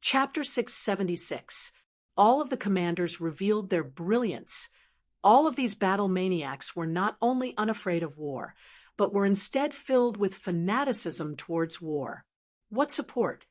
Chapter 676. All of the commanders revealed their brilliance. All of these battle maniacs were not only unafraid of war, but were instead filled with fanaticism towards war. What support?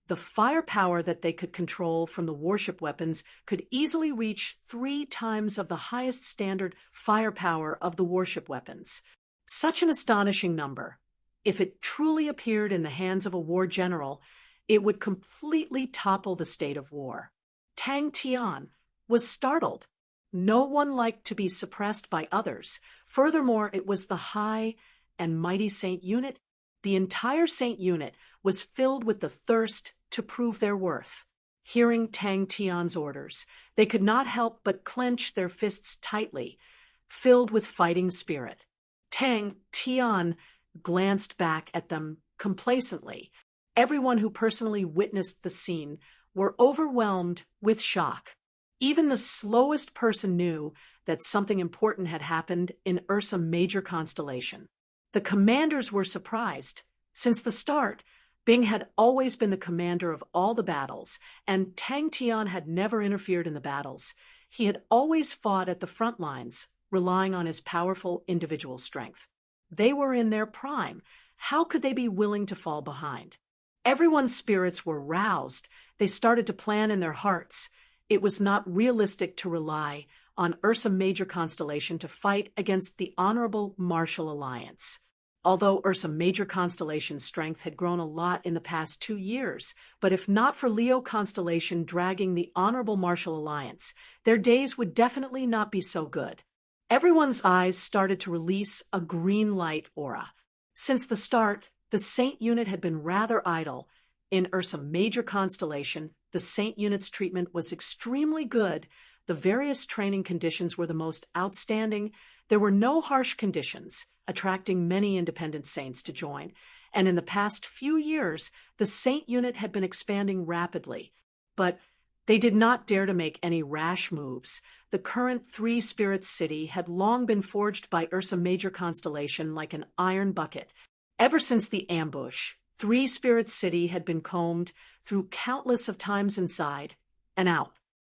The firepower that they could control from the warship weapons could easily reach 3 times of the highest standard firepower of the warship weapons. Such an astonishing number. If it truly appeared in the hands of a war general, it would completely topple the state of war. Tang Tian was startled. No one liked to be suppressed by others. Furthermore, it was the high and mighty Saint unit. The entire Saint unit was filled with the thirst to prove their worth. Hearing Tang Tian's orders, they could not help but clench their fists tightly, filled with fighting spirit. Tang Tian glanced back at them complacently. Everyone who personally witnessed the scene were overwhelmed with shock. Even the slowest person knew that something important had happened in Ursa Major constellation. The commanders were surprised. Since the start, Bing had always been the commander of all the battles, and Tang Tian had never interfered in the battles. He had always fought at the front lines, relying on his powerful individual strength. They were in their prime. How could they be willing to fall behind? Everyone's spirits were roused. They started to plan in their hearts. It was not realistic to rely on Ursa Major constellation to fight against the Honorable Martial Alliance. Although Ursa Major constellation's strength had grown a lot in the past 2 years, but if not for Leo constellation dragging the Honorable Martial Alliance, their days would definitely not be so good. Everyone's eyes started to release a green light aura. Since the start, the Saint unit had been rather idle. In Ursa Major constellation, the Saint unit's treatment was extremely good. The various training conditions were the most outstanding. There were no harsh conditions, attracting many independent saints to join. And in the past few years, the Saint unit had been expanding rapidly. But they did not dare to make any rash moves. The current 3 Spirits city had long been forged by Ursa Major constellation like an iron bucket. Ever since the ambush, 3 Spirits city had been combed through countless of times inside and out.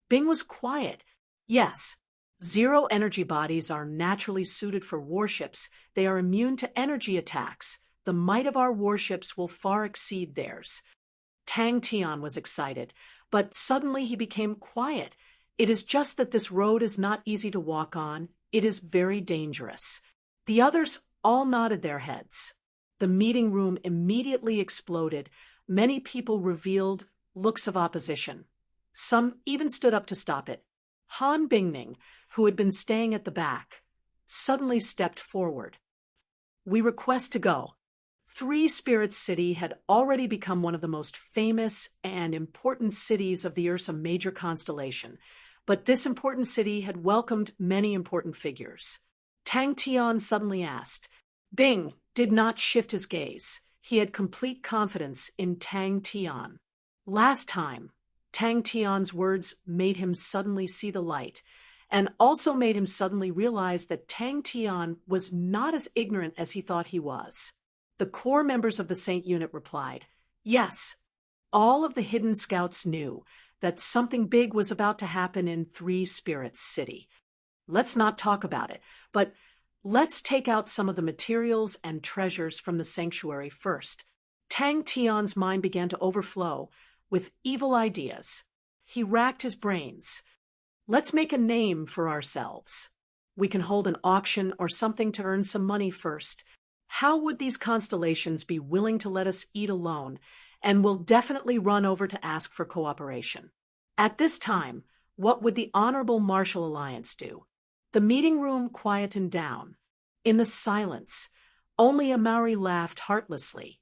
Bing was quiet. Yes, zero energy bodies are naturally suited for warships. They are immune to energy attacks. The might of our warships will far exceed theirs. Tang Tian was excited, but suddenly he became quiet. It is just that this road is not easy to walk on. It is very dangerous. The others all nodded their heads. The meeting room immediately exploded. Many people revealed looks of opposition. Some even stood up to stop it. Han Bingning, who had been staying at the back, suddenly stepped forward. "We request to go." 3 Spirits City had already become one of the most famous and important cities of the Ursa Major constellation, but this important city had welcomed many important figures. Tang Tian suddenly asked. Bing did not shift his gaze. He had complete confidence in Tang Tian. Last time, Tang Tian's words made him suddenly see the light, and also made him suddenly realize that Tang Tian was not as ignorant as he thought he was. The core members of the Saint unit replied, "Yes." All of the hidden scouts knew that something big was about to happen in 3 Spirits City. Let's not talk about it, but let's take out some of the materials and treasures from the sanctuary first. Tang Tian's mind began to overflow with evil ideas. He racked his brains. Let's make a name for ourselves. We can hold an auction or something to earn some money first. How would these constellations be willing to let us eat alone, and will definitely run over to ask for cooperation? At this time, what would the Honorable Martial Alliance do? The meeting room quietened down. In the silence, only Amari laughed heartlessly.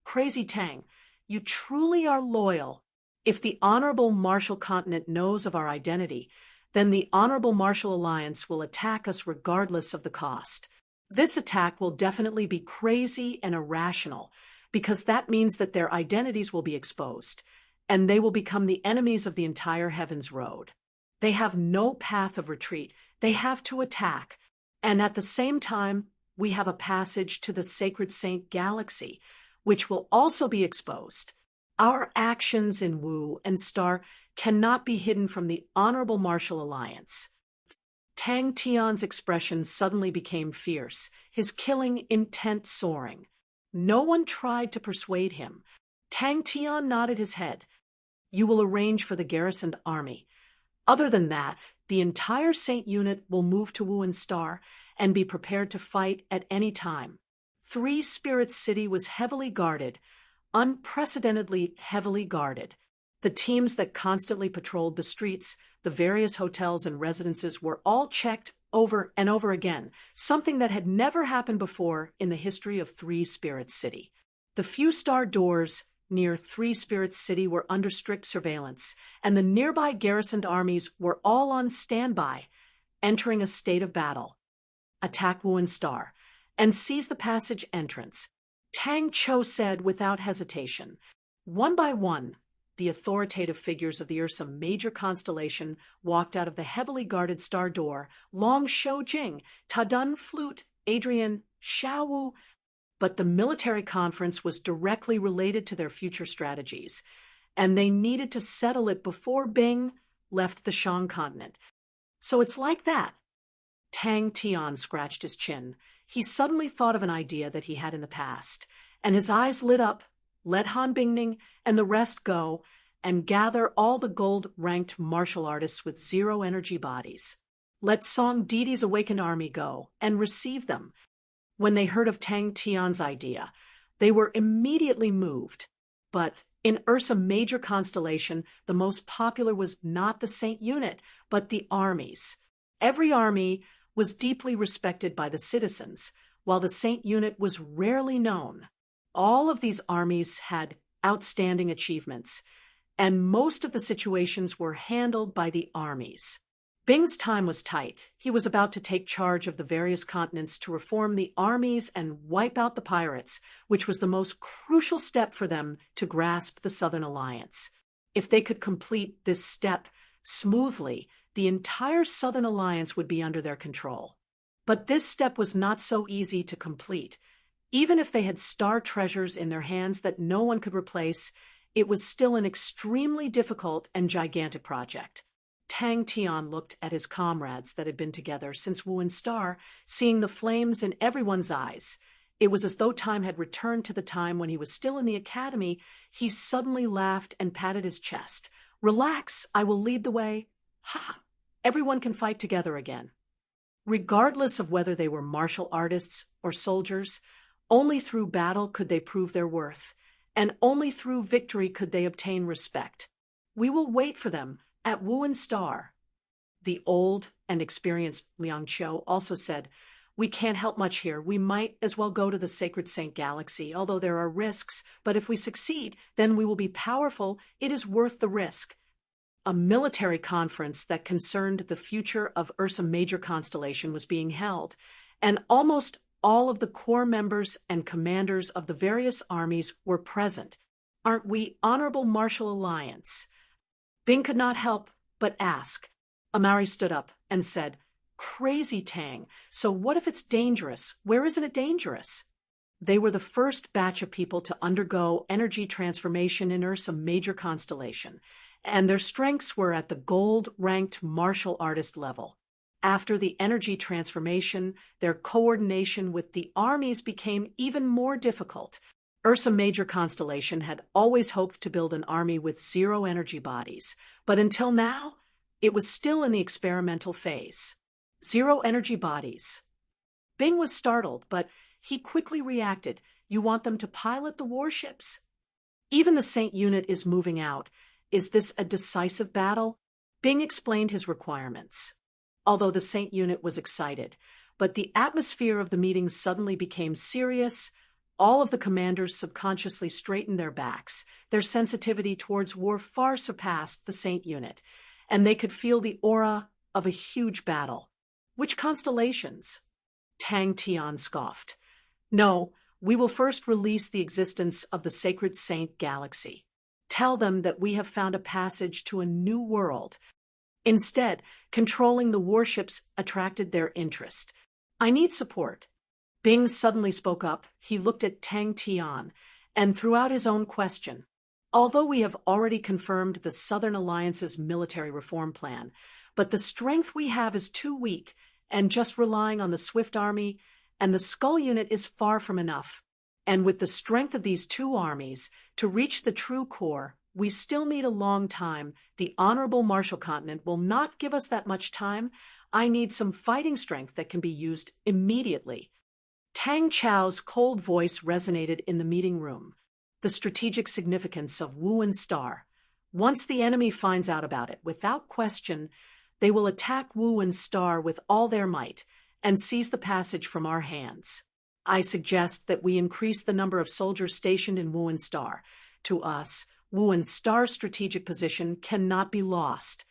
"Crazy Tang, you truly are loyal. If the Honorable Martial Continent knows of our identity, then the Honorable Martial Alliance will attack us regardless of the cost. This attack will definitely be crazy and irrational, because that means that their identities will be exposed, and they will become the enemies of the entire Heaven's Road. They have no path of retreat. They have to attack. And at the same time, we have a passage to the Sacred Saint Galaxy, which will also be exposed. Our actions in Wu and Star cannot be hidden from the Honorable Martial Alliance. Tang Tian's expression suddenly became fierce, his killing intent soaring. No one tried to persuade him. Tang Tian nodded his head. You will arrange for the garrisoned army. Other than that, the entire Saint unit will move to Wu and Star and be prepared to fight at any time. Three Spirits City was heavily guarded, unprecedentedly heavily guarded. The teams that constantly patrolled the streets, the various hotels and residences were all checked over and over again, something that had never happened before in the history of Three Spirits City. The few star doors near Three Spirits City were under strict surveillance, and the nearby garrisoned armies were all on standby, entering a state of battle. Attack Wu and Star, and seize the passage entrance, Tang Cho said without hesitation. One by one, the authoritative figures of the Ursa major constellation walked out of the heavily guarded star door, Long Shou-jing, Tadun Flute, Adrian, Xiaowu. But the military conference was directly related to their future strategies, and they needed to settle it before Bing left the Shang continent. So it's like that. Tang Tian scratched his chin. He suddenly thought of an idea that he had in the past, and his eyes lit up. Let Han Bingning and the rest go and gather all the gold-ranked martial artists with zero-energy bodies. Let Song Didi's awakened army go and receive them. When they heard of Tang Tian's idea, they were immediately moved. But in Ursa Major Constellation, the most popular was not the Saint unit, but the armies. Every army was deeply respected by the citizens, while the Saint unit was rarely known. All of these armies had outstanding achievements, and most of the situations were handled by the armies. Bing's time was tight. He was about to take charge of the various continents to reform the armies and wipe out the pirates, which was the most crucial step for them to grasp the Southern Alliance. If they could complete this step smoothly, the entire Southern Alliance would be under their control. But this step was not so easy to complete. Even if they had star treasures in their hands that no one could replace, it was still an extremely difficult and gigantic project. Tang Tian looked at his comrades that had been together since Wu and Star, seeing the flames in everyone's eyes. It was as though time had returned to the time when he was still in the academy. He suddenly laughed and patted his chest. Relax, I will lead the way. Ha! Everyone can fight together again. Regardless of whether they were martial artists or soldiers, only through battle could they prove their worth, and only through victory could they obtain respect. We will wait for them at Wu and Star. The old and experienced Liang Qiu also said, We can't help much here. We might as well go to the Sacred Saint Galaxy, although there are risks, but if we succeed, then we will be powerful. It is worth the risk. A military conference that concerned the future of Ursa Major Constellation was being held, and almost all of the core members and commanders of the various armies were present. Aren't we Honorable Martial Alliance? Bing could not help but ask. Amari stood up and said, Crazy Tang, so what if it's dangerous? Where isn't it dangerous? They were the first batch of people to undergo energy transformation in Ursa Major Constellation, and their strengths were at the gold-ranked martial artist level. After the energy transformation, their coordination with the armies became even more difficult. Ursa Major Constellation had always hoped to build an army with zero energy bodies, but until now, it was still in the experimental phase. Zero energy bodies. Bing was startled, but he quickly reacted. You want them to pilot the warships? Even the Saint unit is moving out. Is this a decisive battle? Bing explained his requirements. Although the Saint unit was excited, but the atmosphere of the meeting suddenly became serious. All of the commanders subconsciously straightened their backs. Their sensitivity towards war far surpassed the Saint unit, and they could feel the aura of a huge battle. Which constellations? Tang Tian scoffed. No, we will first release the existence of the Sacred Saint Galaxy. Tell them that we have found a passage to a new world. Instead, controlling the warships attracted their interest. I need support. Bing suddenly spoke up. He looked at Tang Tian and threw out his own question. Although we have already confirmed the Southern Alliance's military reform plan, but the strength we have is too weak, and just relying on the Swift Army and the Skull Unit is far from enough. And with the strength of these two armies, to reach the true core, we still need a long time. The Honorable Marshall Continent will not give us that much time. I need some fighting strength that can be used immediately. Tang Chao's cold voice resonated in the meeting room. The strategic significance of Wuan Star. Once the enemy finds out about it, without question, they will attack Wuan Star with all their might and seize the passage from our hands. I suggest that we increase the number of soldiers stationed in Wuan Star. To us, Wuan Star's strategic position cannot be lost.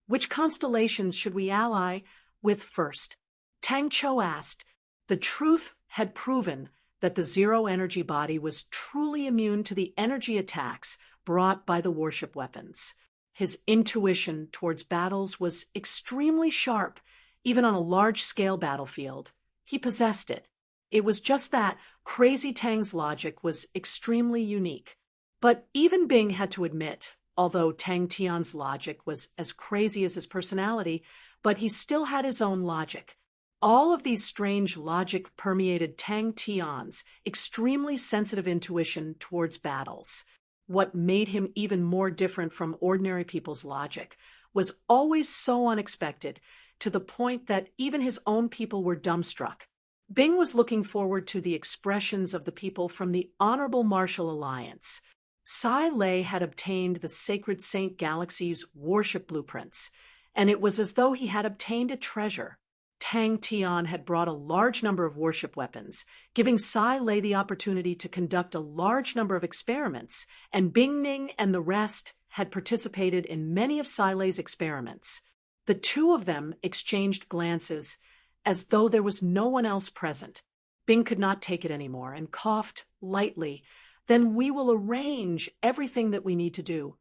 Which constellations should we ally with first? Tang Chou asked. The truth had proven that the zero-energy body was truly immune to the energy attacks brought by the warship weapons. His intuition towards battles was extremely sharp, even on a large-scale battlefield. He possessed it. It was just that Crazy Tang's logic was extremely unique. But even Bing had to admit, although Tang Tian's logic was as crazy as his personality, but he still had his own logic. All of these strange logic permeated Tang Tian's extremely sensitive intuition towards battles. What made him even more different from ordinary people's logic was always so unexpected, to the point that even his own people were dumbstruck. Bing was looking forward to the expressions of the people from the Honorable Marshall Alliance. Sai Lei had obtained the Sacred Saint Galaxy's warship blueprints, and it was as though he had obtained a treasure. Tang Tian had brought a large number of warship weapons, giving Sai Lei the opportunity to conduct a large number of experiments, and Bing Ning and the rest had participated in many of Sai Lei's experiments. The two of them exchanged glances as though there was no one else present. Bing could not take it anymore and coughed lightly. Then we will arrange everything that we need to do.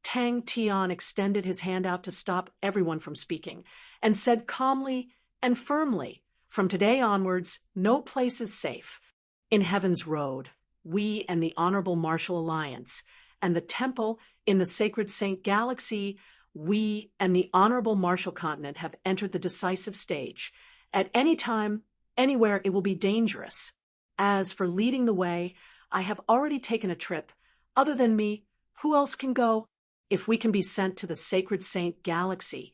Tang Tian extended his hand out to stop everyone from speaking and said calmly and firmly, from today onwards, no place is safe. In Heaven's Road, we and the Honorable Marshall Alliance, and the Temple in the Sacred Saint Galaxy, we and the Honorable Marshall Continent have entered the decisive stage. At any time, anywhere, it will be dangerous. As for leading the way, I have already taken a trip. Other than me, who else can go? If we can be sent to the Sacred Saint Galaxy,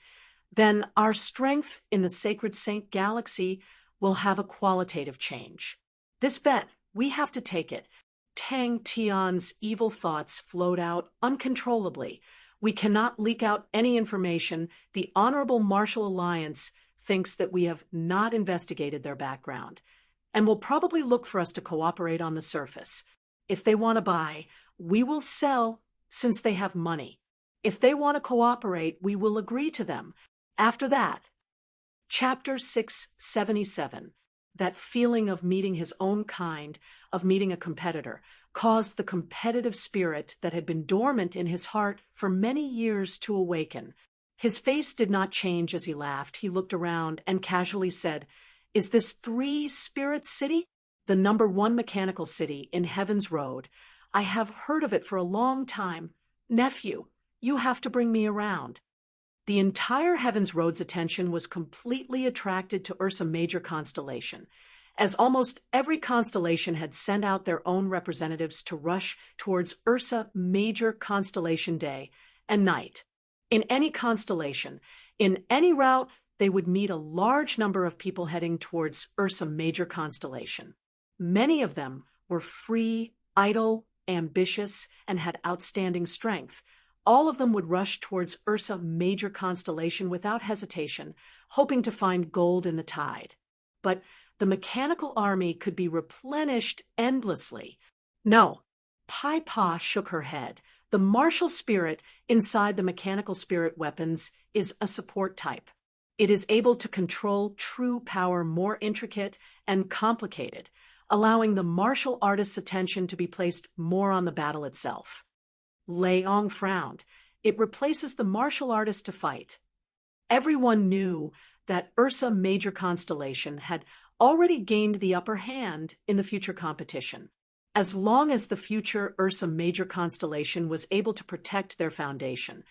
then our strength in the Sacred Saint Galaxy will have a qualitative change. This bet, we have to take it. Tang Tian's evil thoughts flowed out uncontrollably. We cannot leak out any information. The Honorable Marshall Alliance thinks that we have not investigated their background, and will probably look for us to cooperate on the surface. If they want to buy, we will sell since they have money. If they want to cooperate, we will agree to them. After that, Chapter 677, that feeling of meeting his own kind, of meeting a competitor, caused the competitive spirit that had been dormant in his heart for many years to awaken. His face did not change as he laughed. He looked around and casually said, "Is this 3-Spirit City? The #1 mechanical city in Heaven's Road. I have heard of it for a long time. Nephew, you have to bring me around." The entire Heaven's Road's attention was completely attracted to Ursa Major constellation, as almost every constellation had sent out their own representatives to rush towards Ursa Major constellation day and night. In any constellation, in any route, they would meet a large number of people heading towards Ursa Major constellation. Many of them were free, idle, ambitious, and had outstanding strength. All of them would rush towards Ursa Major constellation without hesitation, hoping to find gold in the tide. But the mechanical army could be replenished endlessly. No, Pai Pa shook her head. The martial spirit inside the mechanical spirit weapons is a support type. It is able to control true power more intricate and complicated, allowing the martial artist's attention to be placed more on the battle itself. Lei Ong frowned. It replaces the martial artist to fight. Everyone knew that Ursa Major constellation had already gained the upper hand in the future competition. as long as the future Ursa Major constellation was able to protect their foundation.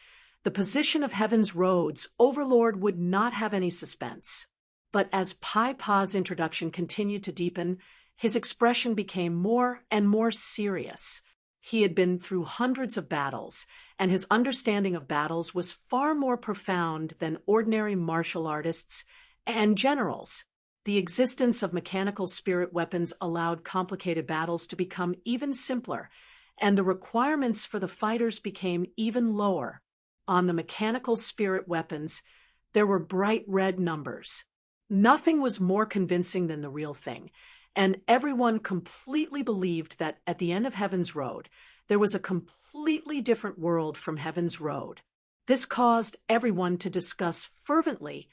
The position of Heaven's Road's overlord would not have any suspense. But as Pai Pa's introduction continued to deepen, his expression became more and more serious. He had been through hundreds of battles, and his understanding of battles was far more profound than ordinary martial artists and generals. The existence of mechanical spirit weapons allowed complicated battles to become even simpler, and the requirements for the fighters became even lower. On the mechanical spirit weapons, there were bright red numbers. Nothing was more convincing than the real thing, and everyone completely believed that at the end of Heaven's Road, there was a completely different world from Heaven's Road. This caused everyone to discuss fervently.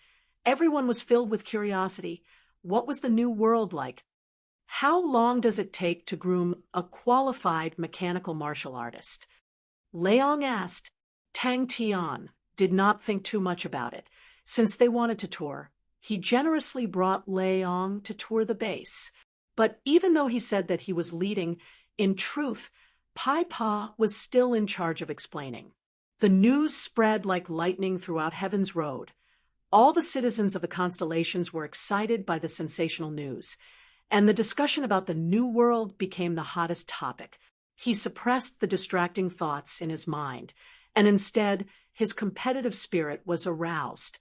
Everyone was filled with curiosity. What was the new world like? How long does it take to groom a qualified mechanical martial artist? Leong asked. Tang Tian did not think too much about it. Since they wanted to tour, he generously brought Leong to tour the base. But even though he said that he was leading, in truth, Pai Pa was still in charge of explaining. The news spread like lightning throughout Heaven's Road. All the citizens of the constellations were excited by the sensational news, and the discussion about the new world became the hottest topic. He suppressed the distracting thoughts in his mind, and instead, his competitive spirit was aroused.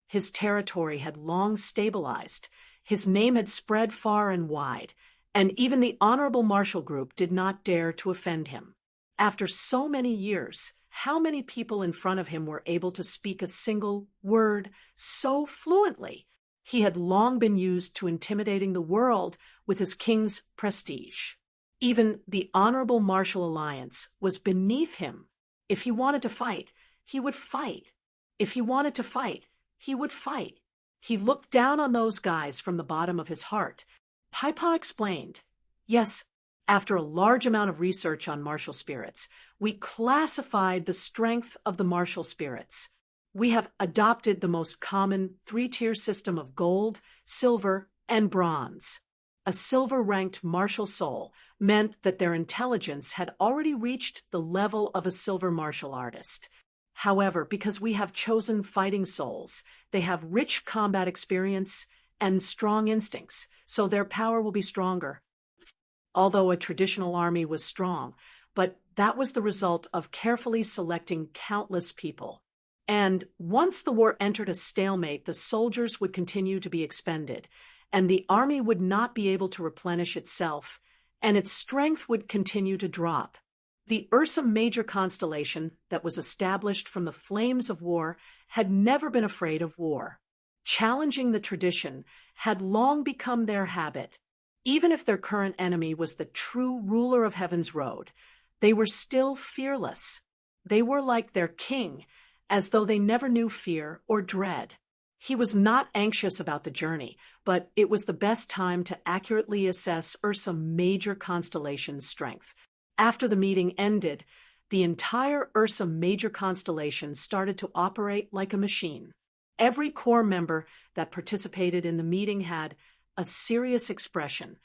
His territory had long stabilized. His name had spread far and wide, and even the Honorable Marshal Group did not dare to offend him. After so many years, how many people in front of him were able to speak a single word so fluently? He had long been used to intimidating the world with his king's prestige. Even the Honorable Martial Alliance was beneath him. If he wanted to fight, he would fight. If he wanted to fight, he would fight. He looked down on those guys from the bottom of his heart. Pai Pa explained, "Yes, after a large amount of research on martial spirits, we classified the strength of the martial spirits. We have adopted the most common three-tier system of gold, silver, and bronze. A silver-ranked martial soul meant that their intelligence had already reached the level of a silver martial artist. However, because we have chosen fighting souls, they have rich combat experience and strong instincts, so their power will be stronger. Although a traditional army was strong, but that was the result of carefully selecting countless people. And once the war entered a stalemate, the soldiers would continue to be expended, and the army would not be able to replenish itself, and its strength would continue to drop. The Ursa Major constellation that was established from the flames of war had never been afraid of war. Challenging the tradition had long become their habit. Even if their current enemy was the true ruler of Heaven's Road, they were still fearless. They were like their king, as though they never knew fear or dread. He was not anxious about the journey, but it was the best time to accurately assess Ursa Major constellation's strength. After the meeting ended, the entire Ursa Major constellation started to operate like a machine. Every core member that participated in the meeting had a serious expression,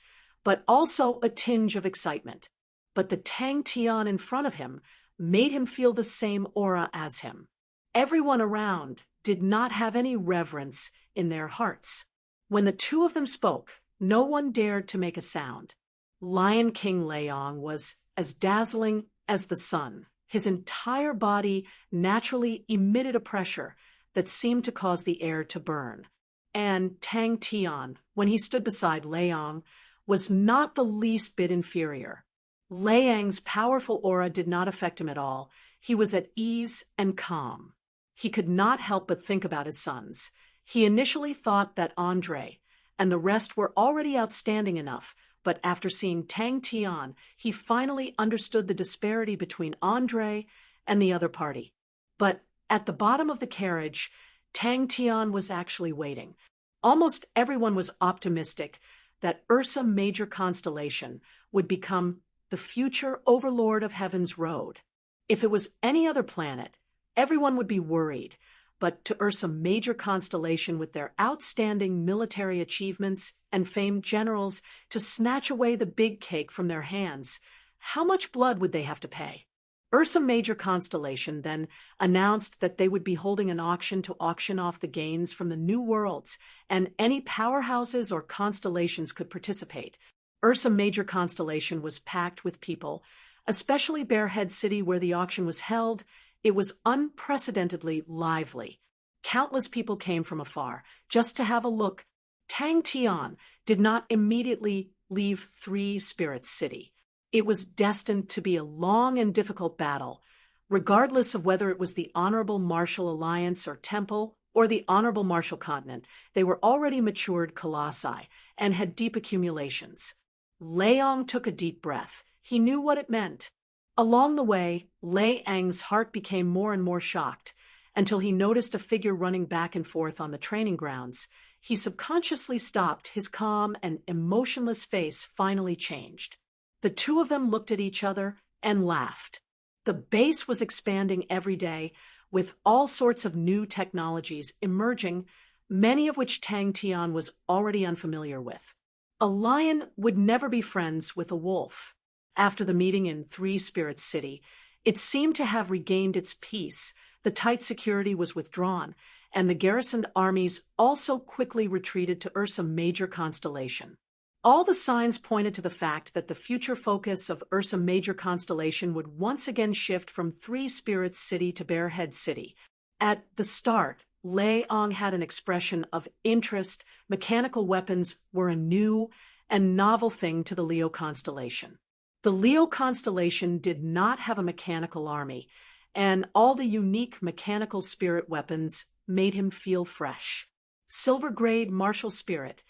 but also a tinge of excitement. But the Tang Tian in front of him made him feel the same aura as him. Everyone around did not have any reverence in their hearts. When the two of them spoke, no one dared to make a sound. Lion King Leong was as dazzling as the sun. His entire body naturally emitted a pressure that seemed to cause the air to burn. And Tang Tian, when he stood beside Leong, was not the least bit inferior. Leong's powerful aura did not affect him at all. He was at ease and calm. He could not help but think about his sons. He initially thought that Andre and the rest were already outstanding enough, but after seeing Tang Tian, he finally understood the disparity between Andre and the other party. But at the bottom of the carriage, Tang Tian was actually waiting. Almost everyone was optimistic that Ursa Major constellation would become the future overlord of Heaven's Road. If it was any other planet, everyone would be worried, but to Ursa Major constellation with their outstanding military achievements and famed generals to snatch away the big cake from their hands. How much blood would they have to pay? Ursa Major constellation then announced that they would be holding an auction to auction off the gains from the new worlds, and any powerhouses or constellations could participate. Ursa Major constellation was packed with people, especially Bearhead City where the auction was held. It was unprecedentedly lively. Countless people came from afar, just to have a look. Tang Tian did not immediately leave Three Spirits City. It was destined to be a long and difficult battle, regardless of whether it was the Honorable Martial Alliance or Temple or the Honorable Martial Continent. They were already matured colossi and had deep accumulations. Leong took a deep breath. He knew what it meant. Along the way, Lei Ang's heart became more and more shocked, until he noticed a figure running back and forth on the training grounds. He subconsciously stopped. His calm and emotionless face finally changed. The two of them looked at each other and laughed. The base was expanding every day, with all sorts of new technologies emerging, many of which Tang Tian was already unfamiliar with. A lion would never be friends with a wolf. After the meeting in Three Spirits City, it seemed to have regained its peace. The tight security was withdrawn, and the garrisoned armies also quickly retreated to Ursa Major constellation. All the signs pointed to the fact that the future focus of Ursa Major constellation would once again shift from Three Spirits City to Bearhead City. At the start, Leong had an expression of interest. Mechanical weapons were a new and novel thing to the Leo constellation. The Leo constellation did not have a mechanical army, and all the unique mechanical spirit weapons made him feel fresh. Silver-grade martial spirit.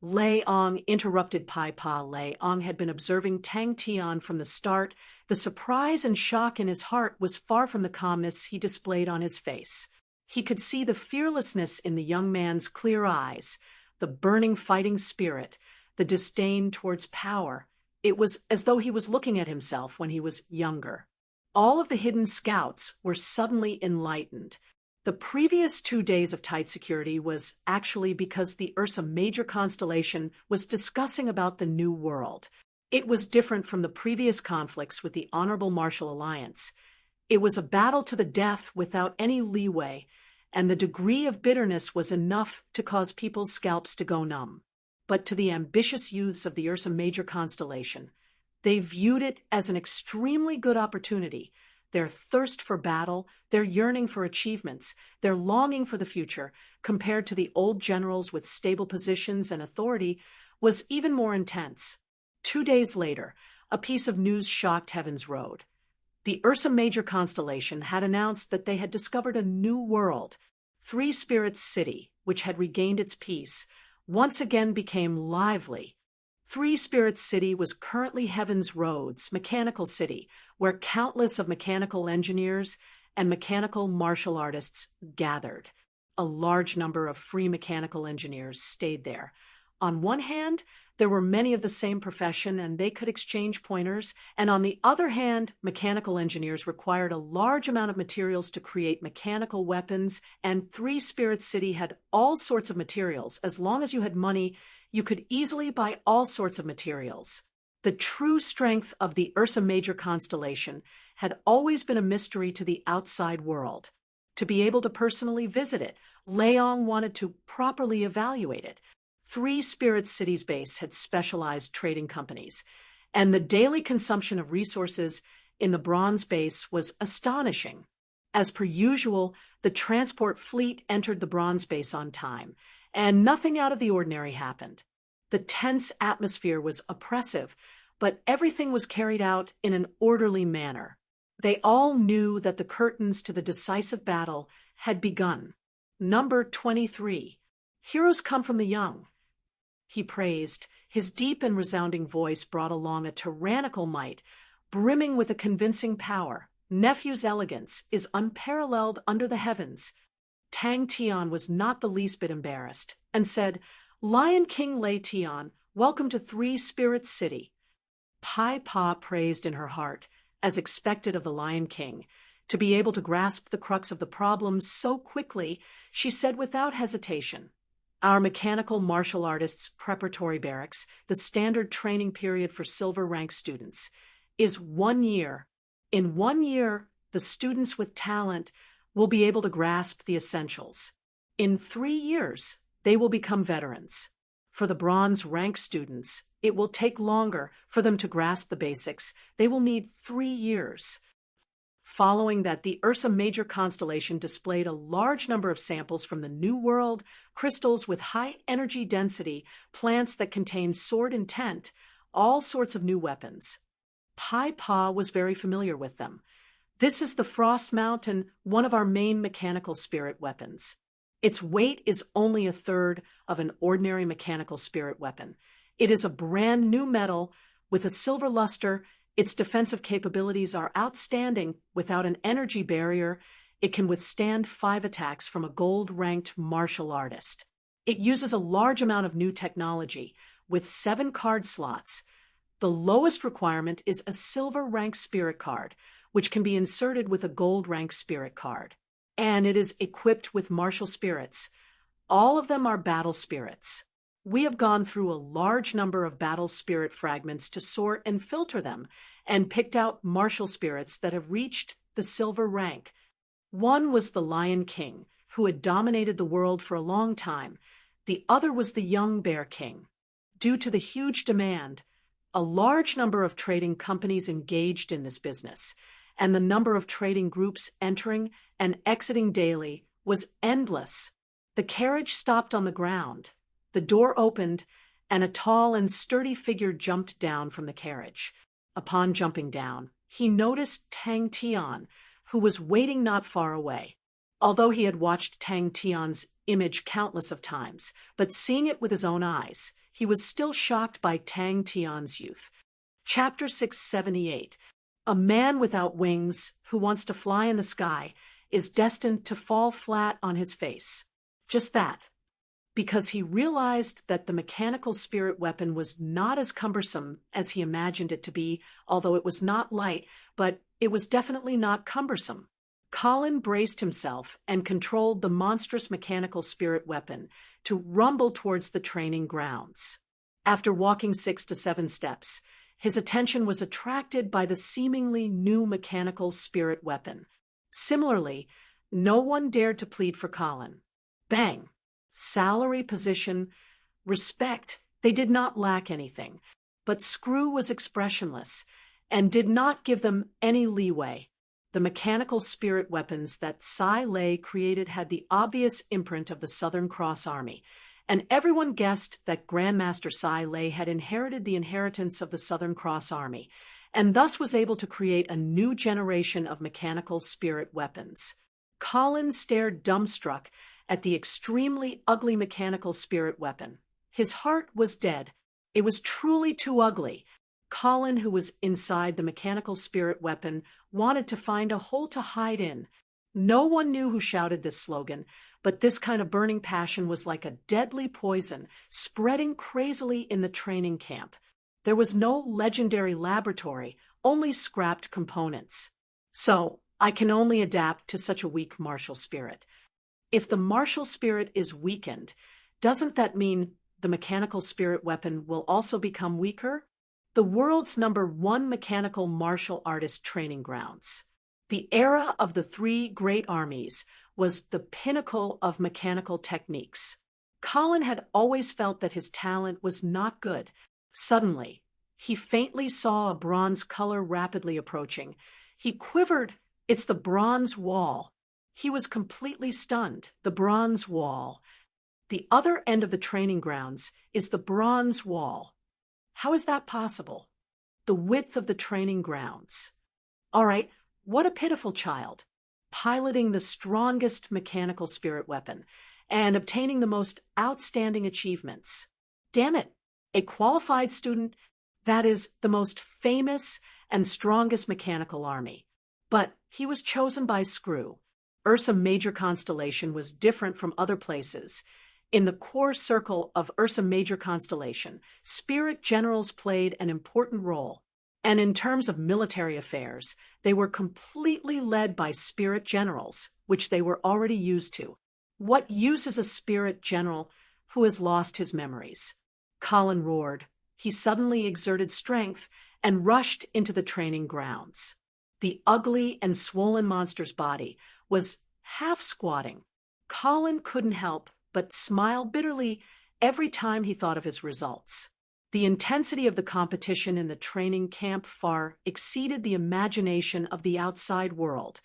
Leong interrupted Pai Pa. Leong had been observing Tang Tian from the start. The surprise and shock in his heart was far from the calmness he displayed on his face. He could see the fearlessness in the young man's clear eyes, the burning fighting spirit, the disdain towards power. It was as though he was looking at himself when he was younger. All of the hidden scouts were suddenly enlightened. The previous 2 days of tight security was actually because the Ursa Major constellation was discussing about the new world. It was different from the previous conflicts with the Honorable Martial Alliance. It was a battle to the death without any leeway, and the degree of bitterness was enough to cause people's scalps to go numb. But to the ambitious youths of the Ursa Major constellation, they viewed it as an extremely good opportunity. Their thirst for battle, their yearning for achievements, their longing for the future, compared to the old generals with stable positions and authority, was even more intense. 2 days later, a piece of news shocked Heaven's Road. The Ursa Major constellation had announced that they had discovered a new world. Three Spirits City, which had regained its peace, once again became lively. Three Spirits City was currently Heaven's Road's mechanical city, where countless of mechanical engineers and mechanical martial artists gathered. A large number of free mechanical engineers stayed there. On one hand, there were many of the same profession and they could exchange pointers, and on the other hand, mechanical engineers required a large amount of materials to create mechanical weapons, and Three Spirits City had all sorts of materials. As long as you had money, you could easily buy all sorts of materials. The true strength of the Ursa Major constellation had always been a mystery to the outside world. To be able to personally visit it, Leong wanted to properly evaluate it. Three Spirits City's base had specialized trading companies, and the daily consumption of resources in the bronze base was astonishing. As per usual, the transport fleet entered the bronze base on time, and nothing out of the ordinary happened. The tense atmosphere was oppressive, but everything was carried out in an orderly manner. They all knew that the curtains to the decisive battle had begun. Number 23. Heroes come from the young. He praised. His deep and resounding voice brought along a tyrannical might, brimming with a convincing power. Nephew's elegance is unparalleled under the heavens. Tang Tian was not the least bit embarrassed, and said, "Lion King Lei Tian, welcome to Three Spirits City." Pai Pa praised in her heart, as expected of the Lion King. To be able to grasp the crux of the problem so quickly, she said without hesitation, "Our mechanical martial artists preparatory barracks, the standard training period for silver rank students, is 1 year. In 1 year, the students with talent will be able to grasp the essentials. In 3 years, they will become veterans. For the bronze rank students, it will take longer for them to grasp the basics. They will need 3 years." Following that, the Ursa Major constellation displayed a large number of samples from the New World, crystals with high energy density, plants that contained sword intent, all sorts of new weapons. Pai Pa was very familiar with them. "This is the Frost Mountain, one of our main mechanical spirit weapons. Its weight is only a third of an ordinary mechanical spirit weapon. It is a brand new metal with a silver luster. Its defensive capabilities are outstanding. Without an energy barrier, it can withstand 5 attacks from a gold-ranked martial artist. It uses a large amount of new technology, with 7 card slots. The lowest requirement is a silver-rank spirit card, which can be inserted with a gold-rank spirit card. And it is equipped with martial spirits. All of them are battle spirits. We have gone through a large number of battle spirit fragments to sort and filter them, and picked out martial spirits that have reached the silver rank. One was the Lion King, who had dominated the world for a long time. The other was the Young Bear King. Due to the huge demand, a large number of trading companies engaged in this business, and the number of trading groups entering and exiting daily was endless. The carriage stopped on the ground. The door opened, and a tall and sturdy figure jumped down from the carriage. Upon jumping down, he noticed Tang Tian, who was waiting not far away. Although he had watched Tang Tian's image countless of times, but seeing it with his own eyes, he was still shocked by Tang Tian's youth. Chapter 678. A man without wings who wants to fly in the sky is destined to fall flat on his face. Just that. Because he realized that the mechanical spirit weapon was not as cumbersome as he imagined it to be, although it was not light, but it was definitely not cumbersome. Colin braced himself and controlled the monstrous mechanical spirit weapon to rumble towards the training grounds. After walking 6 to 7 steps, his attention was attracted by the seemingly new mechanical spirit weapon. Similarly, no one dared to plead for Colin. Bang! Salary, position, respect, they did not lack anything, but Screw was expressionless and did not give them any leeway. The mechanical spirit weapons that Sai Lei created had the obvious imprint of the Southern Cross Army, and everyone guessed that Grandmaster Sai Lei had inherited the inheritance of the Southern Cross Army, and thus was able to create a new generation of mechanical spirit weapons. Colin stared dumbstruck at the extremely ugly mechanical spirit weapon. His heart was dead. It was truly too ugly. Colin, who was inside the mechanical spirit weapon, wanted to find a hole to hide in. No one knew who shouted this slogan, but this kind of burning passion was like a deadly poison, spreading crazily in the training camp. There was no legendary laboratory, only scrapped components. So, I can only adapt to such a weak martial spirit. If the martial spirit is weakened, doesn't that mean the mechanical spirit weapon will also become weaker? The world's #1 mechanical martial artist training grounds. The era of the 3 great armies was the pinnacle of mechanical techniques. Colin had always felt that his talent was not good. Suddenly, he faintly saw a bronze color rapidly approaching. He quivered. It's the bronze wall. He was completely stunned. The bronze wall. The other end of the training grounds is the bronze wall. How is that possible? The width of the training grounds. All right, what a pitiful child. Piloting the strongest mechanical spirit weapon and obtaining the most outstanding achievements. Damn it, a qualified student, that is the most famous and strongest mechanical army. But he was chosen by Screw. Ursa Major constellation was different from other places. In the core circle of Ursa Major constellation, spirit generals played an important role. And in terms of military affairs, they were completely led by spirit generals, which they were already used to. What use is a spirit general who has lost his memories? Colin roared. He suddenly exerted strength and rushed into the training grounds. The ugly and swollen monster's body was half squatting. Colin couldn't help but smile bitterly every time he thought of his results. The intensity of the competition in the training camp far exceeded the imagination of the outside world.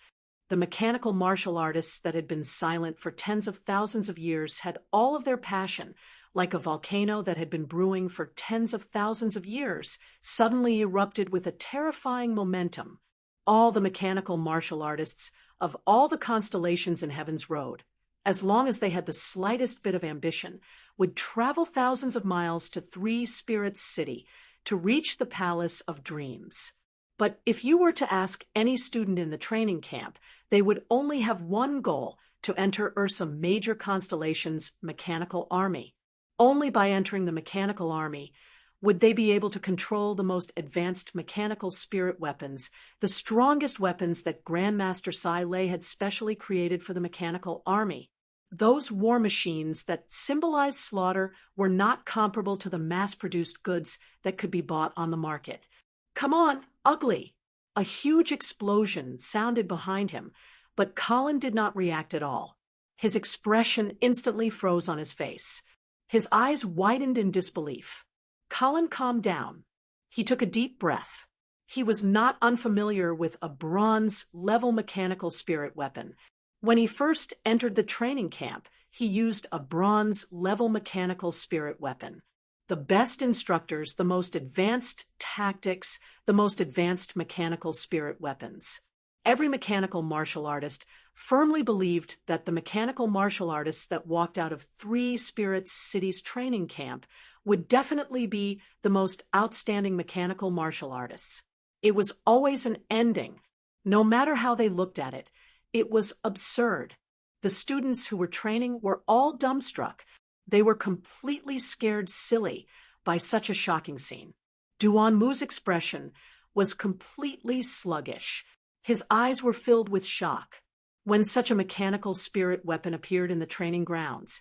The mechanical martial artists that had been silent for tens of thousands of years had all of their passion, like a volcano that had been brewing for tens of thousands of years, suddenly erupted with a terrifying momentum. All the mechanical martial artists of all the constellations in Heaven's Road, as long as they had the slightest bit of ambition, would travel thousands of miles to Three Spirits City to reach the Palace of Dreams. But if you were to ask any student in the training camp, they would only have one goal: to enter Ursa Major Constellation's mechanical army. Only by entering the mechanical army would they be able to control the most advanced mechanical spirit weapons, the strongest weapons that Grandmaster Sai Lei had specially created for the mechanical army. Those war machines that symbolized slaughter were not comparable to the mass-produced goods that could be bought on the market. "Come on, ugly!" A huge explosion sounded behind him, but Colin did not react at all. His expression instantly froze on his face. His eyes widened in disbelief. Colin calmed down. He took a deep breath. He was not unfamiliar with a bronze-level mechanical spirit weapon. When he first entered the training camp, he used a bronze-level mechanical spirit weapon. The best instructors, the most advanced tactics, the most advanced mechanical spirit weapons. Every mechanical martial artist firmly believed that the mechanical martial artists that walked out of Three Spirits City's training camp would definitely be the most outstanding mechanical martial artists. It was always an ending, no matter how they looked at it. It was absurd. The students who were training were all dumbstruck. They were completely scared silly by such a shocking scene. Duan Mu's expression was completely sluggish. His eyes were filled with shock. When such a mechanical spirit weapon appeared in the training grounds,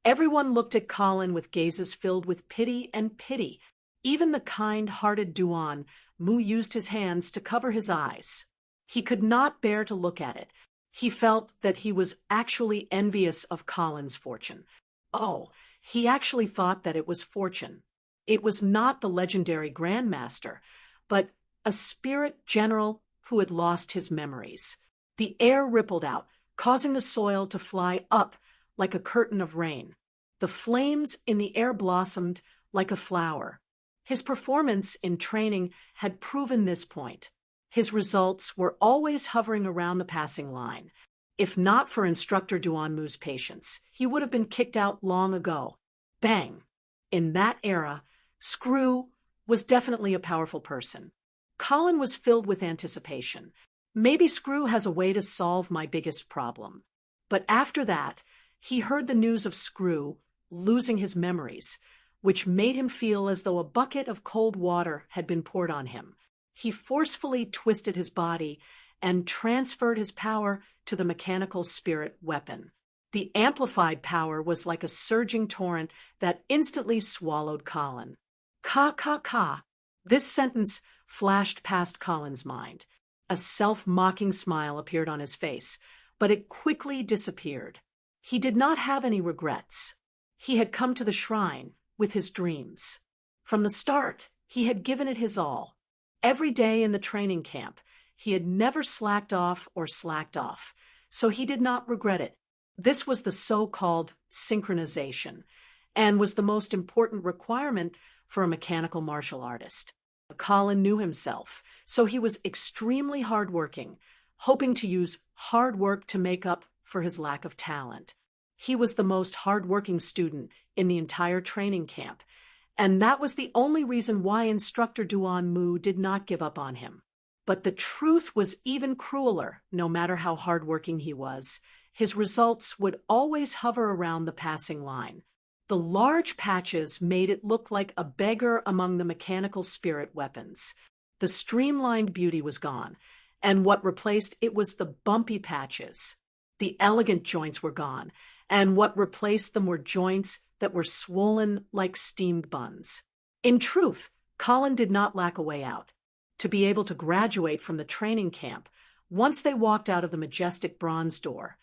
everyone looked at Colin with gazes filled with pity and pity. Even the kind-hearted Duan Mu used his hands to cover his eyes. He could not bear to look at it. He felt that he was actually envious of Colin's fortune. Oh, he actually thought that it was fortune. It was not the legendary Grandmaster, but a spirit general who had lost his memories. The air rippled out, causing the soil to fly up like a curtain of rain. The flames in the air blossomed like a flower. His performance in training had proven this point. His results were always hovering around the passing line. If not for Instructor Duan Mu's patience, he would have been kicked out long ago. Bang! In that era, Screw was definitely a powerful person. Colin was filled with anticipation. Maybe Screw has a way to solve my biggest problem. But after that, he heard the news of Screw losing his memories, which made him feel as though a bucket of cold water had been poured on him. He forcefully twisted his body and transferred his power to the mechanical spirit weapon. The amplified power was like a surging torrent that instantly swallowed Colin. Ka ka ka. This sentence flashed past Colin's mind. A self-mocking smile appeared on his face, but it quickly disappeared. He did not have any regrets. He had come to the shrine with his dreams. From the start, he had given it his all. Every day in the training camp, he had never slacked off, so he did not regret it. This was the so-called synchronization, and was the most important requirement for a mechanical martial artist. Colin knew himself, so he was extremely hardworking, hoping to use hard work to make up for his lack of talent. He was the most hardworking student in the entire training camp, and that was the only reason why Instructor Duan Mu did not give up on him. But the truth was even crueler. No matter how hardworking he was, his results would always hover around the passing line. The large patches made it look like a beggar among the mechanical spirit weapons. The streamlined beauty was gone, and what replaced it was the bumpy patches. The elegant joints were gone, and what replaced them were joints that were swollen like steamed buns. In truth, Colin did not lack a way out. To be able to graduate from the training camp, once they walked out of the majestic bronze door,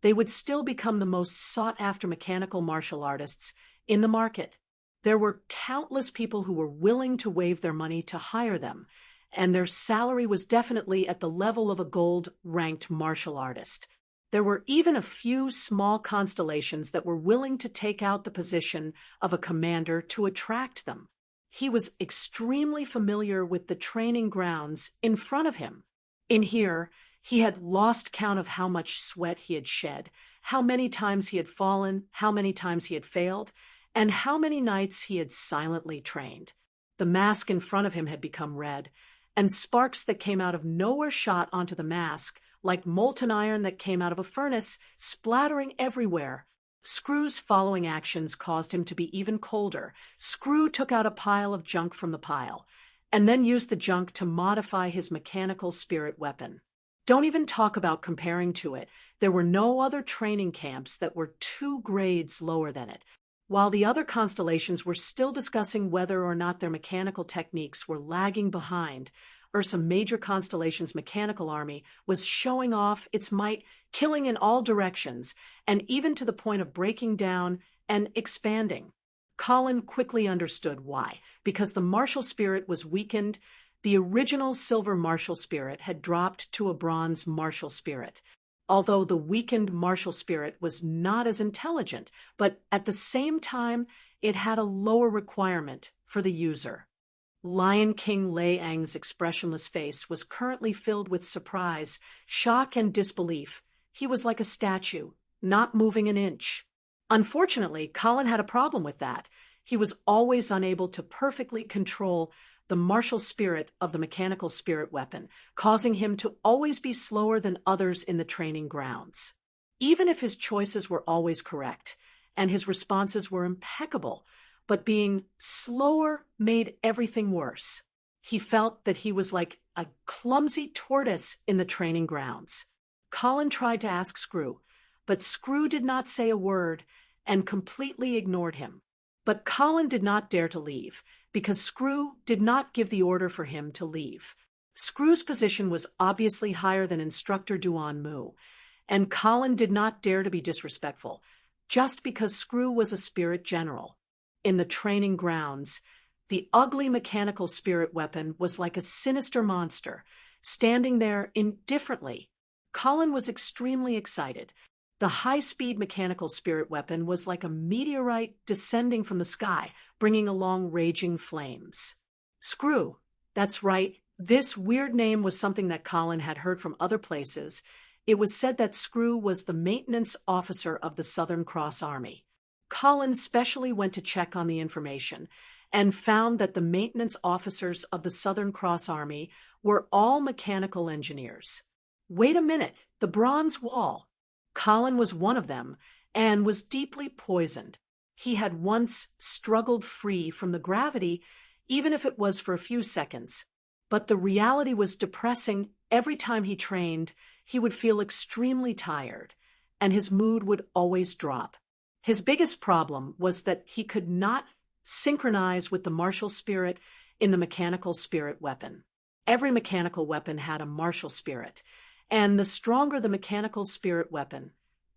they would still become the most sought-after mechanical martial artists in the market. There were countless people who were willing to waive their money to hire them, and their salary was definitely at the level of a gold-ranked martial artist. There were even a few small constellations that were willing to take out the position of a commander to attract them. He was extremely familiar with the training grounds in front of him. In here, he had lost count of how much sweat he had shed, how many times he had fallen, how many times he had failed, and how many nights he had silently trained. The mask in front of him had become red, and sparks that came out of nowhere shot onto the mask, like molten iron that came out of a furnace, splattering everywhere. Screw's following actions caused him to be even colder. Screw took out a pile of junk from the pile, and then used the junk to modify his mechanical spirit weapon. Don't even talk about comparing to it. There were no other training camps that were 2 grades lower than it. While the other constellations were still discussing whether or not their mechanical techniques were lagging behind, Ursa Major Constellation's mechanical army was showing off its might, killing in all directions, and even to the point of breaking down and expanding. Colin quickly understood why. Because the martial spirit was weakened, the original silver martial spirit had dropped to a bronze martial spirit. Although the weakened martial spirit was not as intelligent, but at the same time, it had a lower requirement for the user. Lion King Lei Ang's expressionless face was currently filled with surprise, shock, and disbelief. He was like a statue, not moving an inch. Unfortunately, Colin had a problem with that. He was always unable to perfectly control the martial spirit of the mechanical spirit weapon, causing him to always be slower than others in the training grounds. Even if his choices were always correct, and his responses were impeccable, but being slower made everything worse. He felt that he was like a clumsy tortoise in the training grounds. Colin tried to ask Screw, but Screw did not say a word and completely ignored him. But Colin did not dare to leave, because Screw did not give the order for him to leave. Screw's position was obviously higher than Instructor Duan Mu, and Colin did not dare to be disrespectful, just because Screw was a spirit general. In the training grounds, the ugly mechanical spirit weapon was like a sinister monster, standing there indifferently. Colin was extremely excited. The high-speed mechanical spirit weapon was like a meteorite descending from the sky, bringing along raging flames. Screw, that's right, this weird name was something that Colin had heard from other places. It was said that Screw was the maintenance officer of the Southern Cross Army. Colin specially went to check on the information and found that the maintenance officers of the Southern Cross Army were all mechanical engineers. Wait a minute, the bronze wall. Colin was one of them and was deeply poisoned. He had once struggled free from the gravity, even if it was for a few seconds. But the reality was depressing. Every time he trained, he would feel extremely tired, and his mood would always drop. His biggest problem was that he could not synchronize with the martial spirit in the mechanical spirit weapon. Every mechanical weapon had a martial spirit, and the stronger the mechanical spirit weapon,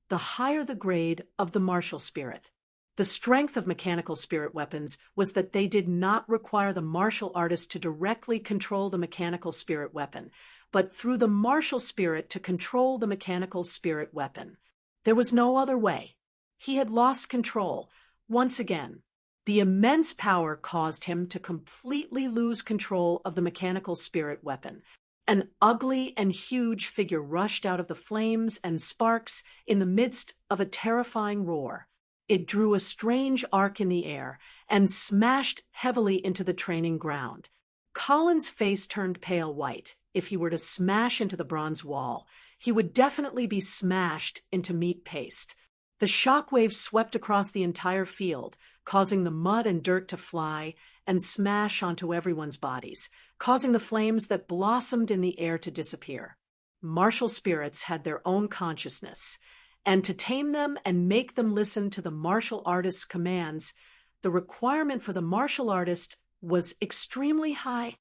the higher the grade of the martial spirit. The strength of mechanical spirit weapons was that they did not require the martial artist to directly control the mechanical spirit weapon, but through the martial spirit to control the mechanical spirit weapon. There was no other way. He had lost control, once again. The immense power caused him to completely lose control of the mechanical spirit weapon. An ugly and huge figure rushed out of the flames and sparks in the midst of a terrifying roar. It drew a strange arc in the air and smashed heavily into the training ground. Colin's face turned pale white. If he were to smash into the bronze wall, he would definitely be smashed into meat paste. The shockwave swept across the entire field, causing the mud and dirt to fly and smash onto everyone's bodies. causing the flames that blossomed in the air to disappear. Martial spirits had their own consciousness, and to tame them and make them listen to the martial artist's commands, the requirement for the martial artist was extremely high.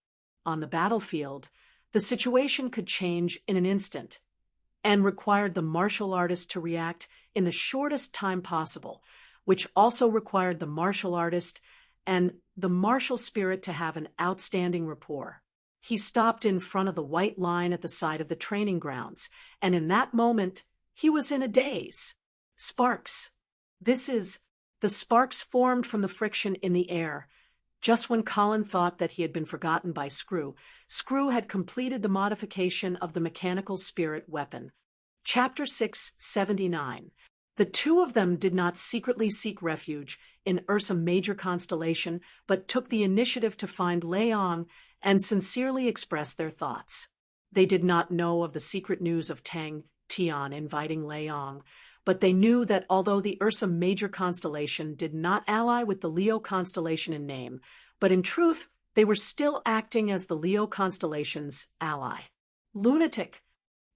On the battlefield, the situation could change in an instant, and required the martial artist to react in the shortest time possible, which also required the martial artist and the martial spirit to have an outstanding rapport. He stopped in front of the white line at the side of the training grounds, and in that moment, he was in a daze. Sparks. The sparks formed from the friction in the air. Just when Colin thought that he had been forgotten by Screw, Screw had completed the modification of the mechanical spirit weapon. Chapter 679. The two of them did not secretly seek refuge in Ursa Major constellation, but took the initiative to find Leong and sincerely express their thoughts. They did not know of the secret news of Tang Tian inviting Leong, but they knew that although the Ursa Major constellation did not ally with the Leo constellation in name, but in truth they were still acting as the Leo constellation's ally. Lunatic.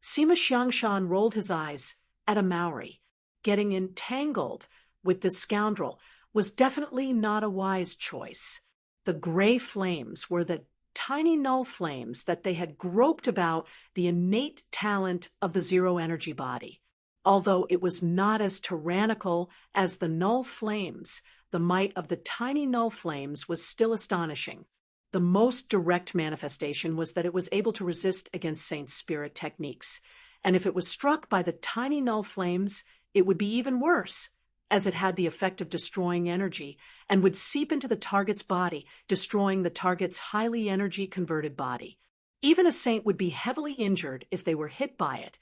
Sima Xiangshan rolled his eyes at a Maori. Getting entangled with this scoundrel was definitely not a wise choice. The gray flames were the tiny null flames that they had groped about the innate talent of the zero-energy body. Although it was not as tyrannical as the null flames, the might of the tiny null flames was still astonishing. The most direct manifestation was that it was able to resist against Saint's spirit techniques, and if it was struck by the tiny null flames, it would be even worse, as it had the effect of destroying energy and would seep into the target's body, destroying the target's highly energy-converted body. Even a saint would be heavily injured if they were hit by it,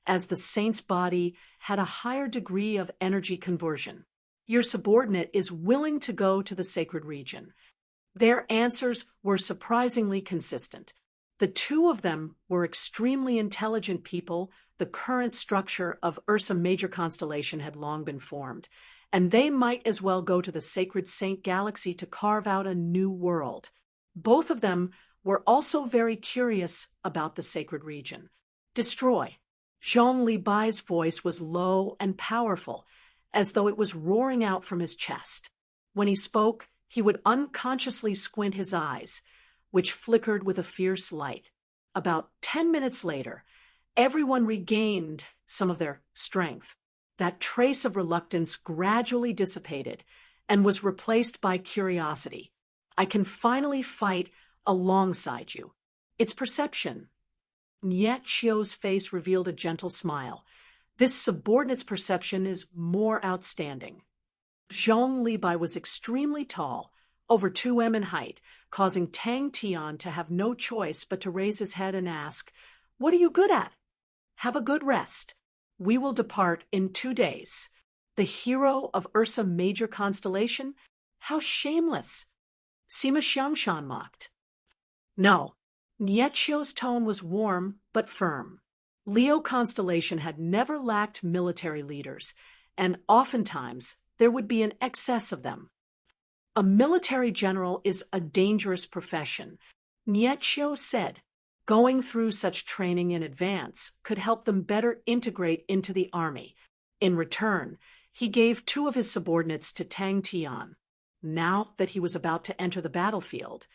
as the saint's body had a higher degree of energy conversion. Your subordinate is willing to go to the sacred region. Their answers were surprisingly consistent. The two of them were extremely intelligent people. The current structure of Ursa Major constellation had long been formed, and they might as well go to the sacred Saint Galaxy to carve out a new world. Both of them were also very curious about the sacred region. Destroy. Zhong Li Bai's voice was low and powerful, as though it was roaring out from his chest. When he spoke, he would unconsciously squint his eyes, which flickered with a fierce light. About 10 minutes later, everyone regained some of their strength. That trace of reluctance gradually dissipated and was replaced by curiosity. I can finally fight alongside you. It's perception. Niet Xiu's face revealed a gentle smile. This subordinate's perception is more outstanding. Zhong Li Bai was extremely tall, over 2 m in height, causing Tang Tian to have no choice but to raise his head and ask, "What are you good at?" "Have a good rest. We will depart in 2 days. The hero of Ursa Major constellation? How shameless!" Sima Xiangshan mocked. No. Niet Xiu's tone was warm but firm. Leo constellation had never lacked military leaders, and oftentimes there would be an excess of them. A military general is a dangerous profession, Niet Xiu said. Going through such training in advance could help them better integrate into the army. In return, he gave 2 of his subordinates to Tang Tian. Now that he was about to enter the battlefield,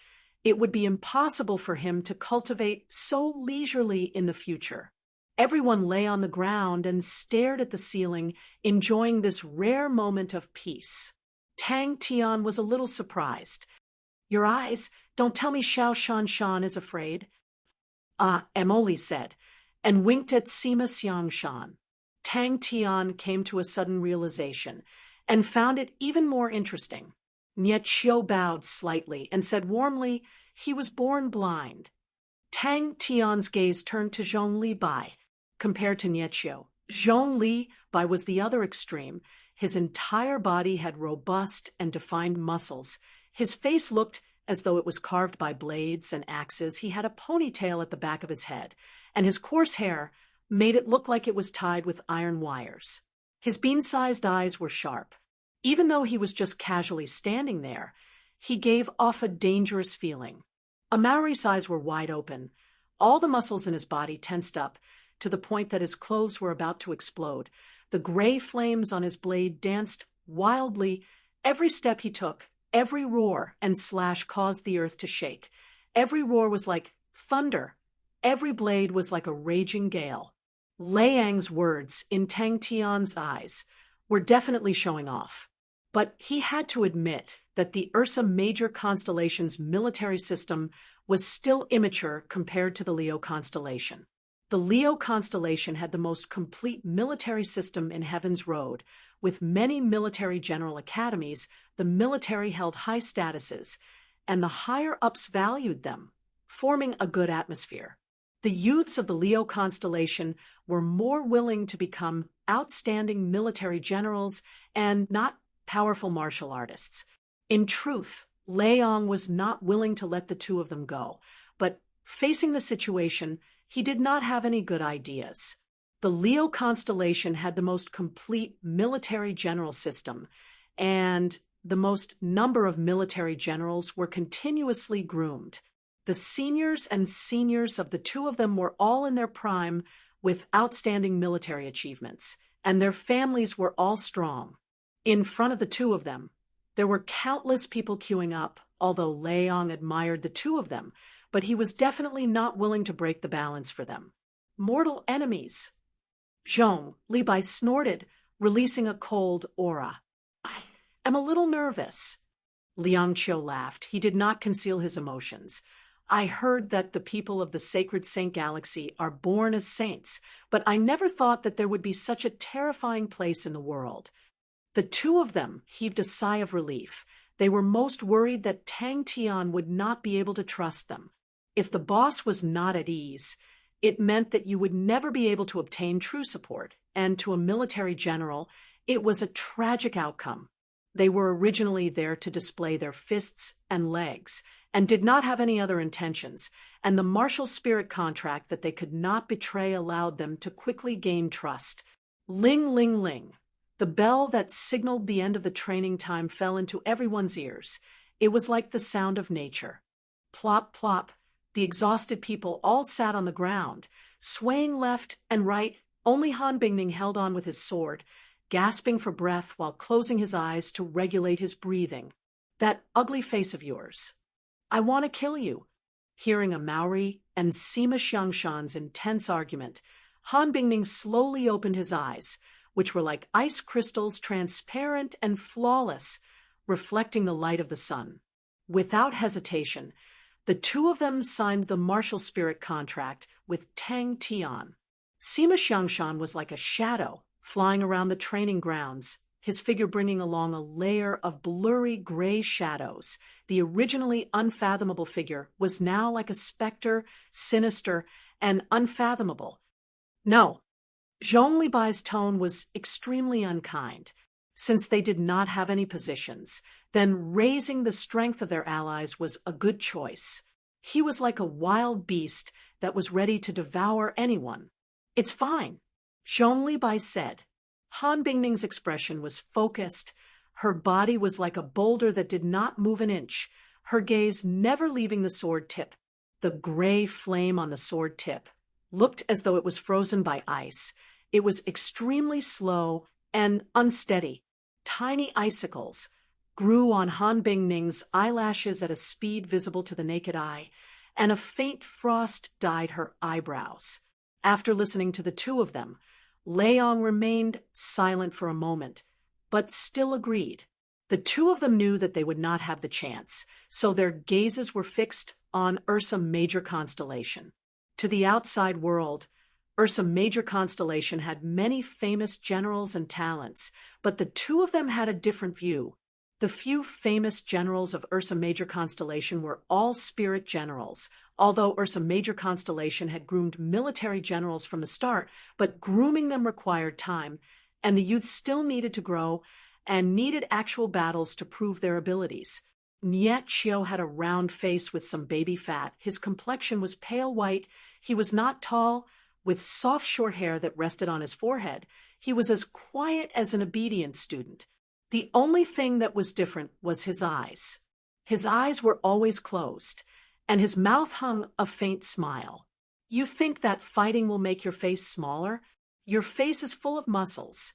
it would be impossible for him to cultivate so leisurely in the future. Everyone lay on the ground and stared at the ceiling, enjoying this rare moment of peace. Tang Tian was a little surprised. "Your eyes, don't tell me Xiao Shanshan is afraid." Emily said, and winked at Sima Xiangshan. Tang Tian came to a sudden realization, and found it even more interesting. Niet Xiu bowed slightly and said warmly, "He was born blind." Tang Tian's gaze turned to Zhong Li Bai. Compared to Niet Xiu, Zhong Li Bai was the other extreme. His entire body had robust and defined muscles. His face looked as though it was carved by blades and axes. He had a ponytail at the back of his head, and his coarse hair made it look like it was tied with iron wires. His bean-sized eyes were sharp. Even though he was just casually standing there, he gave off a dangerous feeling. Amauri's eyes were wide open. All the muscles in his body tensed up, to the point that his clothes were about to explode. The gray flames on his blade danced wildly. Every step he took, every roar and slash caused the earth to shake. Every roar was like thunder. Every blade was like a raging gale. Liang's words, in Tang Tian's eyes, were definitely showing off. But he had to admit that the Ursa Major constellation's military system was still immature compared to the Leo constellation. The Leo constellation had the most complete military system in Heaven's Road. With many military general academies, the military held high statuses, and the higher-ups valued them, forming a good atmosphere. The youths of the Leo constellation were more willing to become outstanding military generals and not powerful martial artists. In truth, Liang was not willing to let the two of them go, but facing the situation, he did not have any good ideas. The Leo constellation had the most complete military general system, and the most number of military generals were continuously groomed. The seniors and seniors of the two of them were all in their prime with outstanding military achievements, and their families were all strong. In front of the two of them, there were countless people queuing up, although Liang admired the two of them, but he was definitely not willing to break the balance for them. Mortal enemies. Zhong Li snorted, releasing a cold aura. I am a little nervous. Liang Qiu laughed. He did not conceal his emotions. I heard that the people of the sacred Saint Galaxy are born as saints, but I never thought that there would be such a terrifying place in the world. The two of them heaved a sigh of relief. They were most worried that Tang Tian would not be able to trust them. If the boss was not at ease, it meant that you would never be able to obtain true support, and to a military general, it was a tragic outcome. They were originally there to display their fists and legs, and did not have any other intentions, and the martial spirit contract that they could not betray allowed them to quickly gain trust. Ling, ling, ling. The bell that signaled the end of the training time fell into everyone's ears. It was like the sound of nature. Plop, plop. The exhausted people all sat on the ground, swaying left and right. Only Han Bingning held on with his sword, gasping for breath while closing his eyes to regulate his breathing. That ugly face of yours. I want to kill you. Hearing Amauri and Sima Xiangshan's intense argument, Han Bingning slowly opened his eyes, which were like ice crystals, transparent and flawless, reflecting the light of the sun. Without hesitation, the two of them signed the martial spirit contract with Tang Tian. Sima Xiangshan was like a shadow, flying around the training grounds, his figure bringing along a layer of blurry gray shadows. The originally unfathomable figure was now like a specter, sinister and unfathomable. No. Zhong Libai's tone was extremely unkind. Since they did not have any positions, then raising the strength of their allies was a good choice. He was like a wild beast that was ready to devour anyone. It's fine, Zhong Libai said. Han Bingning's expression was focused. Her body was like a boulder that did not move an inch, her gaze never leaving the sword tip. The gray flame on the sword tip looked as though it was frozen by ice. It was extremely slow and unsteady. Tiny icicles grew on Han Bingning's eyelashes at a speed visible to the naked eye, and a faint frost dyed her eyebrows. After listening to the two of them, Liang remained silent for a moment, but still agreed. The two of them knew that they would not have the chance, so their gazes were fixed on Ursa Major constellation. To the outside world, Ursa Major constellation had many famous generals and talents, but the two of them had a different view. The few famous generals of Ursa Major constellation were all spirit generals, although Ursa Major constellation had groomed military generals from the start, but grooming them required time, and the youth still needed to grow and needed actual battles to prove their abilities. Niet Xiao had a round face with some baby fat. His complexion was pale white. He was not tall, with soft short hair that rested on his forehead. He was as quiet as an obedient student. The only thing that was different was his eyes. His eyes were always closed, and his mouth hung a faint smile. You think that fighting will make your face smaller? Your face is full of muscles.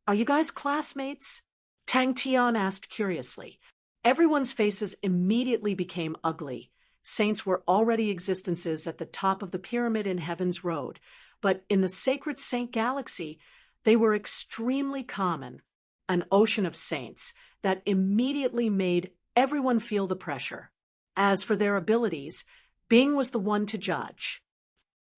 Are you guys classmates? Tang Tian asked curiously. Everyone's faces immediately became ugly. Saints were already existences at the top of the pyramid in Heaven's Road, but in the sacred saint galaxy, they were extremely common. An ocean of saints that immediately made everyone feel the pressure. As for their abilities, Bing was the one to judge.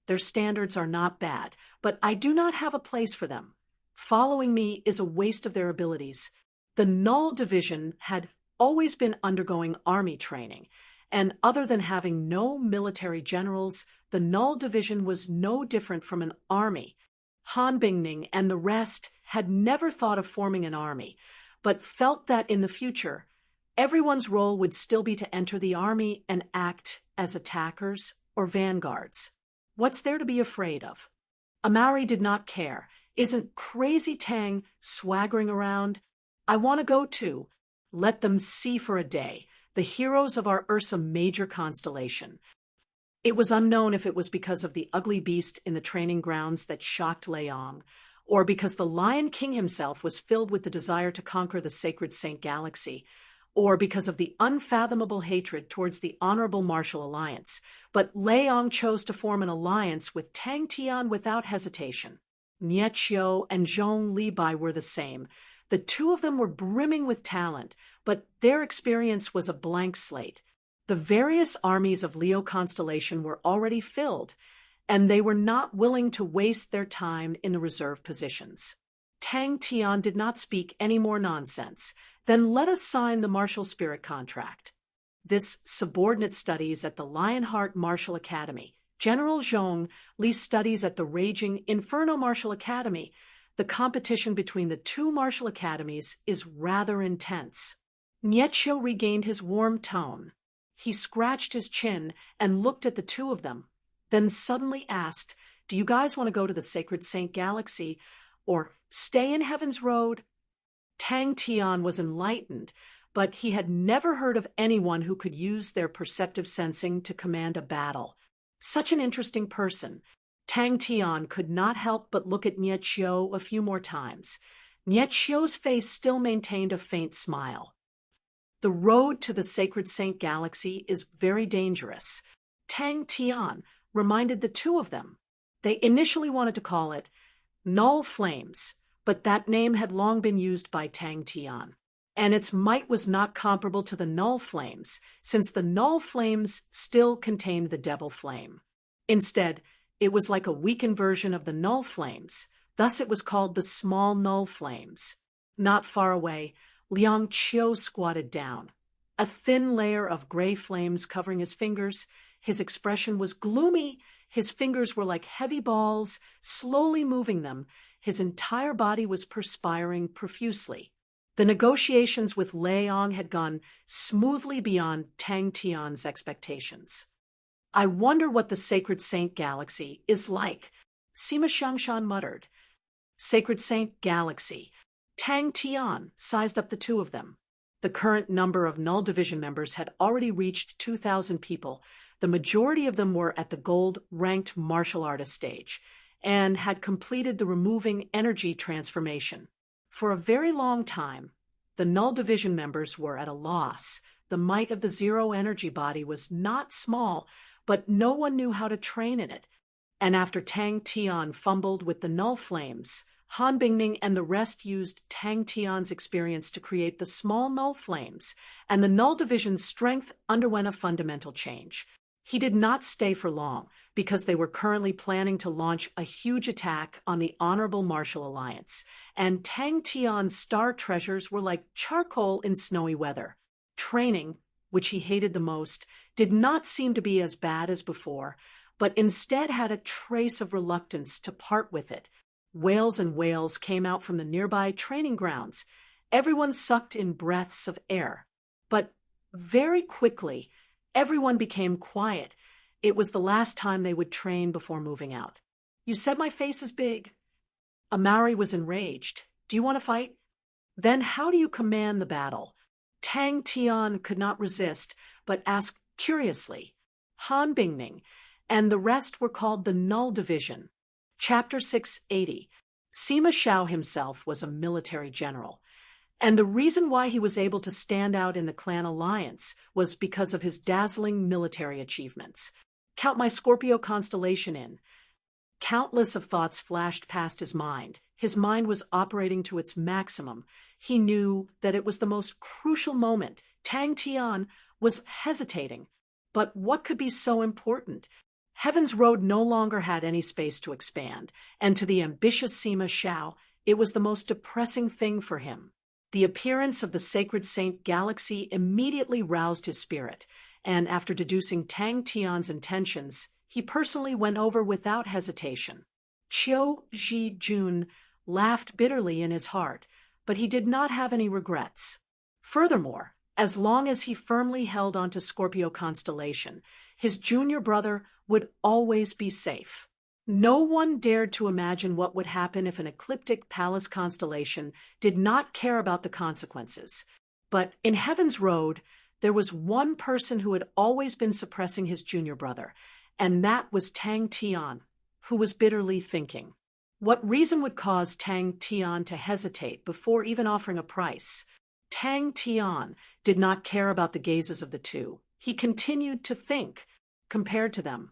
Their standards are not bad, but I do not have a place for them. Following me is a waste of their abilities. The Null Division had always been undergoing army training, and other than having no military generals, the Null Division was no different from an army. Han Bingning and the rest had never thought of forming an army, but felt that in the future, everyone's role would still be to enter the army and act as attackers or vanguards. What's there to be afraid of? Amari did not care. Isn't Crazy Tang swaggering around? I want to go too. Let them see for a day, the heroes of our Ursa Major constellation. It was unknown if it was because of the ugly beast in the training grounds that shocked Leong, or because the Lion King himself was filled with the desire to conquer the sacred Saint Galaxy, or because of the unfathomable hatred towards the Honorable Martial Alliance, but Leong chose to form an alliance with Tang Tian without hesitation. Nie Xiao and Zhong Libai were the same. The two of them were brimming with talent, but their experience was a blank slate. The various armies of Leo constellation were already filled, and they were not willing to waste their time in the reserve positions. Tang Tian did not speak any more nonsense. Then let us sign the martial spirit contract. This subordinate studies at the Lionheart Martial Academy. General Zhong leads studies at the raging Inferno Martial Academy. The competition between the two martial academies is rather intense. Nietio regained his warm tone. He scratched his chin and looked at the two of them, then suddenly asked, "Do you guys want to go to the Sacred Saint Galaxy or stay in Heaven's Road?" Tang Tian was enlightened, but he had never heard of anyone who could use their perceptive sensing to command a battle. Such an interesting person. Tang Tian could not help but look at Nie Xiao a few more times. Nie Xiao's face still maintained a faint smile. The road to the Sacred Saint Galaxy is very dangerous. Tang Tian reminded the two of them. They initially wanted to call it Null Flames, but that name had long been used by Tang Tian, and its might was not comparable to the Null Flames, since the Null Flames still contained the Devil Flame. Instead, it was like a weakened version of the Null Flames, thus it was called the Small Null Flames. Not far away, Liang Qiu squatted down. A thin layer of gray flames covering his fingers, his expression was gloomy, his fingers were like heavy balls, slowly moving them. His entire body was perspiring profusely. The negotiations with Leong had gone smoothly beyond Tang Tian's expectations. I wonder what the Sacred Saint Galaxy is like, Sima Xiangshan muttered. Sacred Saint Galaxy. Tang Tian sized up the two of them. The current number of Null Division members had already reached 2,000 people. The majority of them were at the gold-ranked martial artist stage, and had completed the removing energy transformation. For a very long time, the Null Division members were at a loss. The might of the Zero Energy body was not small, but no one knew how to train in it. And after Tang Tian fumbled with the Null Flames, Han Bingning and the rest used Tang Tian's experience to create the small Null Flames, and the Null Division's strength underwent a fundamental change. He did not stay for long, because they were currently planning to launch a huge attack on the Honorable Martial Alliance, and Tang Tian's star treasures were like charcoal in snowy weather. Training, which he hated the most, did not seem to be as bad as before, but instead had a trace of reluctance to part with it. Wails and wails came out from the nearby training grounds. Everyone sucked in breaths of air. But very quickly, everyone became quiet. It was the last time they would train before moving out. "You said my face is big." Amari was enraged. "Do you want to fight? Then how do you command the battle?" Tang Tian could not resist, but asked curiously, Han Bingning, and the rest were called the Null Division. Chapter 680. Sima Shao himself was a military general, and the reason why he was able to stand out in the clan alliance was because of his dazzling military achievements. Count my Scorpio constellation in. Countless of thoughts flashed past his mind. His mind was operating to its maximum. He knew that it was the most crucial moment. Tang Tian was hesitating. But what could be so important? Heaven's Road no longer had any space to expand, and to the ambitious Sima Shao, it was the most depressing thing for him. The appearance of the Sacred Saint Galaxy immediately roused his spirit, and after deducing Tang Tian's intentions, he personally went over without hesitation. Qiu Zhijun laughed bitterly in his heart, but he did not have any regrets. Furthermore, as long as he firmly held onto Scorpio constellation, his junior brother would always be safe. No one dared to imagine what would happen if an ecliptic palace constellation did not care about the consequences. But in Heaven's Road, there was one person who had always been suppressing his junior brother, and that was Tang Tian, who was bitterly thinking. What reason would cause Tang Tian to hesitate before even offering a price? Tang Tian did not care about the gazes of the two. He continued to think. Compared to them,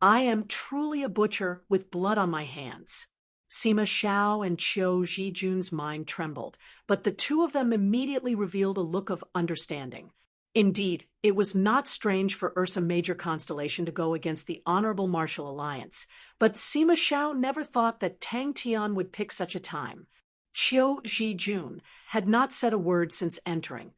I am truly a butcher with blood on my hands. Sima Shao and Qiu Zhijun's mind trembled, but the two of them immediately revealed a look of understanding. Indeed, it was not strange for Ursa Major constellation to go against the Honorable Martial Alliance, but Sima Shao never thought that Tang Tian would pick such a time. Qiu Zhijun had not said a word since entering.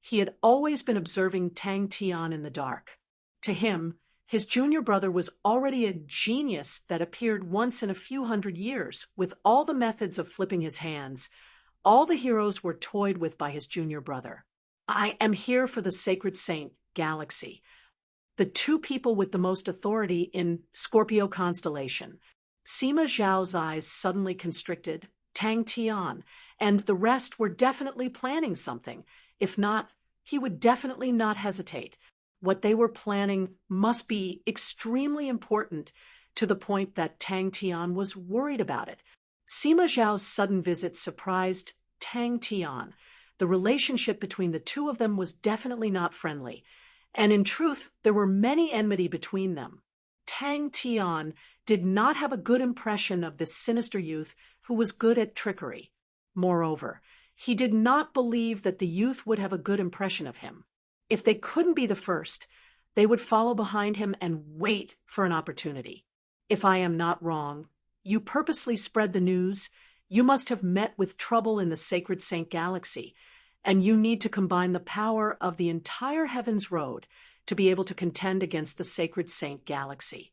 He had always been observing Tang Tian in the dark. To him, his junior brother was already a genius that appeared once in a few hundred years, with all the methods of flipping his hands. All the heroes were toyed with by his junior brother. I am here for the Sacred Saint Galaxy, the two people with the most authority in Scorpio constellation. Sima Zhao's eyes suddenly constricted. Tang Tian and the rest were definitely planning something. If not, he would definitely not hesitate. What they were planning must be extremely important, to the point that Tang Tian was worried about it. Sima Zhao's sudden visit surprised Tang Tian. The relationship between the two of them was definitely not friendly, and in truth, there were many enmity between them. Tang Tian did not have a good impression of this sinister youth who was good at trickery. Moreover, he did not believe that the youth would have a good impression of him. If they couldn't be the first, they would follow behind him and wait for an opportunity. If I am not wrong, you purposely spread the news. You must have met with trouble in the Sacred Saint Galaxy, and you need to combine the power of the entire Heaven's Road to be able to contend against the Sacred Saint Galaxy.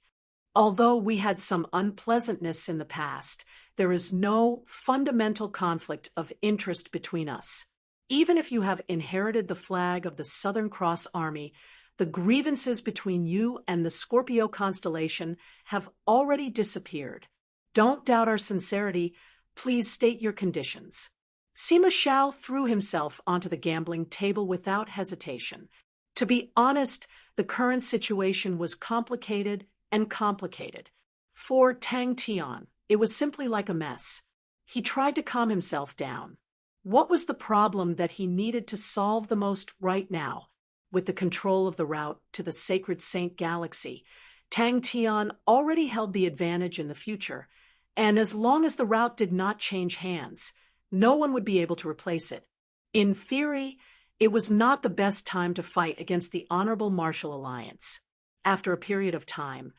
Although we had some unpleasantness in the past, there is no fundamental conflict of interest between us. Even if you have inherited the flag of the Southern Cross Army, the grievances between you and the Scorpio constellation have already disappeared. Don't doubt our sincerity. Please state your conditions. Sima Shao threw himself onto the gambling table without hesitation. To be honest, the current situation was complicated and complicated. For Tang Tian, it was simply like a mess. He tried to calm himself down. What was the problem that he needed to solve the most right now? With the control of the route to the Sacred Saint Galaxy, Tang Tian already held the advantage in the future, and as long as the route did not change hands, no one would be able to replace it. In theory, it was not the best time to fight against the Honorable Martial Alliance. After a period of time,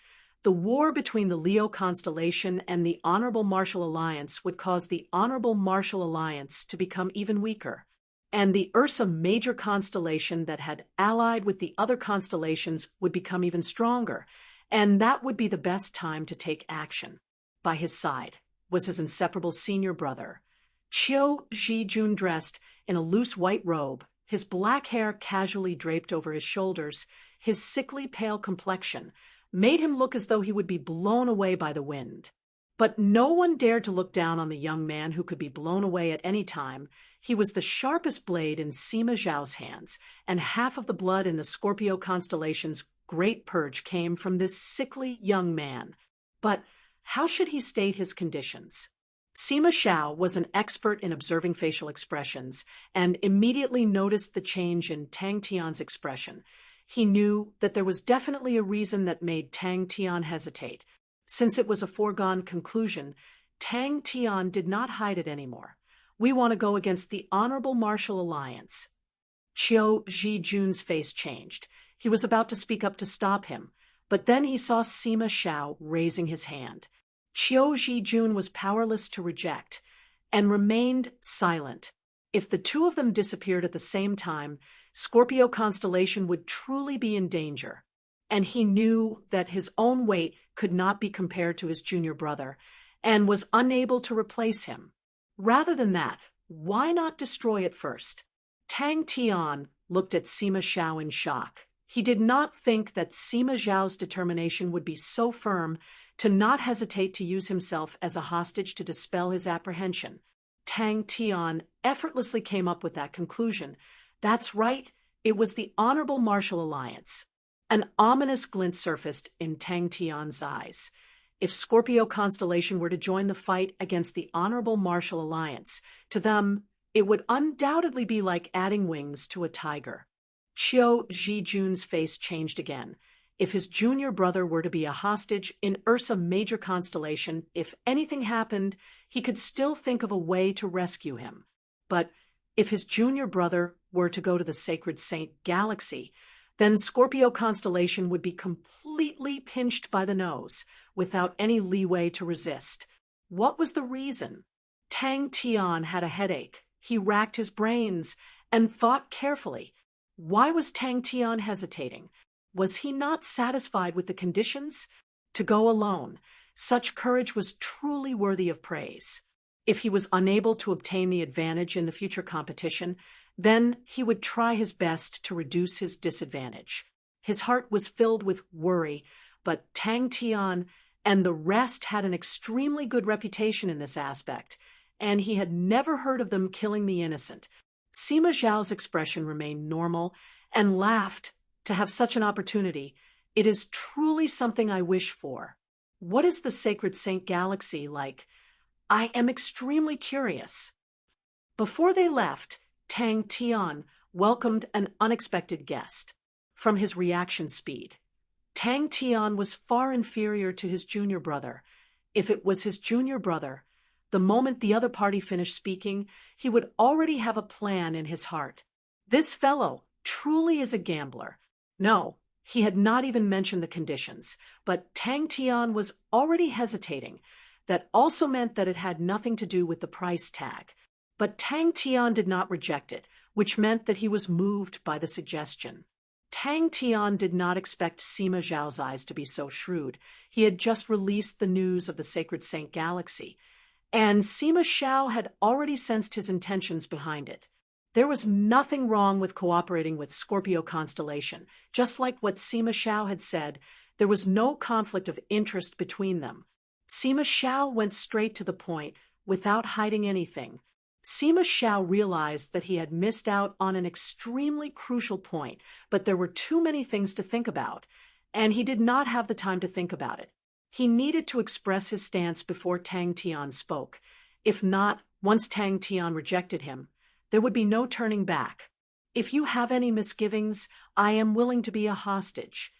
the war between the Leo constellation and the Honorable Martial Alliance would cause the Honorable Martial Alliance to become even weaker, and the Ursa Major constellation that had allied with the other constellations would become even stronger, and that would be the best time to take action. By his side was his inseparable senior brother. Qiu Zhijun, dressed in a loose white robe, his black hair casually draped over his shoulders, his sickly pale complexion made him look as though he would be blown away by the wind. But no one dared to look down on the young man who could be blown away at any time. He was the sharpest blade in Sima Zhao's hands, and half of the blood in the Scorpio constellation's great purge came from this sickly young man. But how should he state his conditions? Sima Zhao was an expert in observing facial expressions and immediately noticed the change in Tang Tian's expression. He knew that there was definitely a reason that made Tang Tian hesitate. Since it was a foregone conclusion, Tang Tian did not hide it anymore. We want to go against the Honorable Martial Alliance. Qiu Zhijun's face changed. He was about to speak up to stop him, but then he saw Sima Zhao raising his hand. Qiu Zhijun was powerless to reject, and remained silent. If the two of them disappeared at the same time, Scorpio constellation would truly be in danger. And he knew that his own weight could not be compared to his junior brother, and was unable to replace him. Rather than that, why not destroy it first? Tang Tian looked at Sima Zhao in shock. He did not think that Sima Zhao's determination would be so firm to not hesitate to use himself as a hostage to dispel his apprehension. Tang Tian effortlessly came up with that conclusion. That's right, it was the Honorable Martial Alliance. An ominous glint surfaced in Tang Tian's eyes. If Scorpio constellation were to join the fight against the Honorable Martial Alliance, to them, it would undoubtedly be like adding wings to a tiger. Qiu Zhijun's face changed again. If his junior brother were to be a hostage in Ursa Major constellation, if anything happened, he could still think of a way to rescue him. But if his junior brother were to go to the Sacred Saint Galaxy, then Scorpio constellation would be completely pinched by the nose, without any leeway to resist. What was the reason? Tang Tian had a headache. He racked his brains and thought carefully. Why was Tang Tian hesitating? Was he not satisfied with the conditions? To go alone, such courage was truly worthy of praise. If he was unable to obtain the advantage in the future competition, then he would try his best to reduce his disadvantage. His heart was filled with worry, but Tang Tian and the rest had an extremely good reputation in this aspect, and he had never heard of them killing the innocent. Sima Zhao's expression remained normal and laughed. To have such an opportunity, it is truly something I wish for. What is the Sacred Saint Galaxy like? I am extremely curious. Before they left, Tang Tian welcomed an unexpected guest. From his reaction speed, Tang Tian was far inferior to his junior brother. If it was his junior brother, the moment the other party finished speaking, he would already have a plan in his heart. This fellow truly is a gambler. No, he had not even mentioned the conditions, but Tang Tian was already hesitating. That also meant that it had nothing to do with the price tag. But Tang Tian did not reject it, which meant that he was moved by the suggestion. Tang Tian did not expect Sima Zhao's eyes to be so shrewd. He had just released the news of the Sacred Saint Galaxy, and Sima Zhao had already sensed his intentions behind it. There was nothing wrong with cooperating with Scorpio constellation. Just like what Sima Zhao had said, there was no conflict of interest between them. Sima Zhao went straight to the point, without hiding anything. Sima Zhao realized that he had missed out on an extremely crucial point, but there were too many things to think about, and he did not have the time to think about it. He needed to express his stance before Tang Tian spoke. If not, once Tang Tian rejected him, there would be no turning back. If you have any misgivings, I am willing to be a hostage.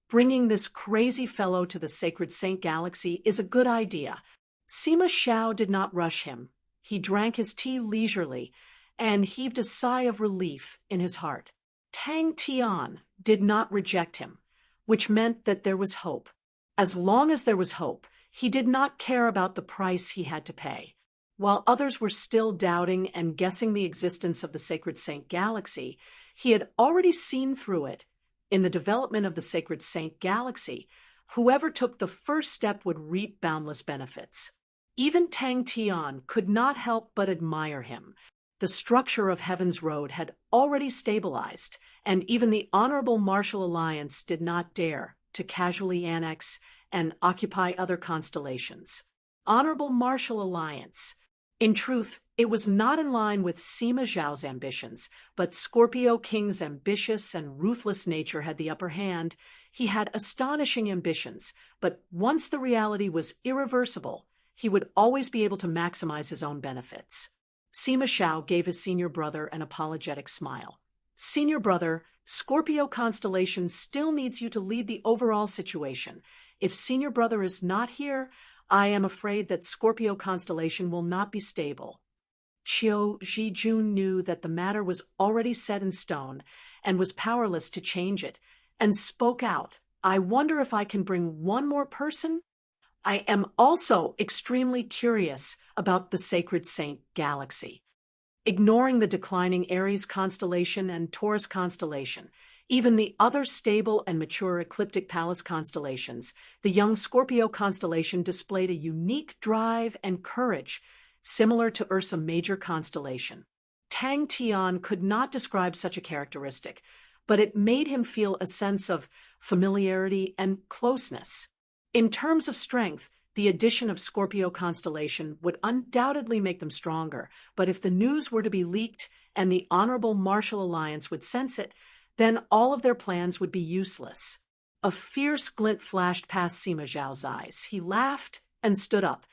Bringing this crazy fellow to the Sacred Saint Galaxy is a good idea. Sima Zhao did not rush him. He drank his tea leisurely and heaved a sigh of relief in his heart. Tang Tian did not reject him, which meant that there was hope. As long as there was hope, he did not care about the price he had to pay. While others were still doubting and guessing the existence of the Sacred Saint Galaxy, he had already seen through it. In the development of the Sacred Saint Galaxy, whoever took the first step would reap boundless benefits. Even Tang Tian could not help but admire him. The structure of Heaven's Road had already stabilized, and even the Honorable Martial Alliance did not dare to casually annex and occupy other constellations. Honorable Martial Alliance. In truth, it was not in line with Sima Zhao's ambitions, but Scorpio King's ambitious and ruthless nature had the upper hand. He had astonishing ambitions, but once the reality was irreversible, he would always be able to maximize his own benefits. Sima Zhao gave his senior brother an apologetic smile. Senior brother, Scorpio Constellation still needs you to lead the overall situation. If senior brother is not here, I am afraid that Scorpio Constellation will not be stable. Qiu Zhijun knew that the matter was already set in stone and was powerless to change it, and spoke out. I wonder if I can bring one more person? I am also extremely curious about the Sacred Saint Galaxy. Ignoring the declining Aries constellation and Taurus constellation, even the other stable and mature ecliptic palace constellations, the young Scorpio constellation displayed a unique drive and courage, similar to Ursa Major constellation. Tang Tian could not describe such a characteristic, but it made him feel a sense of familiarity and closeness. In terms of strength, the addition of Scorpio constellation would undoubtedly make them stronger, but if the news were to be leaked and the Honorable Martial Alliance would sense it, then all of their plans would be useless. A fierce glint flashed past Sima Zhao's eyes. He laughed and stood up.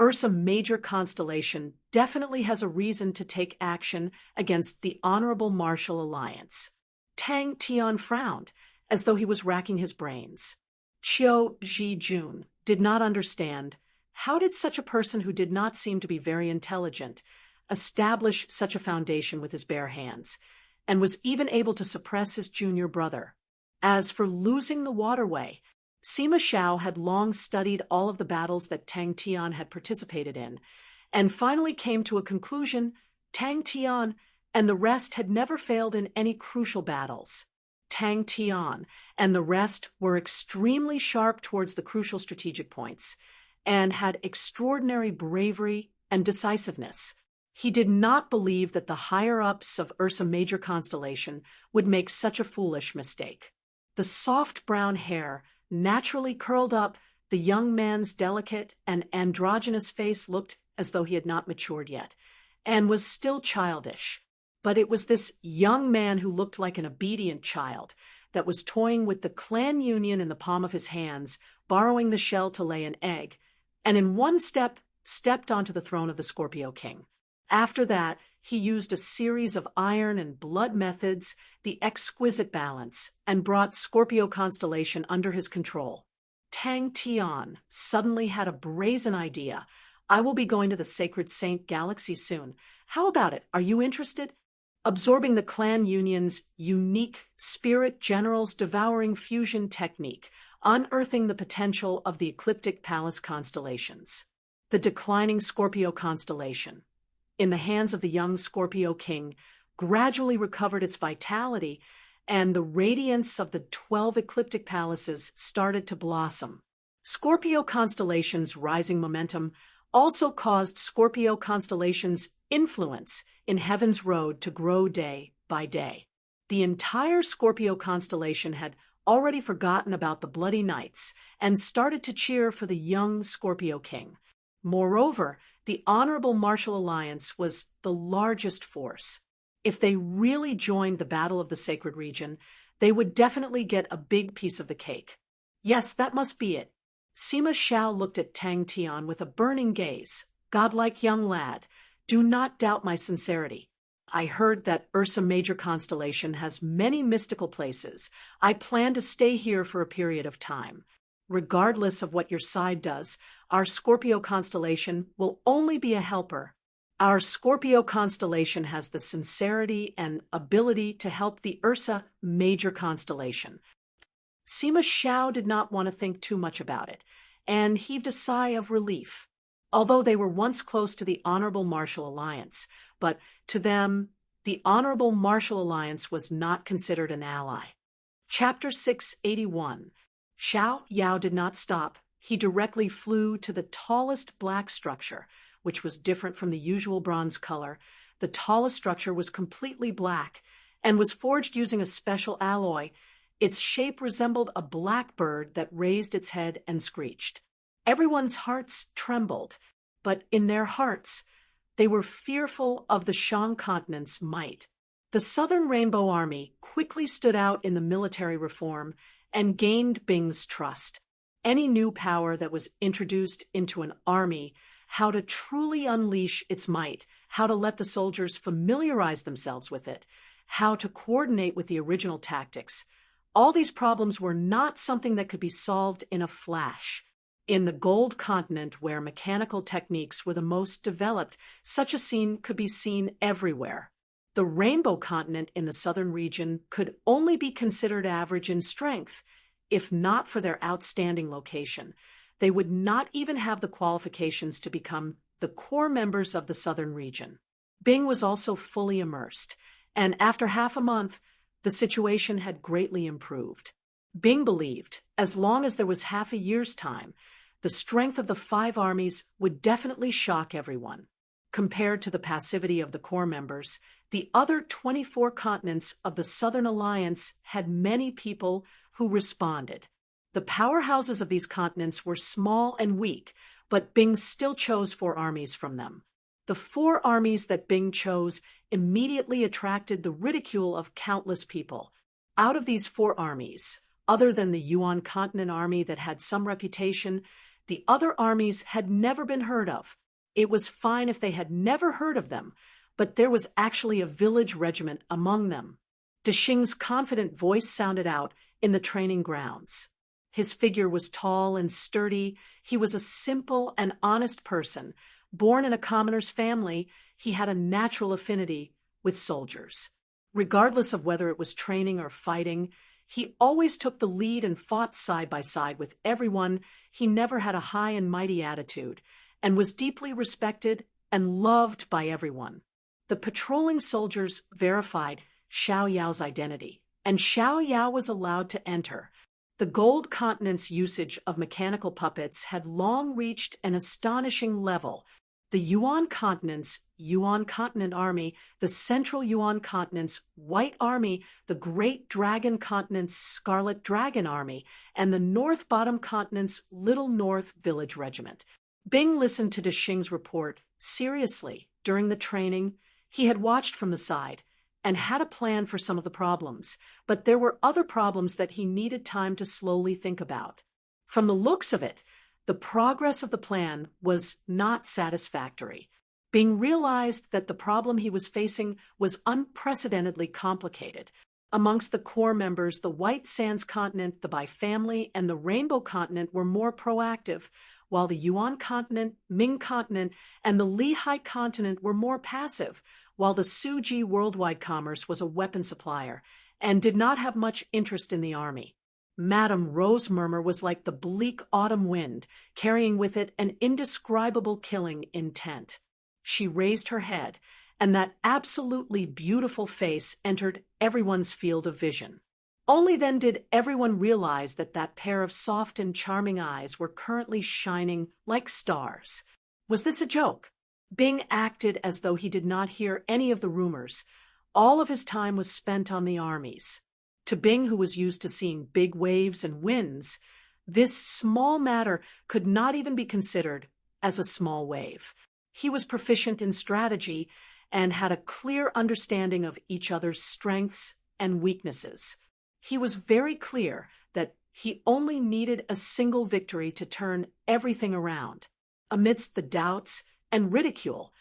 Ursa Major constellation definitely has a reason to take action against the Honorable Martial Alliance. Tang Tian frowned, as though he was racking his brains. Qiu Zhijun did not understand. How did such a person who did not seem to be very intelligent establish such a foundation with his bare hands, and was even able to suppress his junior brother? As for losing the waterway, Sima Zhao had long studied all of the battles that Tang Tian had participated in, and finally came to a conclusion: Tang Tian and the rest had never failed in any crucial battles. Tang Tian and the rest were extremely sharp towards the crucial strategic points, and had extraordinary bravery and decisiveness. He did not believe that the higher-ups of Ursa Major constellation would make such a foolish mistake. The soft brown hair naturally curled up, the young man's delicate and androgynous face looked as though he had not matured yet, and was still childish. But it was this young man who looked like an obedient child that was toying with the clan union in the palm of his hands, borrowing the shell to lay an egg, and in one step stepped onto the throne of the Scorpio King. After that, he used a series of iron and blood methods, the exquisite balance, and brought Scorpio constellation under his control. Tang Tian suddenly had a brazen idea. I will be going to the Sacred Saint Galaxy soon. How about it? Are you interested? Absorbing the clan union's unique spirit general's devouring fusion technique, unearthing the potential of the ecliptic palace constellations. The declining Scorpio constellation, in the hands of the young Scorpio King, gradually recovered its vitality, and the radiance of the 12 ecliptic palaces started to blossom. Scorpio constellation's rising momentum also caused Scorpio constellation's influence in heaven's road to grow day by day. The entire Scorpio constellation had already forgotten about the bloody nights and started to cheer for the young Scorpio King. Moreover, the Honorable Martial Alliance was the largest force. If they really joined the Battle of the Sacred Region, they would definitely get a big piece of the cake. Yes, that must be it. Sima Zhao looked at Tang Tian with a burning gaze. Godlike young lad, do not doubt my sincerity. I heard that Ursa Major constellation has many mystical places. I plan to stay here for a period of time. Regardless of what your side does, our Scorpio constellation will only be a helper. Our Scorpio constellation has the sincerity and ability to help the Ursa Major constellation. Sima Zhao did not want to think too much about it, and heaved a sigh of relief. Although they were once close to the Honorable Martial Alliance, but to them, the Honorable Martial Alliance was not considered an ally. Chapter 681. Xiao Yao did not stop. He directly flew to the tallest black structure, which was different from the usual bronze color. The tallest structure was completely black and was forged using a special alloy. Its shape resembled a blackbird that raised its head and screeched. Everyone's hearts trembled, but in their hearts, they were fearful of the Shang continent's might. The Southern Rainbow Army quickly stood out in the military reform and gained Bing's trust. Any new power that was introduced into an army, how to truly unleash its might, how to let the soldiers familiarize themselves with it, how to coordinate with the original tactics. All these problems were not something that could be solved in a flash. In the Gold Continent, where mechanical techniques were the most developed, such a scene could be seen everywhere. The Rainbow Continent in the southern region could only be considered average in strength, if not for their outstanding location. They would not even have the qualifications to become the core members of the southern region. Bing was also fully immersed, and after half a month, the situation had greatly improved. Bing believed, as long as there was half a year's time, the strength of the 5 armies would definitely shock everyone. Compared to the passivity of the core members, the other 24 continents of the Southern Alliance had many people who responded. The powerhouses of these continents were small and weak, but Bing still chose 4 armies from them. The 4 armies that Bing chose immediately attracted the ridicule of countless people. Out of these 4 armies, other than the Yuan Continent army that had some reputation, the other armies had never been heard of. It was fine if they had never heard of them, but there was actually a village regiment among them. Deshing's confident voice sounded out in the training grounds. His figure was tall and sturdy. He was a simple and honest person. Born in a commoner's family, he had a natural affinity with soldiers. Regardless of whether it was training or fighting, he always took the lead and fought side by side with everyone. He never had a high and mighty attitude, and was deeply respected and loved by everyone. The patrolling soldiers verified Xiao Yao's identity, and Xiao Yao was allowed to enter. The Gold Continent's usage of mechanical puppets had long reached an astonishing level. The Yuan Continent's Yuan Continent Army, the Central Yuan Continent's White Army, the Great Dragon Continent's Scarlet Dragon Army, and the North Bottom Continent's Little North Village Regiment. Bing listened to Deshing's report seriously. During the training, he had watched from the side and had a plan for some of the problems, but there were other problems that he needed time to slowly think about. From the looks of it, the progress of the plan was not satisfactory. Bing realized that the problem he was facing was unprecedentedly complicated. Amongst the core members, the White Sands Continent, the Bai family, and the Rainbow Continent were more proactive, while the Yuan Continent, Ming Continent, and the Lehigh Continent were more passive, while the Suji Worldwide Commerce was a weapon supplier and did not have much interest in the army. Madame Rose Murmur was like the bleak autumn wind, carrying with it an indescribable killing intent. She raised her head, and that absolutely beautiful face entered everyone's field of vision. Only then did everyone realize that that pair of soft and charming eyes were currently shining like stars. Was this a joke? Bing acted as though he did not hear any of the rumors. All of his time was spent on the armies. To Bing, who was used to seeing big waves and winds, this small matter could not even be considered as a small wave. He was proficient in strategy and had a clear understanding of each other's strengths and weaknesses. He was very clear that he only needed a single victory to turn everything around. Amidst the doubts and ridicule,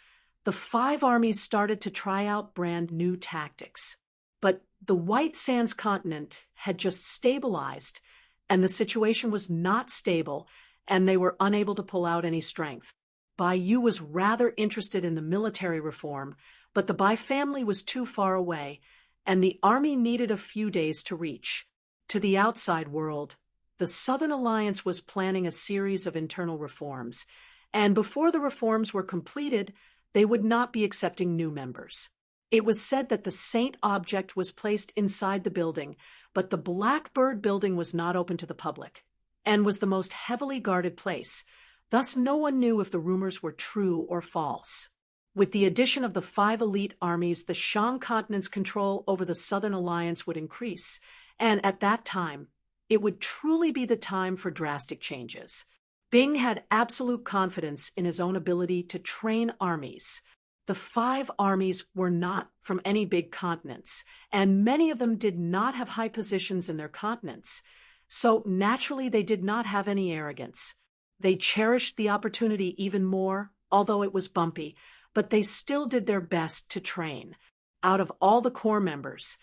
the 5 armies started to try out brand new tactics. But the White Sands Continent had just stabilized, and the situation was not stable, and they were unable to pull out any strength. Bai Yu was rather interested in the military reform, but the Bai family was too far away, and the army needed a few days to reach. To the outside world, the Southern Alliance was planning a series of internal reforms, and before the reforms were completed, they would not be accepting new members. It was said that the Saint object was placed inside the building, but the Blackbird building was not open to the public, and was the most heavily guarded place. Thus no one knew if the rumors were true or false. With the addition of the 5 elite armies, the Shang continent's control over the Southern Alliance would increase, and at that time, it would truly be the time for drastic changes. Bing had absolute confidence in his own ability to train armies. The 5 armies were not from any big continents, and many of them did not have high positions in their continents. So naturally, they did not have any arrogance. They cherished the opportunity even more, although it was bumpy, but they still did their best to train. Out of all the core members,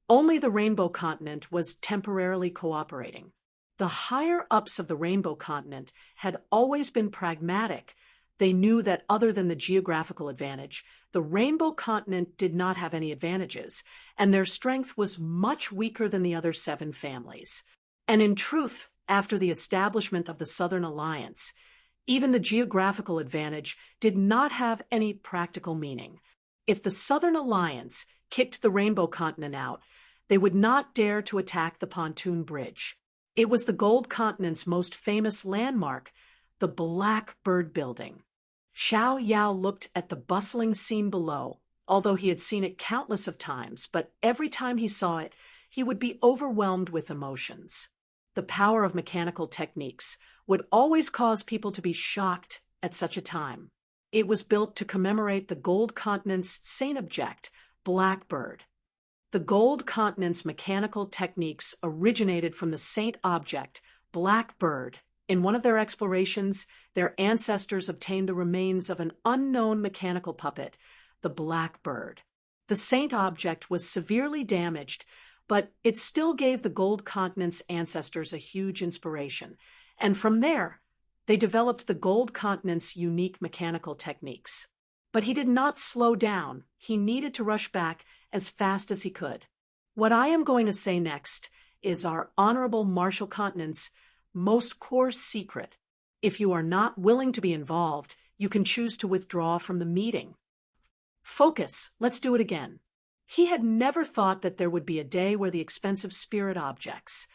only the Rainbow Continent was temporarily cooperating. The higher-ups of the Rainbow Continent had always been pragmatic. They knew that other than the geographical advantage, the Rainbow Continent did not have any advantages, and their strength was much weaker than the other 7 families. And in truth, after the establishment of the Southern Alliance, even the geographical advantage did not have any practical meaning. If the Southern Alliance kicked the Rainbow Continent out, they would not dare to attack the pontoon bridge. It was the Gold Continent's most famous landmark, the Black Bird Building. Xiao Yao looked at the bustling scene below, although he had seen it countless of times, but every time he saw it, he would be overwhelmed with emotions. The power of mechanical techniques would always cause people to be shocked at such a time. It was built to commemorate the Gold Continent's saint object, Blackbird. The Gold Continent's mechanical techniques originated from the saint object, Blackbird. In one of their explorations, their ancestors obtained the remains of an unknown mechanical puppet, the Blackbird. The saint object was severely damaged, but it still gave the Gold Continent's ancestors a huge inspiration, and from there, they developed the Gold Continent's unique mechanical techniques. But he did not slow down. He needed to rush back as fast as he could. What I am going to say next is our Honorable Marshal Continent's most core secret. If you are not willing to be involved, you can choose to withdraw from the meeting. Focus. Let's do it again. He had never thought that there would be a day where the expensive spirit objects,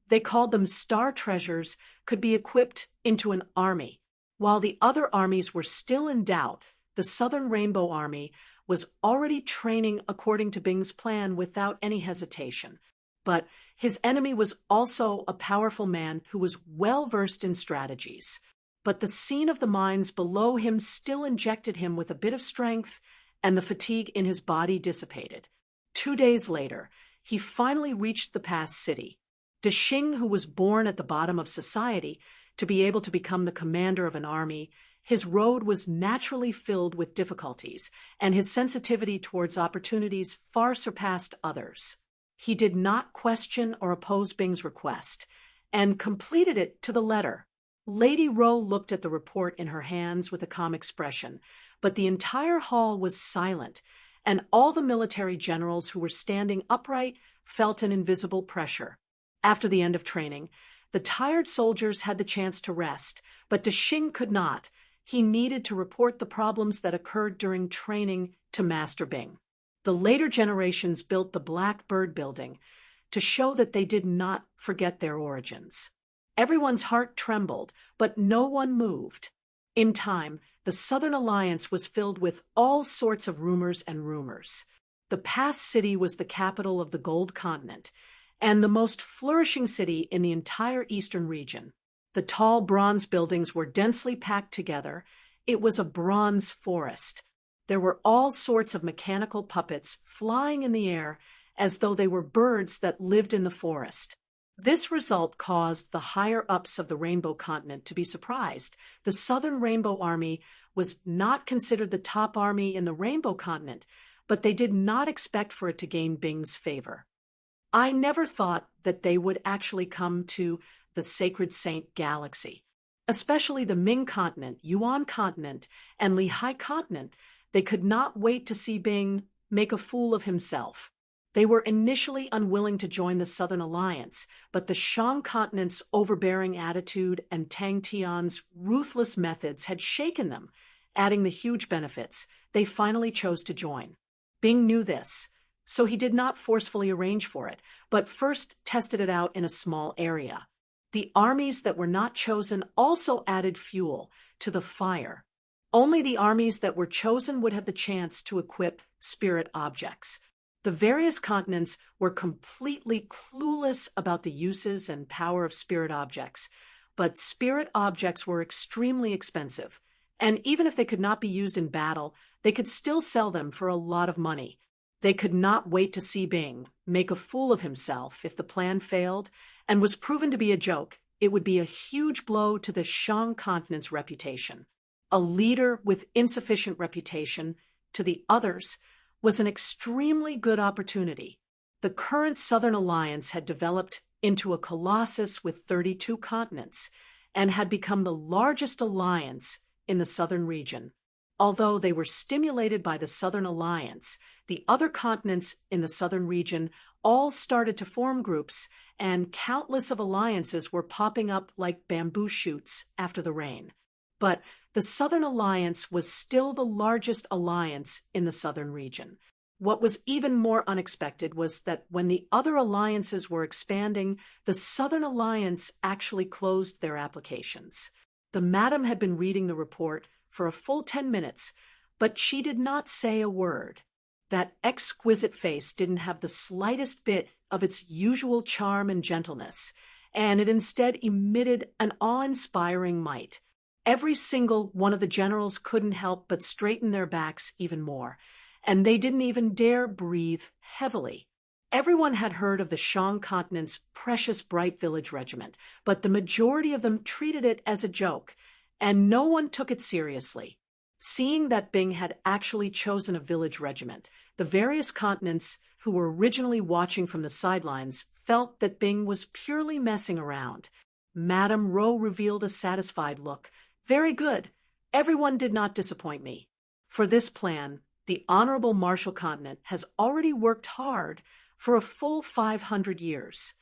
they called them star treasures, could be equipped into an army. While the other armies were still in doubt, the Southern Rainbow Army was already training according to Bing's plan without any hesitation. But his enemy was also a powerful man who was well-versed in strategies. But the scene of the mines below him still injected him with a bit of strength, and the fatigue in his body dissipated. 2 days later, he finally reached the past city. Deshing, who was born at the bottom of society, to be able to become the commander of an army, his road was naturally filled with difficulties, and his sensitivity towards opportunities far surpassed others. He did not question or oppose Bing's request, and completed it to the letter. Lady Rowe looked at the report in her hands with a calm expression, but the entire hall was silent, and all the military generals who were standing upright felt an invisible pressure. After the end of training, the tired soldiers had the chance to rest, but Deshing could not. He needed to report the problems that occurred during training to Master Bing. The later generations built the Black Bird Building to show that they did not forget their origins. Everyone's heart trembled, but no one moved. In time, the Southern Alliance was filled with all sorts of rumors and rumors. The past city was the capital of the Gold Continent, and the most flourishing city in the entire eastern region. The tall bronze buildings were densely packed together. It was a bronze forest. There were all sorts of mechanical puppets flying in the air as though they were birds that lived in the forest. This result caused the higher-ups of the Rainbow Continent to be surprised. The Southern Rainbow Army was not considered the top army in the Rainbow Continent, but they did not expect for it to gain Bing's favor. I never thought that they would actually come to the Sacred Saint Galaxy. Especially the Ming Continent, Yuan Continent, and Lehigh Continent. They could not wait to see Bing make a fool of himself. They were initially unwilling to join the Southern Alliance, but the Shang Continent's overbearing attitude and Tang Tian's ruthless methods had shaken them. Adding the huge benefits, they finally chose to join. Bing knew this, so he did not forcefully arrange for it, but first tested it out in a small area. The armies that were not chosen also added fuel to the fire. Only the armies that were chosen would have the chance to equip spirit objects. The various continents were completely clueless about the uses and power of spirit objects, but spirit objects were extremely expensive, and even if they could not be used in battle, they could still sell them for a lot of money. They could not wait to see Bing make a fool of himself if the plan failed and was proven to be a joke. It would be a huge blow to the Shang continent's reputation. A leader with insufficient reputation to the others was an extremely good opportunity. The current Southern Alliance had developed into a colossus with 32 continents and had become the largest alliance in the southern region. Although they were stimulated by the Southern Alliance, the other continents in the southern region all started to form groups, and countless of alliances were popping up like bamboo shoots after the rain. But the Southern Alliance was still the largest alliance in the southern region. What was even more unexpected was that when the other alliances were expanding, the Southern Alliance actually closed their applications. The madam had been reading the report for a full 10 minutes, but she did not say a word. That exquisite face didn't have the slightest bit of its usual charm and gentleness, and it instead emitted an awe-inspiring might. Every single one of the generals couldn't help but straighten their backs even more, and they didn't even dare breathe heavily. Everyone had heard of the Shang continent's precious Bright Village Regiment, but the majority of them treated it as a joke, and no one took it seriously. Seeing that Bing had actually chosen a village regiment, the various continents who were originally watching from the sidelines felt that Bing was purely messing around. Madame Rowe revealed a satisfied look. "Very good. Everyone did not disappoint me. For this plan, the Honorable Marshal Continent has already worked hard for a full 500 years.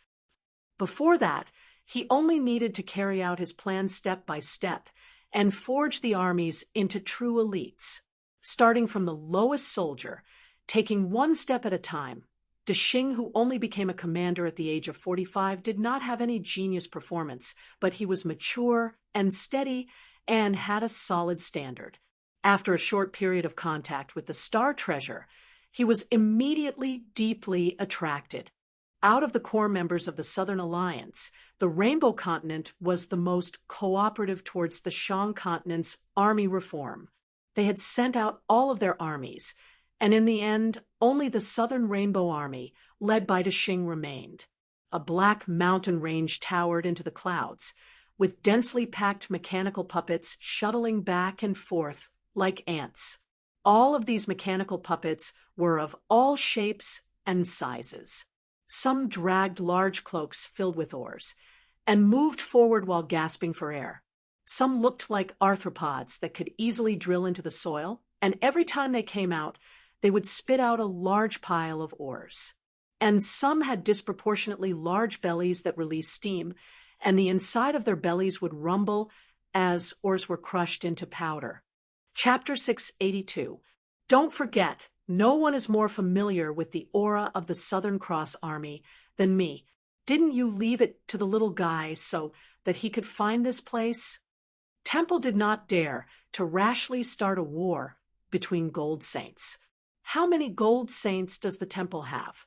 Before that, he only needed to carry out his plan step by step and forge the armies into true elites, starting from the lowest soldier, taking one step at a time. Deshing, who only became a commander at the age of 45, did not have any genius performance, but he was mature and steady and had a solid standard. After a short period of contact with the Star Treasure, he was immediately deeply attracted. Out of the core members of the Southern Alliance, the Rainbow Continent was the most cooperative towards the Shang continent's army reform. They had sent out all of their armies, and in the end, only the Southern Rainbow Army, led by Deshing, remained. A black mountain range towered into the clouds, with densely packed mechanical puppets shuttling back and forth like ants. All of these mechanical puppets were of all shapes and sizes. Some dragged large cloaks filled with oars and moved forward while gasping for air. Some looked like arthropods that could easily drill into the soil, and every time they came out, they would spit out a large pile of ores. And some had disproportionately large bellies that released steam, and the inside of their bellies would rumble as ores were crushed into powder. Chapter 682. Don't forget, no one is more familiar with the aura of the Southern Cross Army than me. Didn't you leave it to the little guy so that he could find this place? Temple did not dare to rashly start a war between gold saints. How many gold saints does the temple have?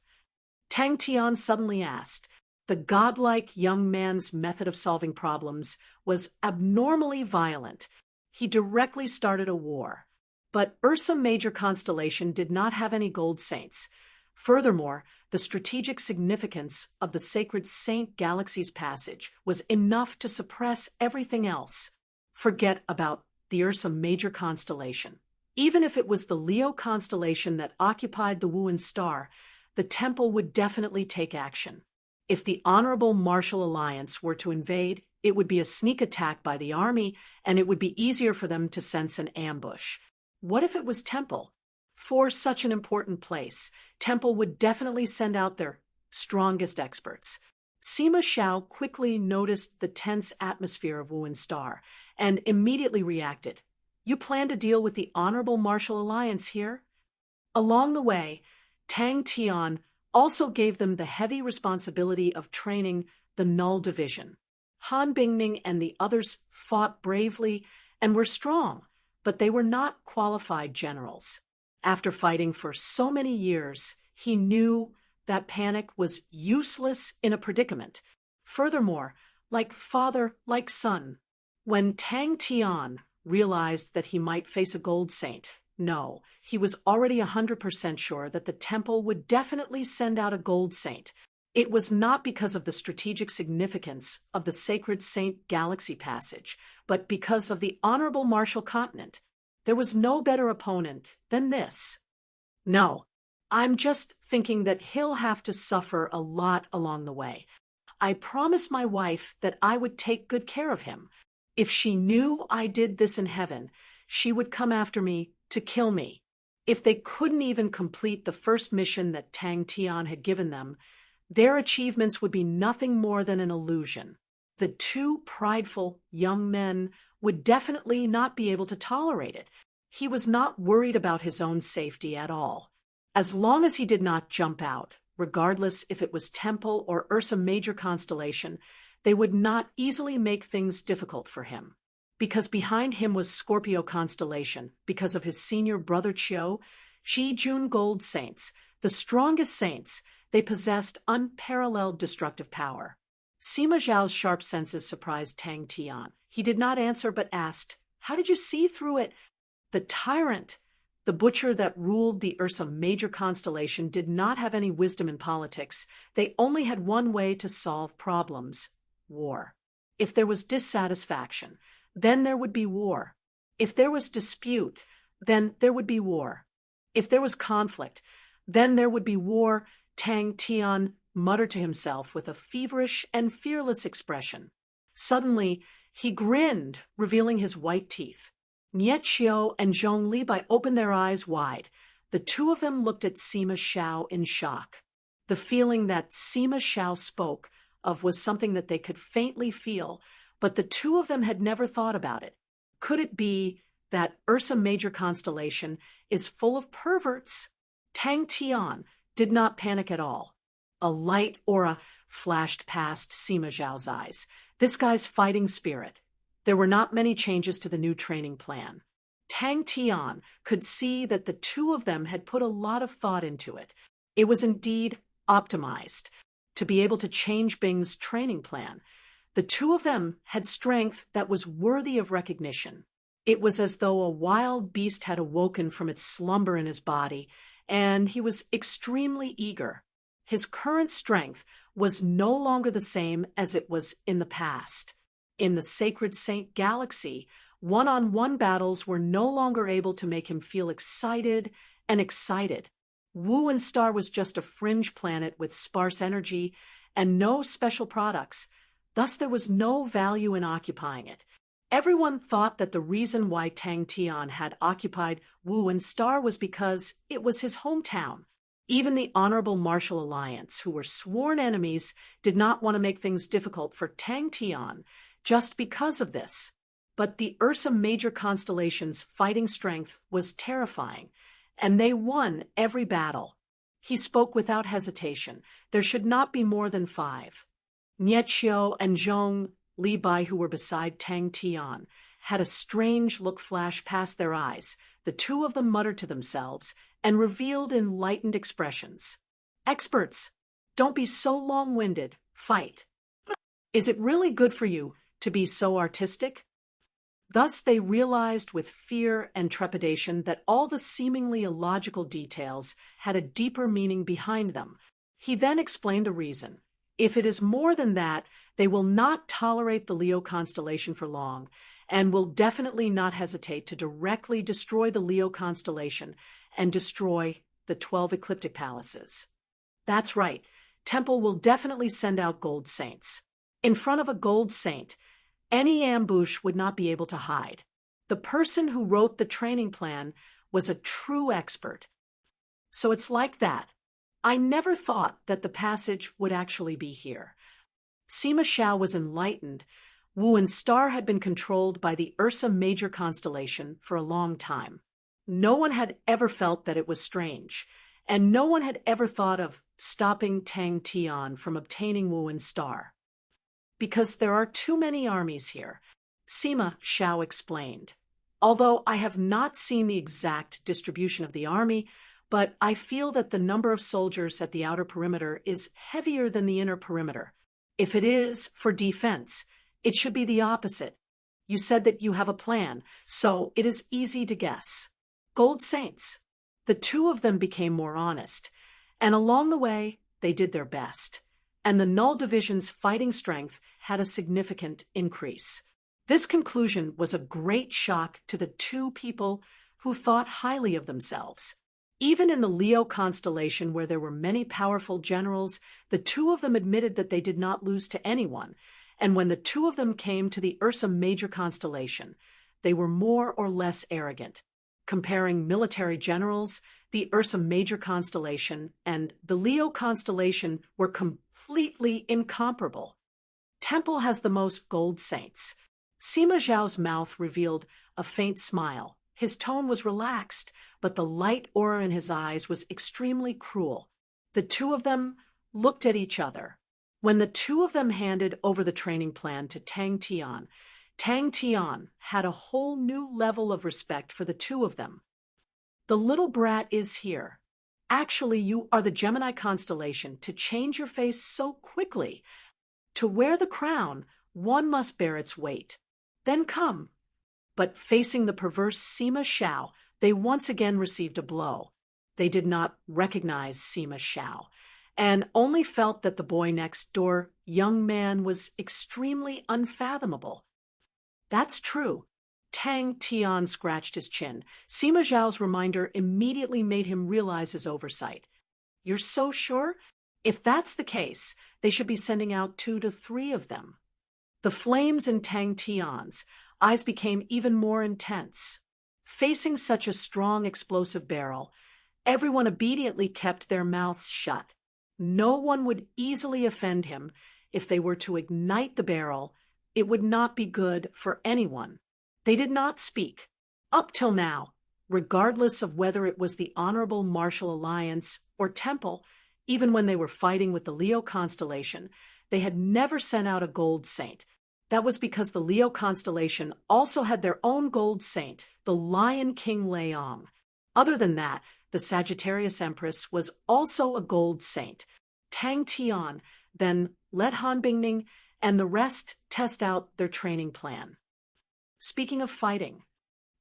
Tang Tian suddenly asked. The godlike young man's method of solving problems was abnormally violent. He directly started a war. But Ursa Major Constellation did not have any gold saints. Furthermore, the strategic significance of the sacred Saint Galaxy's passage was enough to suppress everything else. Forget about the Ursa Major Constellation. Even if it was the Leo constellation that occupied the Wuhan star, the temple would definitely take action. If the Honorable Marshal Alliance were to invade, it would be a sneak attack by the army, and it would be easier for them to sense an ambush. What if it was Temple? For such an important place, Temple would definitely send out their strongest experts. Sima Xiao quickly noticed the tense atmosphere of Wuhan Star and immediately reacted. You plan to deal with the Honorable Marshal Alliance here? Along the way, Tang Tian also gave them the heavy responsibility of training the Null Division. Han Bingning and the others fought bravely and were strong, but they were not qualified generals. After fighting for so many years, he knew that panic was useless in a predicament. Furthermore, like father, like son. When Tang Tian realized that he might face a gold saint, no, he was already 100% sure that the temple would definitely send out a gold saint. It was not because of the strategic significance of the sacred Saint Galaxy Passage, but because of the honorable Martial Continent. There was no better opponent than this. No, I'm just thinking that he'll have to suffer a lot along the way. I promised my wife that I would take good care of him. If she knew I did this in heaven, she would come after me to kill me. If they couldn't even complete the first mission that Tang Tian had given them, their achievements would be nothing more than an illusion. The two prideful young men would definitely not be able to tolerate it. He was not worried about his own safety at all. As long as he did not jump out, regardless if it was Temple or Ursa Major constellation, they would not easily make things difficult for him. Because behind him was Scorpio constellation, because of his senior brother Chiu, Jun Gold Saints, the strongest saints, they possessed unparalleled destructive power. Sima Zhao's sharp senses surprised Tang Tian. He did not answer but asked, "How did you see through it?" The tyrant, the butcher that ruled the Ursa Major constellation, did not have any wisdom in politics. They only had one way to solve problems: war. If there was dissatisfaction, then there would be war. If there was dispute, then there would be war. If there was conflict, then there would be war. Tang Tian muttered to himself with a feverish and fearless expression. Suddenly, he grinned, revealing his white teeth. Nie Qiu and Zhong Libai opened their eyes wide. The two of them looked at Sima Zhao in shock. The feeling that Sima Zhao spoke of was something that they could faintly feel, but the two of them had never thought about it. Could it be that Ursa Major constellation is full of perverts? Tang Tian did not panic at all. A light aura flashed past Sima Zhao's eyes. This guy's fighting spirit. There were not many changes to the new training plan. Tang Tian could see that the two of them had put a lot of thought into it. It was indeed optimized to be able to change Bing's training plan. The two of them had strength that was worthy of recognition. It was as though a wild beast had awoken from its slumber in his body, and he was extremely eager. His current strength was no longer the same as it was in the past. In the sacred Saint Galaxy, one-on-one battles were no longer able to make him feel excited and excited. Wu and Star was just a fringe planet with sparse energy and no special products. Thus there was no value in occupying it. Everyone thought that the reason why Tang Tian had occupied Wu and Star was because it was his hometown. Even the Honorable Martial Alliance, who were sworn enemies, did not want to make things difficult for Tang Tian just because of this. But the Ursa Major constellation's fighting strength was terrifying, and they won every battle. He spoke without hesitation. There should not be more than 5. Nie Qiu and Zhong Libai, who were beside Tang Tian, had a strange look flash past their eyes. The two of them muttered to themselves and revealed enlightened expressions. "Experts, don't be so long-winded. Fight. Is it really good for you to be so artistic?" Thus they realized with fear and trepidation that all the seemingly illogical details had a deeper meaning behind them. He then explained the reason. If it is more than that, they will not tolerate the Leo constellation for long, and will definitely not hesitate to directly destroy the Leo constellation and destroy the 12 ecliptic palaces. That's right, Temple will definitely send out gold saints. In front of a gold saint, any ambush would not be able to hide. The person who wrote the training plan was a true expert. So it's like that. I never thought that the passage would actually be here. Sima Zhao was enlightened. Wu and Star had been controlled by the Ursa Major constellation for a long time. No one had ever felt that it was strange, and no one had ever thought of stopping Tang Tian from obtaining Wu and Star. Because there are too many armies here, Sima Zhao explained. Although I have not seen the exact distribution of the army, but I feel that the number of soldiers at the outer perimeter is heavier than the inner perimeter. If it is for defense, it should be the opposite. You said that you have a plan, so it is easy to guess. Gold Saints. The two of them became more honest, and along the way, they did their best. And the Null Division's fighting strength had a significant increase. This conclusion was a great shock to the two people who thought highly of themselves. Even in the Leo constellation, where there were many powerful generals, the two of them admitted that they did not lose to anyone, and when the two of them came to the Ursa Major constellation, they were more or less arrogant. Comparing military generals, the Ursa Major constellation and the Leo constellation were completely incomparable. Temple has the most gold saints. Sima Zhao's mouth revealed a faint smile. His tone was relaxed, but the light aura in his eyes was extremely cruel. The two of them looked at each other. When the two of them handed over the training plan to Tang Tian had a whole new level of respect for the two of them. The little brat is here. Actually, you are the Gemini constellation. To change your face so quickly. To wear the crown, one must bear its weight. Then come. But facing the perverse Sima Zhao, they once again received a blow. They did not recognize Sima Zhao, and only felt that the boy next door, young man, was extremely unfathomable. That's true. Tang Tian scratched his chin. Sima Zhao's reminder immediately made him realize his oversight. You're so sure? If that's the case, they should be sending out 2 to 3 of them. The flames in Tang Tian's eyes became even more intense. Facing such a strong explosive barrel, everyone obediently kept their mouths shut. No one would easily offend him. If they were to ignite the barrel, it would not be good for anyone. They did not speak. Up till now, regardless of whether it was the Honorable Martial Alliance or Temple, even when they were fighting with the Leo constellation, they had never sent out a gold saint. That was because the Leo constellation also had their own gold saint, the Lion King Leong. Other than that, the Sagittarius Empress was also a gold saint. Tang Tian then let Han Bingning and the rest test out their training plan. Speaking of fighting,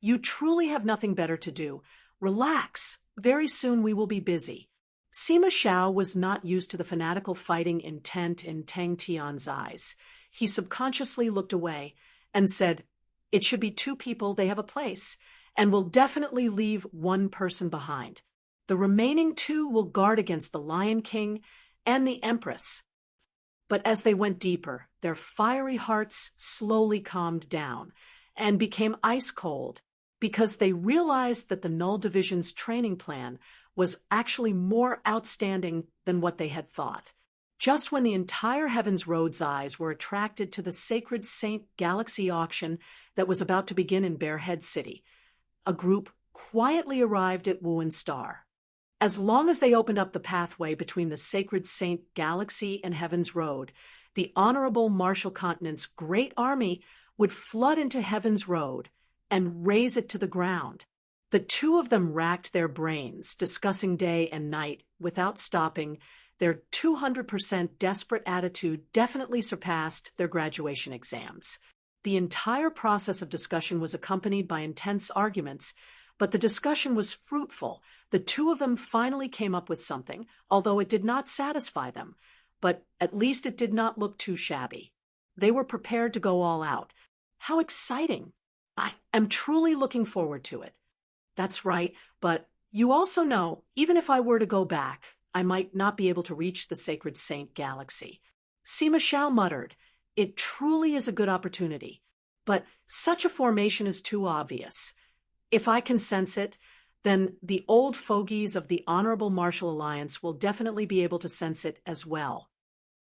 you truly have nothing better to do. Relax. Very soon we will be busy. Sima Zhao was not used to the fanatical fighting intent in Tang Tian's eyes. He subconsciously looked away and said, "It should be 2 people, they have a place, and will definitely leave 1 person behind. The remaining 2 will guard against the Lion King and the Empress." But as they went deeper, their fiery hearts slowly calmed down and became ice cold because they realized that the Null Division's training plan was actually more outstanding than what they had thought. Just when the entire Heaven's Road's eyes were attracted to the Sacred Saint Galaxy auction that was about to begin in Bearhead City, a group quietly arrived at Wuan Star. As long as they opened up the pathway between the Sacred Saint Galaxy and Heaven's Road, the Honorable Martial Continent's great army would flood into Heaven's Road and raze it to the ground. The two of them racked their brains, discussing day and night without stopping. Their 200% desperate attitude definitely surpassed their graduation exams. The entire process of discussion was accompanied by intense arguments, but the discussion was fruitful. The two of them finally came up with something, although it did not satisfy them, but at least it did not look too shabby. They were prepared to go all out. How exciting! I am truly looking forward to it. That's right, but you also know, even if I were to go back, I might not be able to reach the Sacred Saint Galaxy. Sima Zhao muttered, "It truly is a good opportunity, but such a formation is too obvious. If I can sense it, then the old fogies of the Honorable Martial Alliance will definitely be able to sense it as well."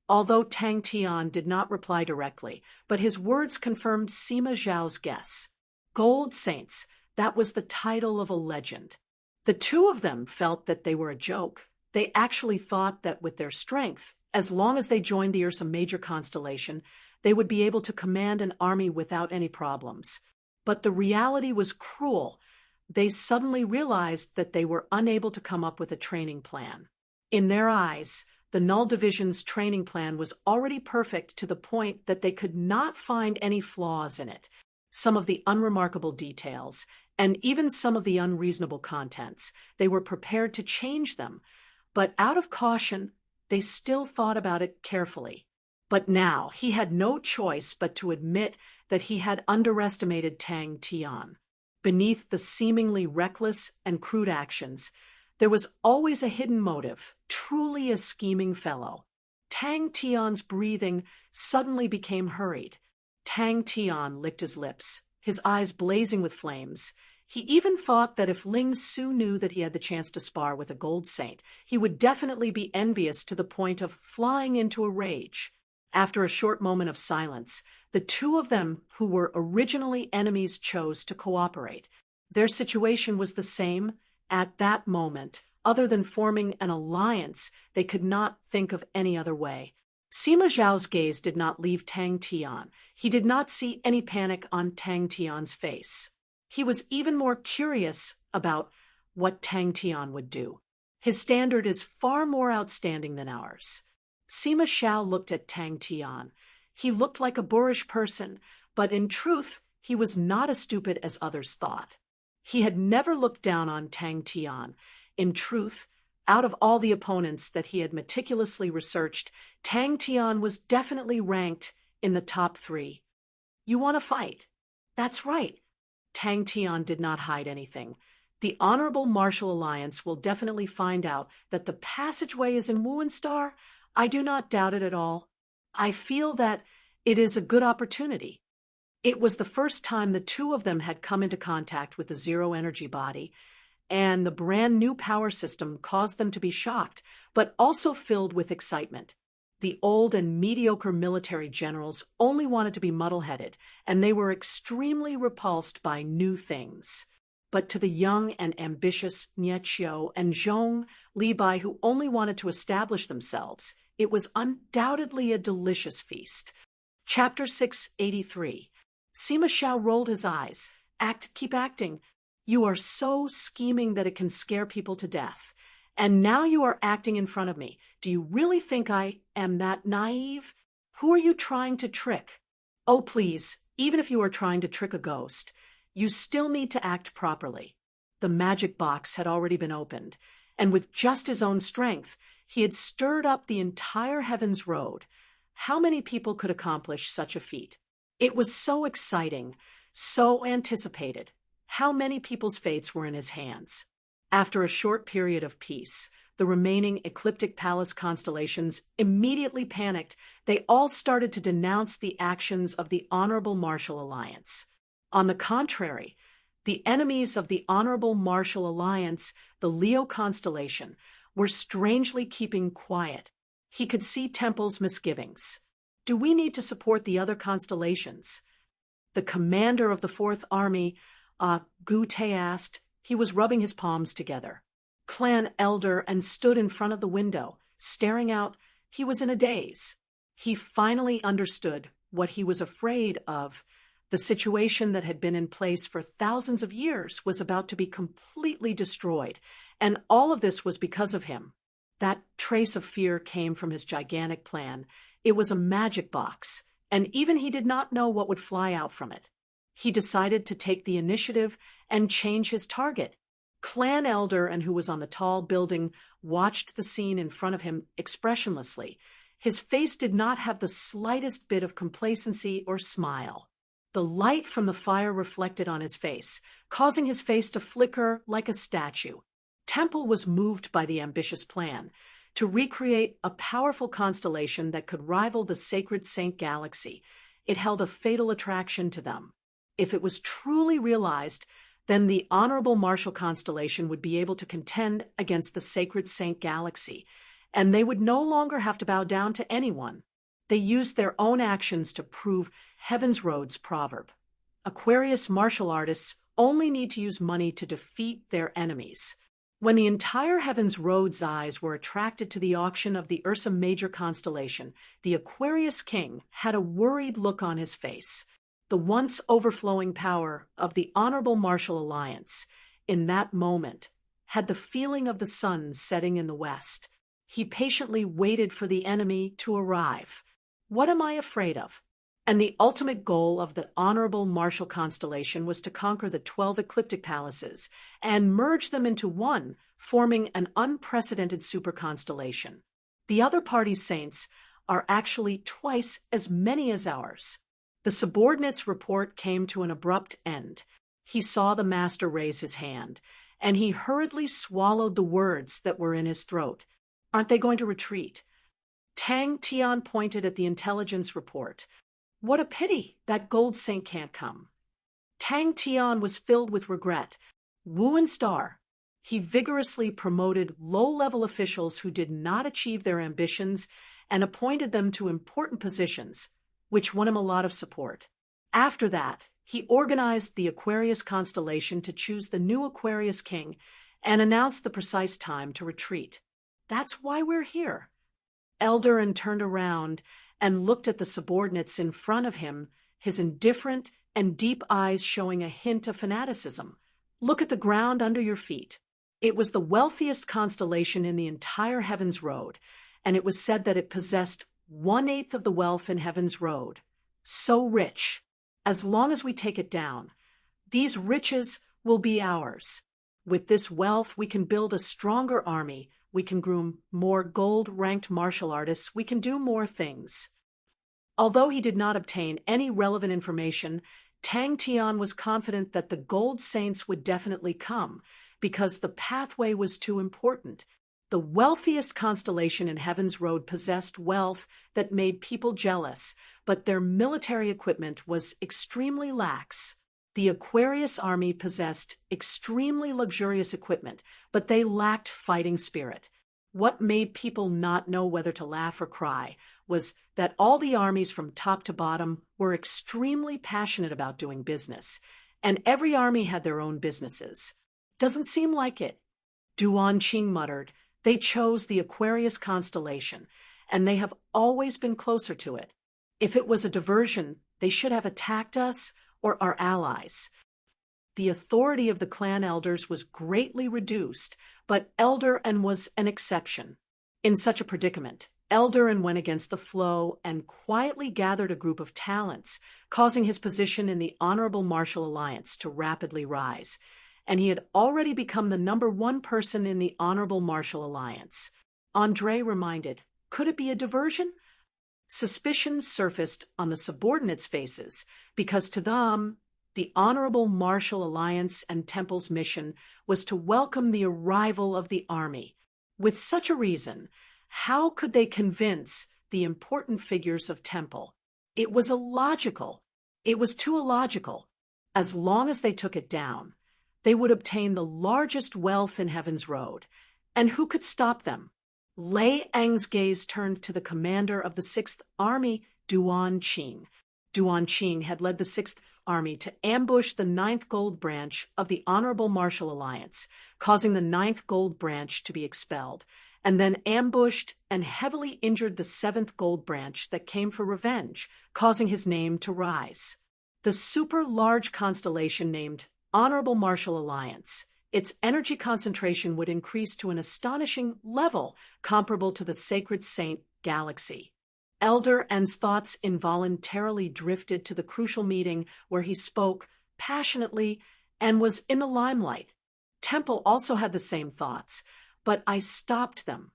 Although Tang Tian did not reply directly, but his words confirmed Sima Zhao's guess. Gold Saints, that was the title of a legend. The two of them felt that they were a joke. They actually thought that with their strength, as long as they joined the Ursa Major constellation, they would be able to command an army without any problems. But the reality was cruel. They suddenly realized that they were unable to come up with a training plan. In their eyes, the The Null Division's training plan was already perfect to the point that they could not find any flaws in it. Some of the unremarkable details, and even some of the unreasonable contents, they were prepared to change them, but out of caution, they still thought about it carefully. But now he had no choice but to admit that he had underestimated Tang Tian. Beneath the seemingly reckless and crude actions, there was always a hidden motive, truly a scheming fellow. Tang Tian's breathing suddenly became hurried. Tang Tian licked his lips, his eyes blazing with flames. He even thought that if Ling Su knew that he had the chance to spar with a gold saint, he would definitely be envious to the point of flying into a rage. After a short moment of silence, the two of them who were originally enemies chose to cooperate. Their situation was the same. At that moment, other than forming an alliance, they could not think of any other way. Sima Zhao's gaze did not leave Tang Tian. He did not see any panic on Tang Tian's face. He was even more curious about what Tang Tian would do. His standard is far more outstanding than ours. Sima Zhao looked at Tang Tian. He looked like a boorish person, but in truth, he was not as stupid as others thought. He had never looked down on Tang Tian. In truth, out of all the opponents that he had meticulously researched, Tang Tian was definitely ranked in the top 3. You want to fight? That's right. Tang Tian did not hide anything. The Honorable Martial Alliance will definitely find out that the passageway is in Wuenstar. I do not doubt it at all. I feel that it is a good opportunity. It was the first time the two of them had come into contact with the zero-energy body, and the brand new power system caused them to be shocked, but also filled with excitement. The old and mediocre military generals only wanted to be muddle-headed, and they were extremely repulsed by new things. But to the young and ambitious Nie Qiu and Zhong Li Bai, who only wanted to establish themselves, it was undoubtedly a delicious feast. Chapter 683. Sima Zhao rolled his eyes. Keep acting. You are so scheming that it can scare people to death. And now you are acting in front of me. Do you really think I am that naive? Who are you trying to trick? Oh, please, even if you are trying to trick a ghost, you still need to act properly. The magic box had already been opened, and with just his own strength, he had stirred up the entire Heaven's Road. How many people could accomplish such a feat? It was so exciting, so anticipated. How many people's fates were in his hands? After a short period of peace, the remaining ecliptic palace constellations immediately panicked. They all started to denounce the actions of the Honorable Martial Alliance. On the contrary, the enemies of the Honorable Martial Alliance, the Leo constellation, were strangely keeping quiet. He could see Temple's misgivings. Do we need to support the other constellations? The commander of the Fourth Army, Gu Te asked. He was rubbing his palms together. Clan Elder and stood in front of the window, staring out. He was in a daze. He finally understood what he was afraid of. The situation that had been in place for thousands of years was about to be completely destroyed, and all of this was because of him. That trace of fear came from his gigantic plan. It was a magic box, and even he did not know what would fly out from it. He decided to take the initiative and change his target. Clan Elder, and who was on the tall building, watched the scene in front of him expressionlessly. His face did not have the slightest bit of complacency or smile. The light from the fire reflected on his face, causing his face to flicker like a statue. Temple was moved by the ambitious plan to recreate a powerful constellation that could rival the Sacred Saint Galaxy. It held a fatal attraction to them. If it was truly realized, then the Honorable Martial constellation would be able to contend against the Sacred Saint Galaxy, and they would no longer have to bow down to anyone. They used their own actions to prove Heaven's Road's proverb. Aquarius martial artists only need to use money to defeat their enemies. When the entire Heaven's Road's eyes were attracted to the auction of the Ursa Major constellation, the Aquarius King had a worried look on his face. The once overflowing power of the Honorable Martial Alliance, in that moment, had the feeling of the sun setting in the west. He patiently waited for the enemy to arrive. What am I afraid of? And the ultimate goal of the Honorable Martial constellation was to conquer the 12 ecliptic palaces and merge them into one, forming an unprecedented superconstellation. The other party's saints are actually twice as many as ours. The subordinate's report came to an abrupt end. He saw the master raise his hand, and he hurriedly swallowed the words that were in his throat. Aren't they going to retreat? Tang Tian pointed at the intelligence report. What a pity that gold saint can't come. Tang Tian was filled with regret. Wu and Star. He vigorously promoted low-level officials who did not achieve their ambitions and appointed them to important positions, which won him a lot of support. After that, he organized the Aquarius constellation to choose the new Aquarius king and announced the precise time to retreat. That's why we're here. Eldarin turned around and looked at the subordinates in front of him, his indifferent and deep eyes showing a hint of fanaticism. Look at the ground under your feet. It was the wealthiest constellation in the entire Heaven's Road, and it was said that it possessed 1/8 of the wealth in Heaven's Road. So rich. As long as we take it down, these riches will be ours. With this wealth, we can build a stronger army. We can groom more gold-ranked martial artists. We can do more things. Although he did not obtain any relevant information, Tang Tian was confident that the gold saints would definitely come, because the pathway was too important. The wealthiest constellation in Heaven's Road possessed wealth that made people jealous, but their military equipment was extremely lax. The Aquarius army possessed extremely luxurious equipment, but they lacked fighting spirit. What made people not know whether to laugh or cry was that all the armies from top to bottom were extremely passionate about doing business, and every army had their own businesses. Doesn't seem like it. Duan Qing muttered. They chose the Aquarius constellation, and they have always been closer to it. If it was a diversion, they should have attacked us or our allies. The authority of the clan elders was greatly reduced, but Eldarin was an exception. In such a predicament, Eldarin went against the flow and quietly gathered a group of talents, causing his position in the Honorable Martial Alliance to rapidly rise. And he had already become the #1 person in the Honorable Martial Alliance. Andre reminded, could it be a diversion? Suspicions surfaced on the subordinates' faces, because to them, the Honorable Martial Alliance and Temple's mission was to welcome the arrival of the army. With such a reason, how could they convince the important figures of Temple? It was illogical. It was too illogical. As long as they took it down, they would obtain the largest wealth in Heaven's Road. And who could stop them? Lei Eng's gaze turned to the commander of the 6th Army, Duan Qing. Duan Qing had led the 6th Army to ambush the 9th Gold Branch of the Honorable Martial Alliance, causing the 9th Gold Branch to be expelled, and then ambushed and heavily injured the 7th Gold Branch that came for revenge, causing his name to rise. The super-large constellation named Honorable Martial Alliance, its energy concentration would increase to an astonishing level comparable to the Sacred Saint Galaxy. Eldarin's thoughts involuntarily drifted to the crucial meeting where he spoke passionately and was in the limelight. Temple also had the same thoughts, but I stopped them.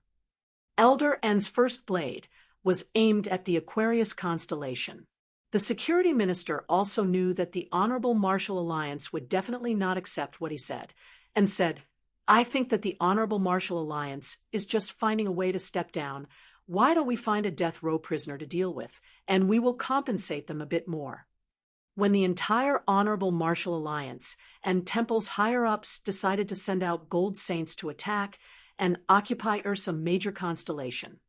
Eldarin's first blade was aimed at the Aquarius constellation. The security minister also knew that the Honorable Martial Alliance would definitely not accept what he said, and said, I think that the Honorable Martial Alliance is just finding a way to step down. Why don't we find a death row prisoner to deal with, and we will compensate them a bit more? When the entire Honorable Martial Alliance and Temple's higher-ups decided to send out Gold Saints to attack and occupy Ursa Major Constellation,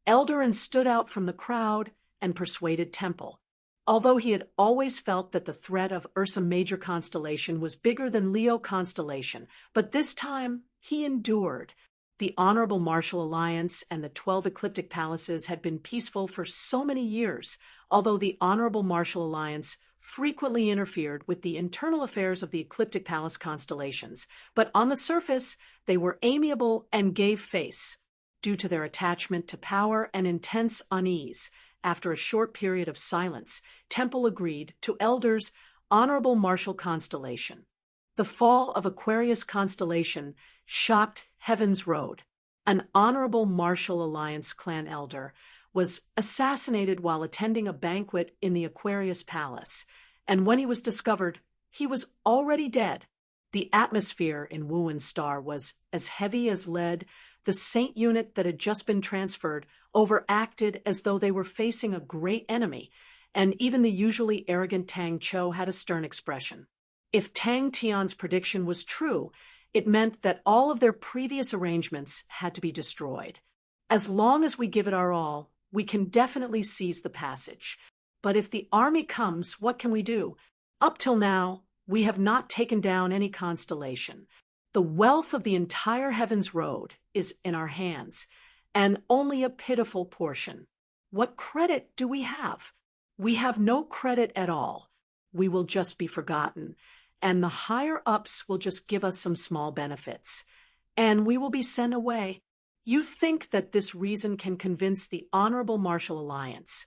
Eldarin stood out from the crowd and persuaded Temple. Although he had always felt that the threat of Ursa Major Constellation was bigger than Leo Constellation, but this time he endured. The Honorable Martial Alliance and the 12 Ecliptic Palaces had been peaceful for so many years, although the Honorable Martial Alliance frequently interfered with the internal affairs of the Ecliptic Palace constellations, but on the surface they were amiable and gave face. due to their attachment to power and intense unease. After a short period of silence, Temple agreed to Elder's honorable martial constellation. The fall of Aquarius constellation shocked Heaven's Road. An honorable martial alliance clan elder was assassinated while attending a banquet in the Aquarius Palace, and when he was discovered, he was already dead. The atmosphere in Wuen's star was as heavy as lead. The Saint unit that had just been transferred overacted as though they were facing a great enemy, and even the usually arrogant Tang Cho had a stern expression. If Tang Tian's prediction was true, it meant that all of their previous arrangements had to be destroyed. As long as we give it our all, we can definitely seize the passage. But if the army comes, what can we do? Up till now, we have not taken down any constellation. The wealth of the entire Heaven's Road is in our hands, and only a pitiful portion. What credit do we have? We have no credit at all. We will just be forgotten, and the higher-ups will just give us some small benefits, and we will be sent away. You think that this reason can convince the Honorable Martial Alliance.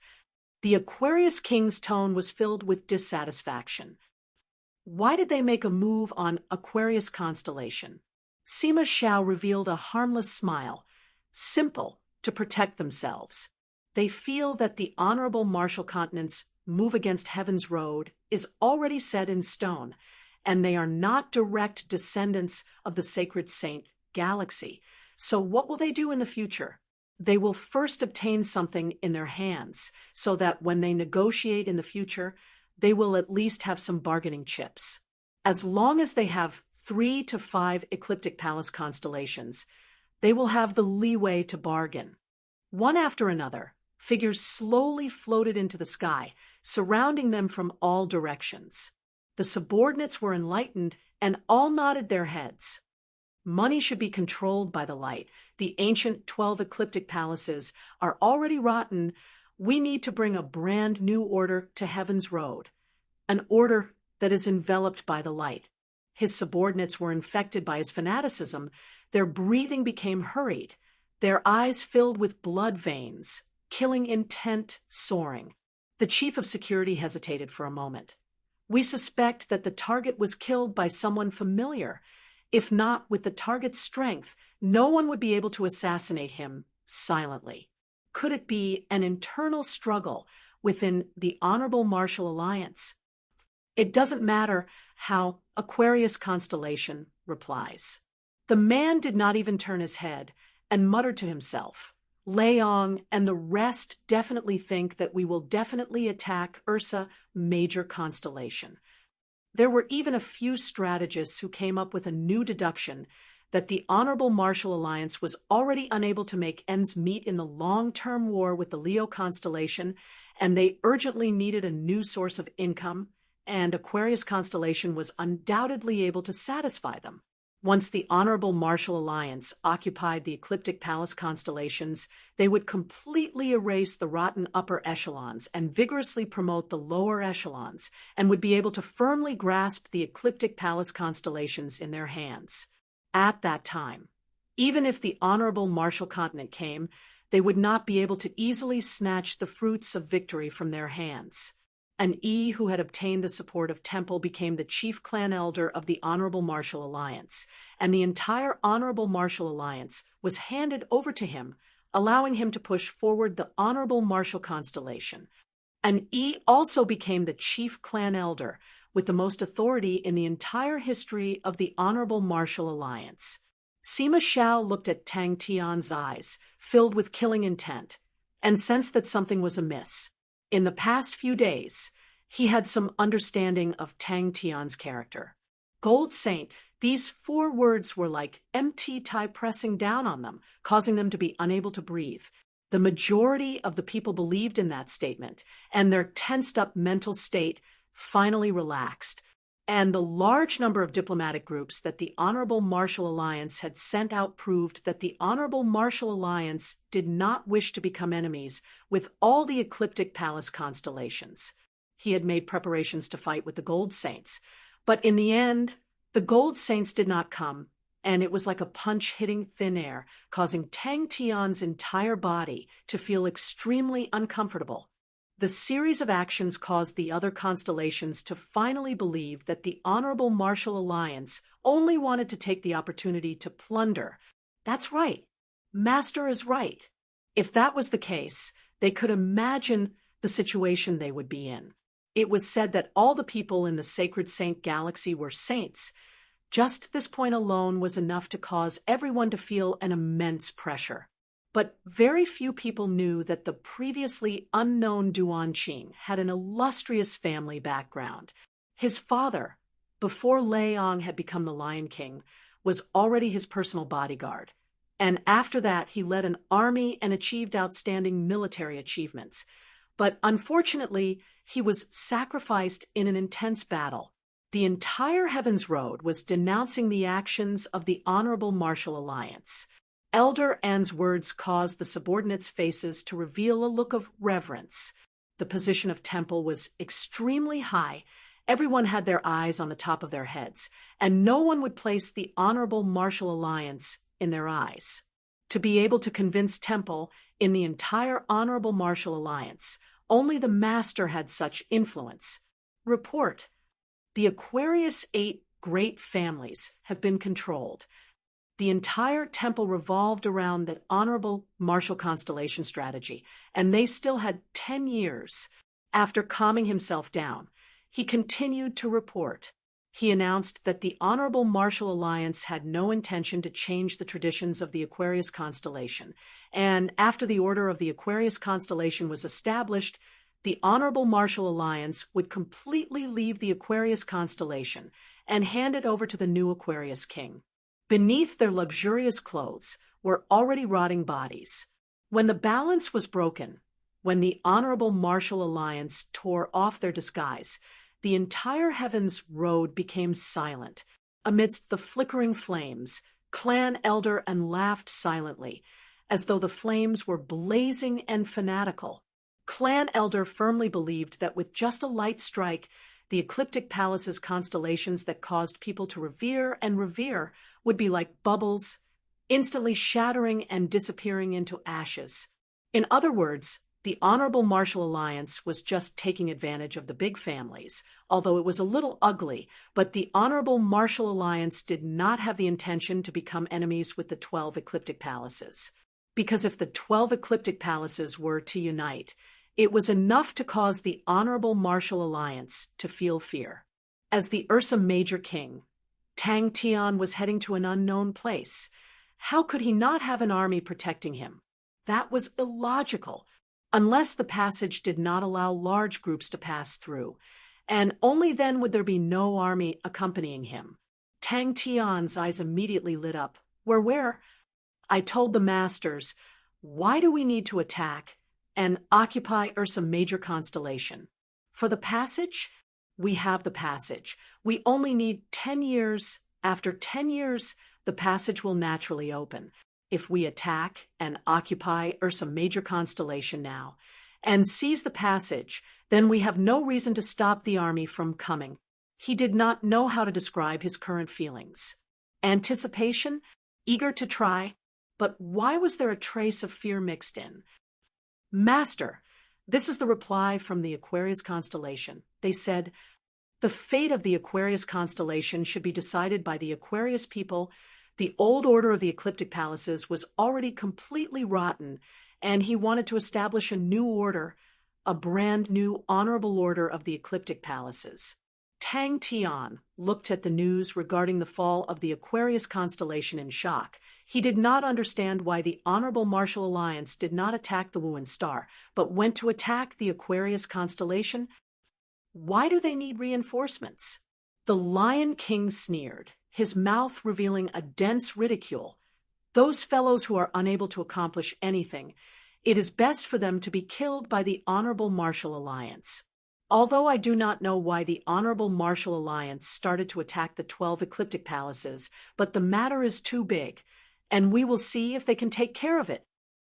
The Aquarius King's tone was filled with dissatisfaction. Why did they make a move on Aquarius constellation? Sima Xiao revealed a harmless smile. Simple, to protect themselves. They feel that the Honorable Martial Continent's move against Heaven's Road is already set in stone, and they are not direct descendants of the Sacred Saint Galaxy. So what will they do in the future? They will first obtain something in their hands, so that when they negotiate in the future, they will at least have some bargaining chips. As long as they have 3 to 5 ecliptic palace constellations, they will have the leeway to bargain. One after another, figures slowly floated into the sky, surrounding them from all directions. The subordinates were enlightened and all nodded their heads. Money should be controlled by the light. The ancient 12 ecliptic palaces are already rotten. We need to bring a brand new order to Heaven's Road, an order that is enveloped by the light. His subordinates were infected by his fanaticism. Their breathing became hurried, their eyes filled with blood veins, killing intent soaring. The chief of security hesitated for a moment. We suspect that the target was killed by someone familiar. If not with the target's strength, no one would be able to assassinate him silently. Could it be an internal struggle within the Honorable Martial Alliance? It doesn't matter how Aquarius constellation replies. The man did not even turn his head and muttered to himself, Leong and the rest definitely think that we will definitely attack Ursa Major Constellation. There were even a few strategists who came up with a new deduction that the Honorable Martial Alliance was already unable to make ends meet in the long-term war with the Leo constellation, and they urgently needed a new source of income, and Aquarius constellation was undoubtedly able to satisfy them. Once the Honorable Martial Alliance occupied the ecliptic palace constellations, they would completely erase the rotten upper echelons and vigorously promote the lower echelons, and would be able to firmly grasp the ecliptic palace constellations in their hands. At that time, even if the Honorable Martial Continent came, they would not be able to easily snatch the fruits of victory from their hands. An E who had obtained the support of Temple became the chief clan elder of the Honorable Martial Alliance, and the entire Honorable Martial Alliance was handed over to him, allowing him to push forward the Honorable Martial Constellation. An E also became the chief clan elder, with the most authority in the entire history of the Honorable Martial Alliance. Sima Xiao looked at Tang Tian's eyes, filled with killing intent, and sensed that something was amiss. In the past few days, he had some understanding of Tang Tian's character. Gold Saint, these 4 words were like empty tie pressing down on them, causing them to be unable to breathe. The majority of the people believed in that statement, and their tensed-up mental state finally relaxed. And the large number of diplomatic groups that the Honorable Martial Alliance had sent out proved that the Honorable Martial Alliance did not wish to become enemies with all the ecliptic palace constellations. He had made preparations to fight with the Gold Saints, but in the end, the Gold Saints did not come, and it was like a punch hitting thin air, causing Tang Tian's entire body to feel extremely uncomfortable. The series of actions caused the other constellations to finally believe that the Honorable Martial Alliance only wanted to take the opportunity to plunder. That's right. Master is right. If that was the case, they could imagine the situation they would be in. It was said that all the people in the Sacred Saint Galaxy were saints. Just this point alone was enough to cause everyone to feel an immense pressure. But very few people knew that the previously unknown Duan Qing had an illustrious family background. His father, before Leong had become the Lion King, was already his personal bodyguard. And after that, he led an army and achieved outstanding military achievements. But unfortunately, he was sacrificed in an intense battle. The entire Heaven's Road was denouncing the actions of the Honorable Martial Alliance. Elder An's words caused the subordinates' faces to reveal a look of reverence. The position of temple was extremely high. Everyone had their eyes on the top of their heads, and no one would place the Honorable Martial Alliance in their eyes. To be able to convince Temple in the entire Honorable Martial Alliance, only the Master had such influence. Report: the Aquarius 8 great families have been controlled. The entire temple revolved around the Honorable Martial Constellation strategy, and they still had 10 years. After calming himself down, he continued to report. He announced that the Honorable Martial Alliance had no intention to change the traditions of the Aquarius constellation, and after the Order of the Aquarius constellation was established, the Honorable Martial Alliance would completely leave the Aquarius constellation and hand it over to the new Aquarius king. Beneath their luxurious clothes were already rotting bodies. When the balance was broken, when the Honorable Martial Alliance tore off their disguise, the entire Heaven's Road became silent. Amidst the flickering flames, Clan Elder and laughed silently, as though the flames were blazing and fanatical. Clan Elder firmly believed that with just a light strike, the Ecliptic Palace's constellations that caused people to revere and revere would be like bubbles, instantly shattering and disappearing into ashes. In other words, the Honorable Martial Alliance was just taking advantage of the big families, although it was a little ugly, but the Honorable Martial Alliance did not have the intention to become enemies with the 12 Ecliptic Palaces. Because if the 12 Ecliptic Palaces were to unite, it was enough to cause the Honorable Martial Alliance to feel fear. As the Ursa Major King, Tang Tian was heading to an unknown place. How could he not have an army protecting him? That was illogical, unless the passage did not allow large groups to pass through, and only then would there be no army accompanying him. Tang Tian's eyes immediately lit up. Where? I told the masters, why do we need to attack and occupy Ursa Major constellation? For the passage? We have the passage. We only need 10 years. After 10 years, the passage will naturally open. If we attack and occupy Ursa Major constellation now and seize the passage, then we have no reason to stop the army from coming. He did not know how to describe his current feelings. Anticipation, eager to try, but why was there a trace of fear mixed in? Master, this is the reply from the Aquarius constellation. They said, the fate of the Aquarius constellation should be decided by the Aquarius people. The old order of the Ecliptic Palaces was already completely rotten, and he wanted to establish a new order, a brand new honorable order of the Ecliptic Palaces. Tang Tian looked at the news regarding the fall of the Aquarius constellation in shock. He did not understand why the Honorable Martial Alliance did not attack the Wuhan Star, but went to attack the Aquarius constellation. Why do they need reinforcements? The Lion King sneered, his mouth revealing a dense ridicule. Those fellows who are unable to accomplish anything, it is best for them to be killed by the Honorable Martial Alliance. Although I do not know why the Honorable Martial Alliance started to attack the 12 Ecliptic Palaces, but the matter is too big, and we will see if they can take care of it.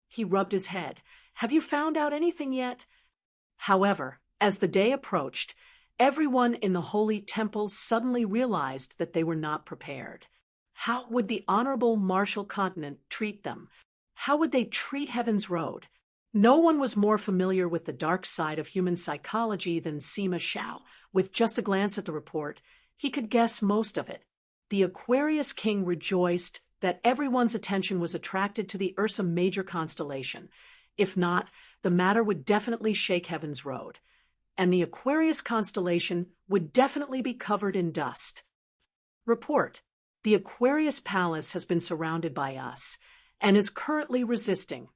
He rubbed his head. Have you found out anything yet? However, as the day approached, everyone in the holy temples suddenly realized that they were not prepared. How would the Honorable Marshall Continent treat them? How would they treat Heaven's Road? No one was more familiar with the dark side of human psychology than Sima Shao. With just a glance at the report, he could guess most of it. The Aquarius King rejoiced that everyone's attention was attracted to the Ursa Major constellation. If not, the matter would definitely shake Heaven's Road, and the Aquarius constellation would definitely be covered in dust. Report: the Aquarius Palace has been surrounded by us, and is currently resisting.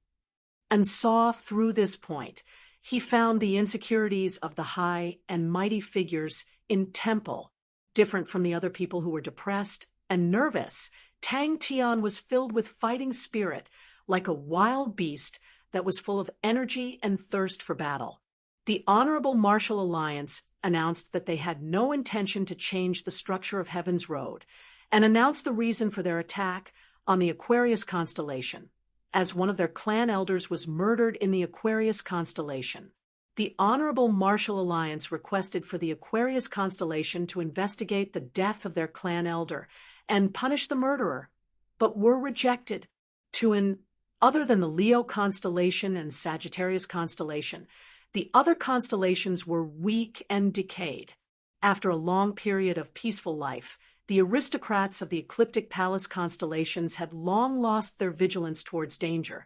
And saw through this point. He found the insecurities of the high and mighty figures in Temple, different from the other people who were depressed and nervous. Tang Tian was filled with fighting spirit, like a wild beast that was full of energy and thirst for battle. The Honorable Marshall Alliance announced that they had no intention to change the structure of Heaven's Road, and announced the reason for their attack on the Aquarius constellation, as one of their clan elders was murdered in the Aquarius constellation. The Honorable Marshall Alliance requested for the Aquarius constellation to investigate the death of their clan elder and punish the murderer, but were rejected. Other than the Leo constellation and Sagittarius constellation, the other constellations were weak and decayed. After a long period of peaceful life, the aristocrats of the ecliptic palace constellations had long lost their vigilance towards danger,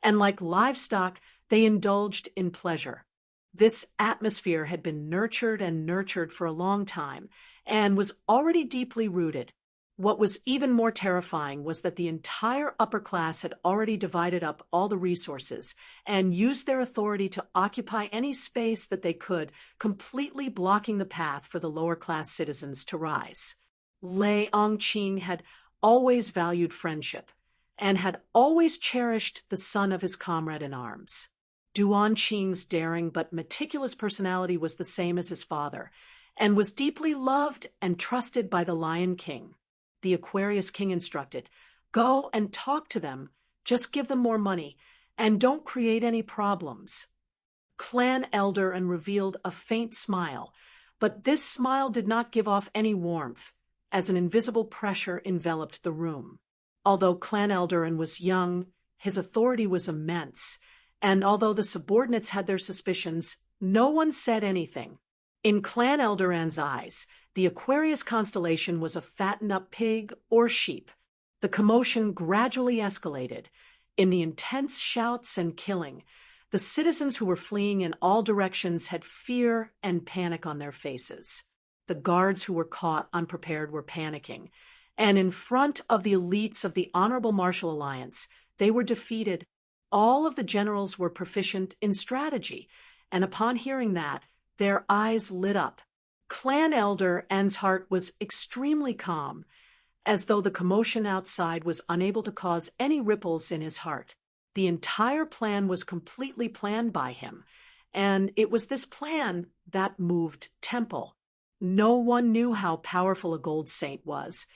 and like livestock, they indulged in pleasure. This atmosphere had been nurtured for a long time, and was already deeply rooted. What was even more terrifying was that the entire upper class had already divided up all the resources and used their authority to occupy any space that they could, completely blocking the path for the lower class citizens to rise. Lei Ongqing had always valued friendship, and had always cherished the son of his comrade in arms. Duan Qing's daring but meticulous personality was the same as his father, and was deeply loved and trusted by the Lion King. The Aquarius King instructed, "Go and talk to them, just give them more money, and don't create any problems." Clan Elder and revealed a faint smile, but this smile did not give off any warmth, as an invisible pressure enveloped the room. Although Clan Eldarin was young, his authority was immense, and although the subordinates had their suspicions, no one said anything. In Clan Eldaran's eyes, the Aquarius constellation was a fattened-up pig or sheep. The commotion gradually escalated. In the intense shouts and killing, the citizens who were fleeing in all directions had fear and panic on their faces. The guards who were caught unprepared were panicking, and in front of the elites of the Honorable Marshall Alliance, they were defeated. All of the generals were proficient in strategy, and upon hearing that, their eyes lit up. Clan Elder An's heart was extremely calm, as though the commotion outside was unable to cause any ripples in his heart. The entire plan was completely planned by him, and it was this plan that moved Temple. No one knew how powerful a gold saint was,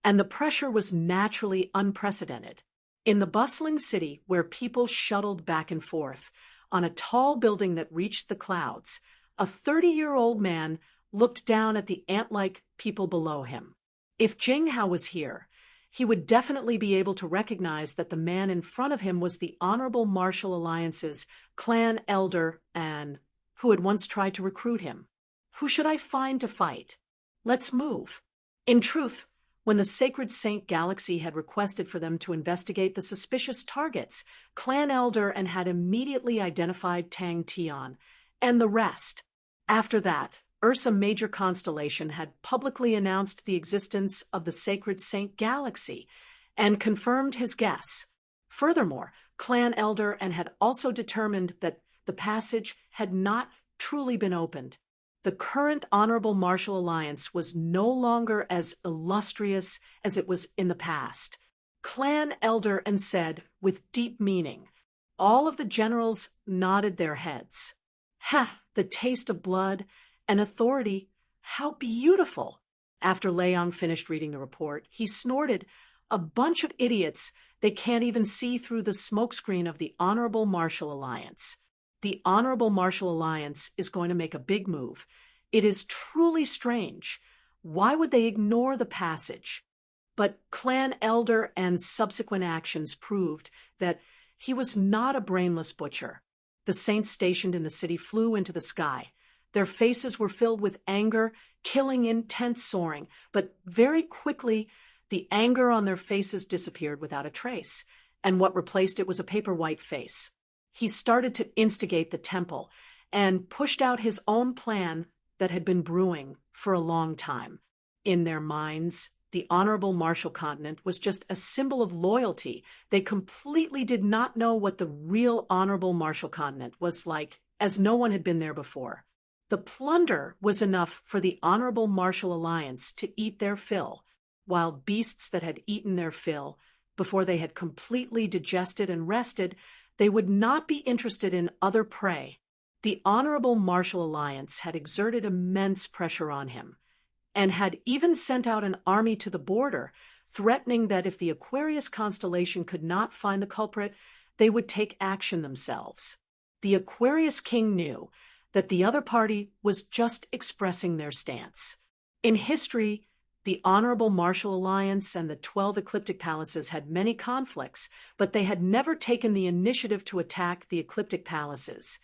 and the pressure was naturally unprecedented. In the bustling city, where people shuttled back and forth, on a tall building that reached the clouds, a 30-year-old man looked down at the ant-like people below him. If Jing Hao was here, he would definitely be able to recognize that the man in front of him was the Honorable Marshall Alliance's clan elder An, who had once tried to recruit him. Who should I find to fight? Let's move. In truth, when the Sacred Saint Galaxy had requested for them to investigate the suspicious targets, Clan Elder and had immediately identified Tang Tian, and the rest. After that, Ursa Major Constellation had publicly announced the existence of the Sacred Saint Galaxy, and confirmed his guess. Furthermore, Clan Elder and had also determined that the passage had not truly been opened. The current Honorable Marshall Alliance was no longer as illustrious as it was in the past. Clan Elder and said, with deep meaning. All of the generals nodded their heads. Ha! The taste of blood and authority. How beautiful! After Leong finished reading the report, he snorted, "A bunch of idiots. They can't even see through the smokescreen of the Honorable Marshall Alliance. The Honorable Marshall Alliance is going to make a big move. It is truly strange. Why would they ignore the passage?" But clan elder and subsequent actions proved that he was not a brainless butcher. The saints stationed in the city flew into the sky. Their faces were filled with anger, killing intent soaring, but very quickly the anger on their faces disappeared without a trace, and what replaced it was a paper-white face. He started to instigate the temple and pushed out his own plan that had been brewing for a long time. In their minds, the Honorable Marshall Continent was just a symbol of loyalty. They completely did not know what the real Honorable Marshall Continent was like, as no one had been there before. The plunder was enough for the Honorable Marshall Alliance to eat their fill, while beasts that had eaten their fill, before they had completely digested and rested, they would not be interested in other prey. The Honorable Marshall Alliance had exerted immense pressure on him, and had even sent out an army to the border, threatening that if the Aquarius constellation could not find the culprit, they would take action themselves. The Aquarius king knew that the other party was just expressing their stance. In history, the Honorable Marshall Alliance and the 12 ecliptic palaces had many conflicts, but they had never taken the initiative to attack the ecliptic palaces,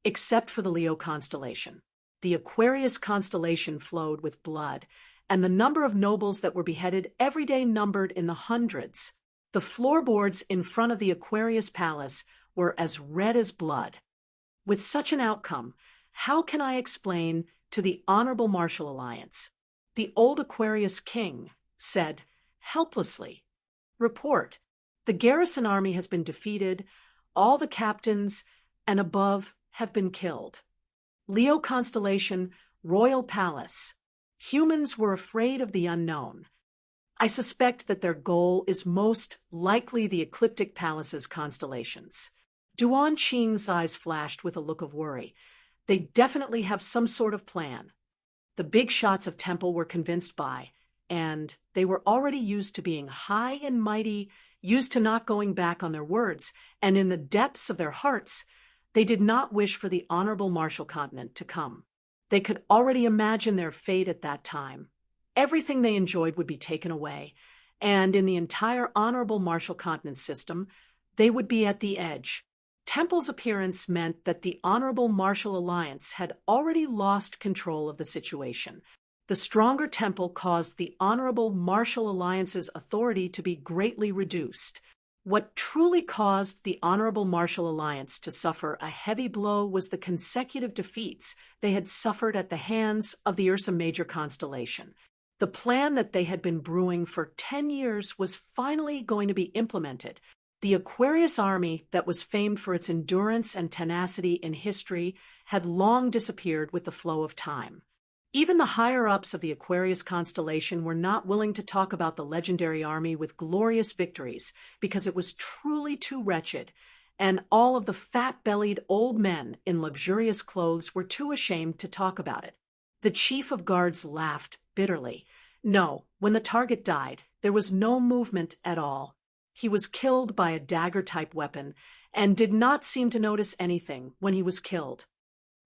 except for the Leo constellation. The Aquarius constellation flowed with blood, and the number of nobles that were beheaded every day numbered in the hundreds. The floorboards in front of the Aquarius palace were as red as blood. With such an outcome, how can I explain to the Honorable Marshall Alliance? The old Aquarius king said, helplessly, "Report, the garrison army has been defeated, all the captains and above have been killed. Leo constellation, royal palace. Humans were afraid of the unknown. I suspect that their goal is most likely the ecliptic palace's constellations." Duan Qing's eyes flashed with a look of worry. They definitely have some sort of plan. The big shots of Temple were convinced by, and they were already used to being high and mighty, used to not going back on their words, and in the depths of their hearts, they did not wish for the Honorable Marshall Continent to come. They could already imagine their fate at that time. Everything they enjoyed would be taken away, and in the entire Honorable Marshall Continent system, they would be at the edge. Temple's appearance meant that the Honorable Marshall Alliance had already lost control of the situation. The stronger Temple caused the Honorable Marshall Alliance's authority to be greatly reduced. What truly caused the Honorable Marshall Alliance to suffer a heavy blow was the consecutive defeats they had suffered at the hands of the Ursa Major constellation. The plan that they had been brewing for 10 years was finally going to be implemented. The Aquarius army that was famed for its endurance and tenacity in history had long disappeared with the flow of time. Even the higher-ups of the Aquarius constellation were not willing to talk about the legendary army with glorious victories because it was truly too wretched, and all of the fat-bellied old men in luxurious clothes were too ashamed to talk about it. The chief of guards laughed bitterly. No, when the target died, there was no movement at all. He was killed by a dagger-type weapon and did not seem to notice anything when he was killed.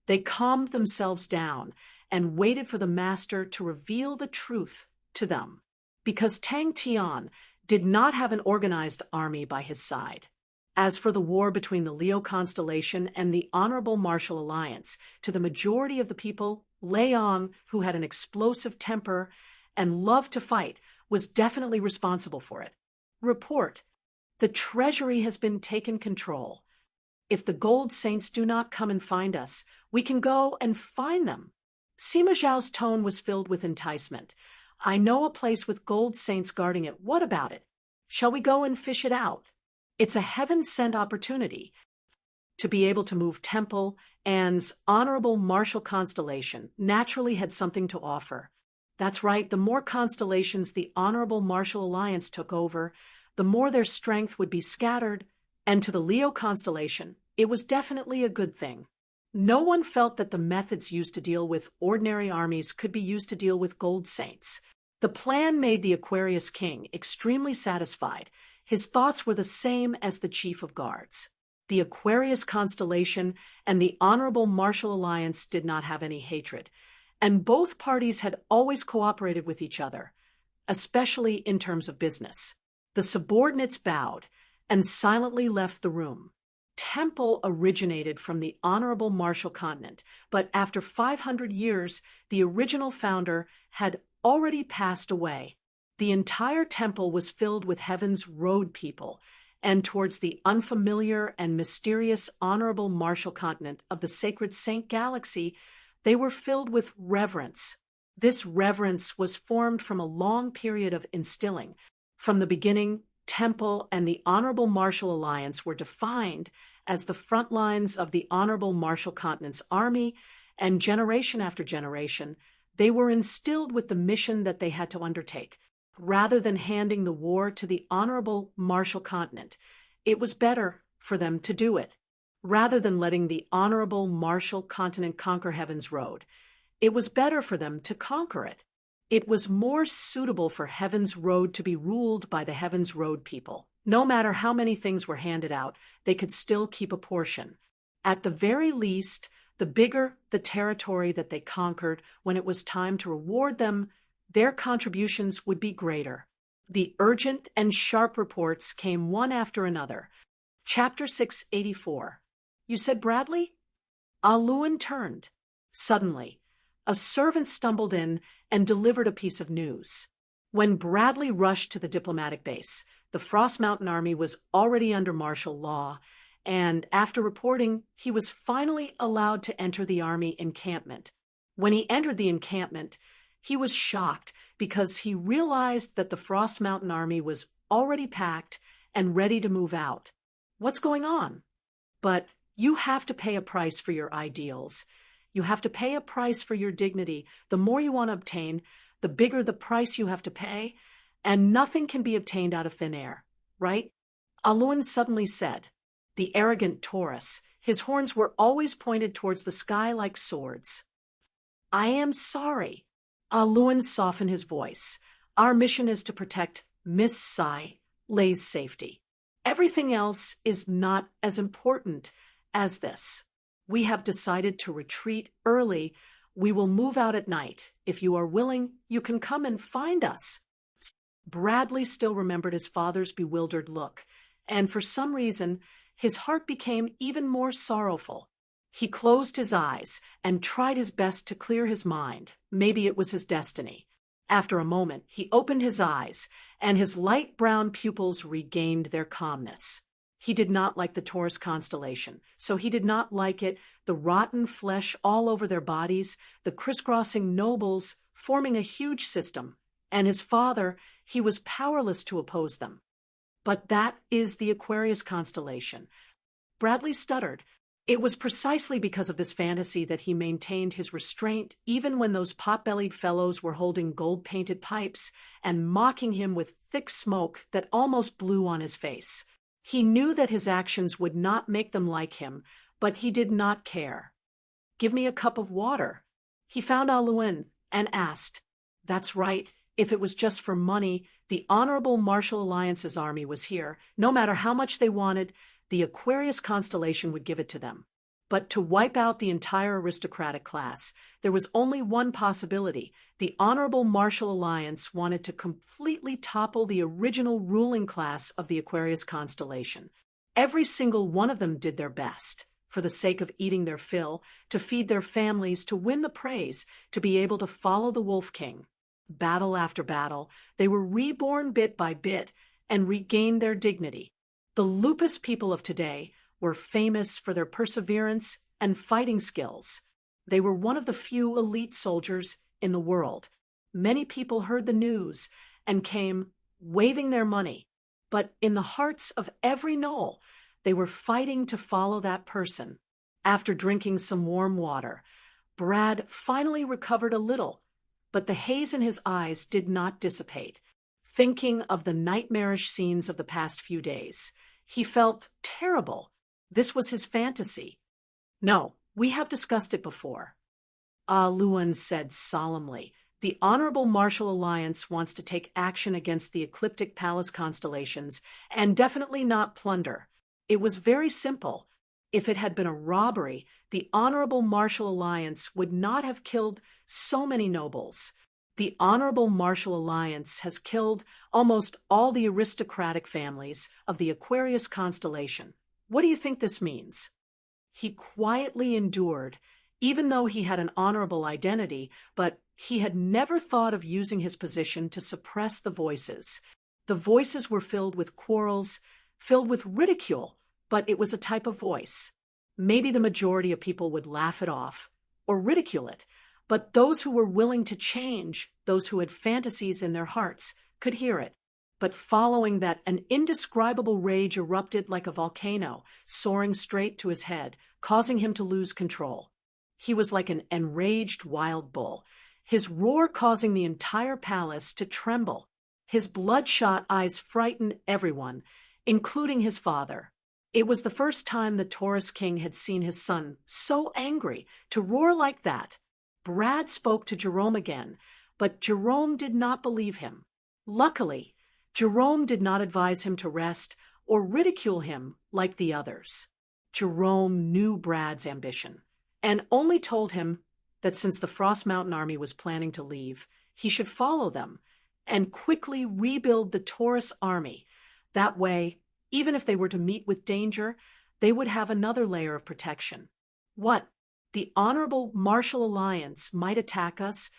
They calmed themselves down and waited for the master to reveal the truth to them, because Tang Tian did not have an organized army by his side. As for the war between the Leo constellation and the Honorable Marshall Alliance, to the majority of the people, Leong, who had an explosive temper and loved to fight, was definitely responsible for it. Report, the treasury has been taken control. If the gold saints do not come and find us, we can go and find them. Sima Zhao's tone was filled with enticement. I know a place with gold saints guarding it. What about it? Shall we go and fish it out? It's a heaven-sent opportunity to be able to move Temple, and Honorable Marshall Constellation naturally had something to offer. That's right, the more constellations the Honorable Marshall Alliance took over, the more their strength would be scattered, and to the Leo constellation, it was definitely a good thing. No one felt that the methods used to deal with ordinary armies could be used to deal with gold saints. The plan made the Aquarius king extremely satisfied. His thoughts were the same as the chief of guards. The Aquarius constellation and the Honorable Marshall Alliance did not have any hatred, and both parties had always cooperated with each other. especially in terms of business. The subordinates bowed and silently left the room. Temple originated from the Honorable Marshall Continent, but after 500 years, the original founder had already passed away. The entire temple was filled with heaven's road people, and towards the unfamiliar and mysterious Honorable Marshall Continent of the sacred Saint Galaxy, they were filled with reverence. This reverence was formed from a long period of instilling. From the beginning, Temple and the Honorable Marshall Alliance were defined as the front lines of the Honorable Marshall Continent's army, and generation after generation, they were instilled with the mission that they had to undertake. Rather than handing the war to the Honorable Marshall Continent, it was better for them to do it. Rather than letting the Honorable Marshall Continent conquer Heaven's Road, it was better for them to conquer it. It was more suitable for Heaven's Road to be ruled by the Heaven's Road people. No matter how many things were handed out, they could still keep a portion. At the very least, the bigger the territory that they conquered, when it was time to reward them, their contributions would be greater. The urgent and sharp reports came one after another. Chapter 684. You said Bradley? Aluin turned. Suddenly, a servant stumbled in and delivered a piece of news. When Bradley rushed to the diplomatic base, the Frost Mountain Army was already under martial law, and after reporting, he was finally allowed to enter the army encampment. When he entered the encampment, he was shocked because he realized that the Frost Mountain Army was already packed and ready to move out. What's going on? But you have to pay a price for your ideals. You have to pay a price for your dignity. The more you want to obtain, the bigger the price you have to pay, and nothing can be obtained out of thin air, right? Aluin suddenly said, the arrogant Taurus, his horns were always pointed towards the sky like swords. I am sorry. Aluin softened his voice. Our mission is to protect Miss Sai Lei's safety. Everything else is not as important as this. We have decided to retreat early. We will move out at night. If you are willing, you can come and find us. Bradley still remembered his father's bewildered look, and for some reason, his heart became even more sorrowful. He closed his eyes and tried his best to clear his mind. Maybe it was his destiny. After a moment, he opened his eyes, and his light brown pupils regained their calmness. He did not like the Taurus constellation, so he did not like it, the rotten flesh all over their bodies, the crisscrossing nobles forming a huge system, and his father, he was powerless to oppose them. But that is the Aquarius constellation. Bradley stuttered. It was precisely because of this fantasy that he maintained his restraint even when those pot-bellied fellows were holding gold-painted pipes and mocking him with thick smoke that almost blew on his face. He knew that his actions would not make them like him, but he did not care. Give me a cup of water. He found Aluin and asked. That's right. If it was just for money, the Honorable Marshall Alliance's army was here. No matter how much they wanted, the Aquarius constellation would give it to them. But to wipe out the entire aristocratic class, there was only one possibility. The Honorable Marshall Alliance wanted to completely topple the original ruling class of the Aquarius constellation. Every single one of them did their best, for the sake of eating their fill, to feed their families, to win the praise, to be able to follow the Wolf King. Battle after battle, they were reborn bit by bit and regained their dignity. The lupus people of today were famous for their perseverance and fighting skills. They were one of the few elite soldiers in the world. Many people heard the news and came waving their money. But in the hearts of every knoll, they were fighting to follow that person. After drinking some warm water, Brad finally recovered a little, but the haze in his eyes did not dissipate. Thinking of the nightmarish scenes of the past few days, he felt terrible. This was his fantasy. No, we have discussed it before. Aluin said solemnly, the Honorable Marshall Alliance wants to take action against the ecliptic palace constellations and definitely not plunder. It was very simple. If it had been a robbery, the Honorable Marshall Alliance would not have killed so many nobles. The Honorable Martial Alliance has killed almost all the aristocratic families of the Aquarius constellation. What do you think this means? He quietly endured, even though he had an honorable identity, but he had never thought of using his position to suppress the voices. The voices were filled with quarrels, filled with ridicule, but it was a type of voice. Maybe the majority of people would laugh it off or ridicule it, but those who were willing to change, those who had fantasies in their hearts, could hear it. But following that, an indescribable rage erupted like a volcano, soaring straight to his head, causing him to lose control. He was like an enraged wild bull, his roar causing the entire palace to tremble. His bloodshot eyes frightened everyone, including his father. It was the first time the Taurus King had seen his son so angry, to roar like that. Brad spoke to Jerome again, but Jerome did not believe him. Luckily, Jerome did not advise him to rest or ridicule him like the others. Jerome knew Brad's ambition and only told him that since the Frost Mountain army was planning to leave, he should follow them and quickly rebuild the Taurus army. That way, even if they were to meet with danger, they would have another layer of protection. What? The Honorable Martial Alliance might attack us?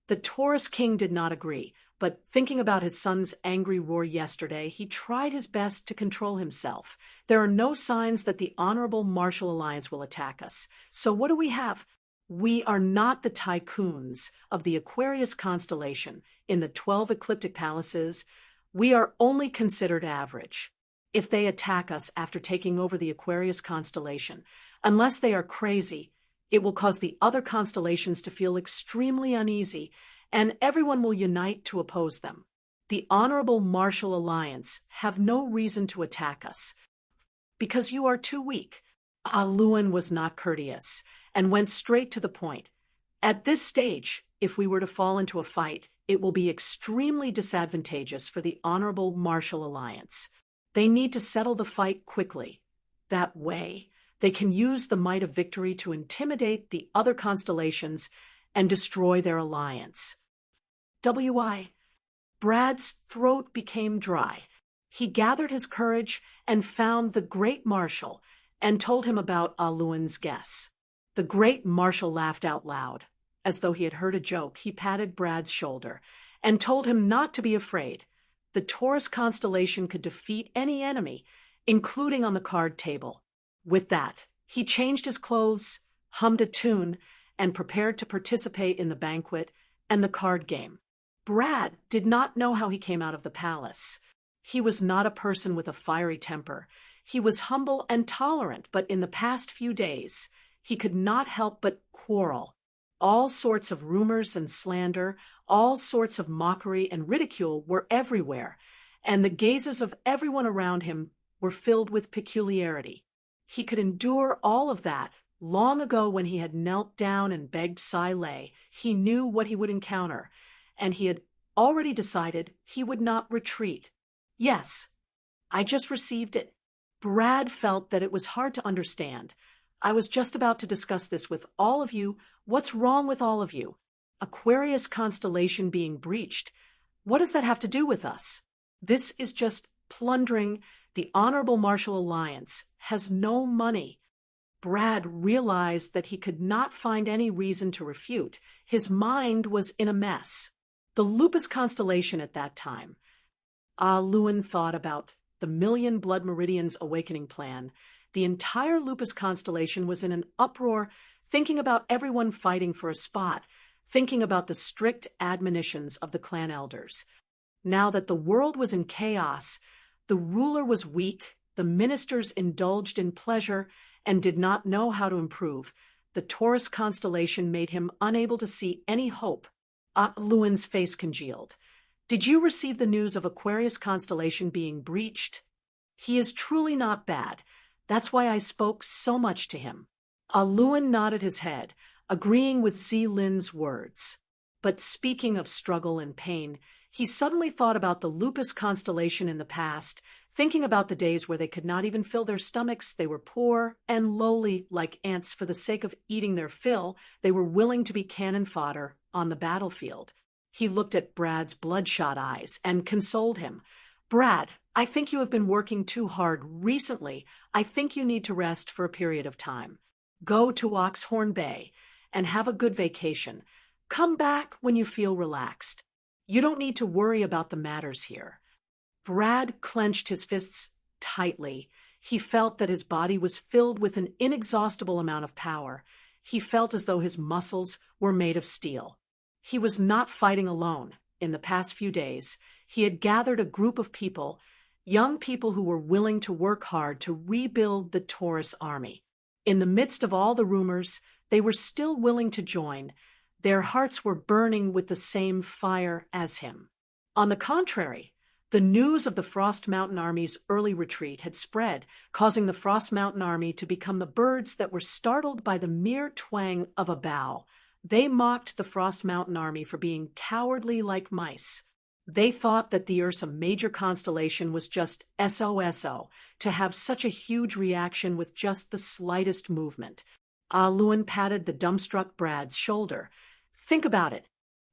The Taurus King did not agree, but thinking about his son's angry roar yesterday, he tried his best to control himself. There are no signs that the Honorable Martial Alliance will attack us. So what do we have? We are not the tycoons of the Aquarius constellation in the 12 ecliptic palaces. We are only considered average. If they attack us after taking over the Aquarius constellation, unless they are crazy, it will cause the other constellations to feel extremely uneasy, and everyone will unite to oppose them. The Honorable Martial Alliance have no reason to attack us, because you are too weak. Aluin was not courteous, and went straight to the point. At this stage, if we were to fall into a fight, it will be extremely disadvantageous for the Honorable Martial Alliance. They need to settle the fight quickly. That way, they can use the might of victory to intimidate the other constellations and destroy their alliance. Brad's throat became dry. He gathered his courage and found the Great Marshal and told him about Aluin's guess. The Great Marshal laughed out loud. As though he had heard a joke, he patted Brad's shoulder and told him not to be afraid. The Taurus constellation could defeat any enemy, including on the card table. With that, he changed his clothes, hummed a tune, and prepared to participate in the banquet and the card game. Brad did not know how he came out of the palace. He was not a person with a fiery temper. He was humble and tolerant, but in the past few days, he could not help but quarrel. All sorts of rumors and slander, all sorts of mockery and ridicule were everywhere, and the gazes of everyone around him were filled with peculiarity. He could endure all of that. Long ago, when he had knelt down and begged Silay, he knew what he would encounter, and he had already decided he would not retreat. Yes, I just received it. Brad felt that it was hard to understand. I was just about to discuss this with all of you. What's wrong with all of you? Aquarius constellation being breached. What does that have to do with us? This is just plundering. The Honorable Martial Alliance has no money. Brad realized that he could not find any reason to refute. His mind was in a mess. The Lupus constellation at that time. Aluin thought about the Million Blood Meridians awakening plan. The entire Lupus constellation was in an uproar, thinking about everyone fighting for a spot, thinking about the strict admonitions of the clan elders. Now that the world was in chaos, the ruler was weak, the ministers indulged in pleasure and did not know how to improve. The Taurus constellation made him unable to see any hope. Aluin's face congealed. Did you receive the news of Aquarius constellation being breached? He is truly not bad. That's why I spoke so much to him. Aluin nodded his head, agreeing with Zilin's words. But speaking of struggle and pain, he suddenly thought about the Lupus constellation in the past, thinking about the days where they could not even fill their stomachs. They were poor and lowly like ants. For the sake of eating their fill, they were willing to be cannon fodder on the battlefield. He looked at Brad's bloodshot eyes and consoled him. "Brad, I think you have been working too hard recently. I think you need to rest for a period of time. Go to Oxhorn Bay and have a good vacation. Come back when you feel relaxed. You don't need to worry about the matters here." Brad clenched his fists tightly. He felt that his body was filled with an inexhaustible amount of power. He felt as though his muscles were made of steel. He was not fighting alone. In the past few days, he had gathered a group of people, young people who were willing to work hard to rebuild the Taurus army. In the midst of all the rumors, they were still willing to join. Their hearts were burning with the same fire as him. On the contrary, the news of the Frost Mountain Army's early retreat had spread, causing the Frost Mountain Army to become the birds that were startled by the mere twang of a bow. They mocked the Frost Mountain Army for being cowardly like mice. They thought that the Ursa Major constellation was just SOSO, to have such a huge reaction with just the slightest movement. Lewin patted the dumbstruck Brad's shoulder. "Think about it."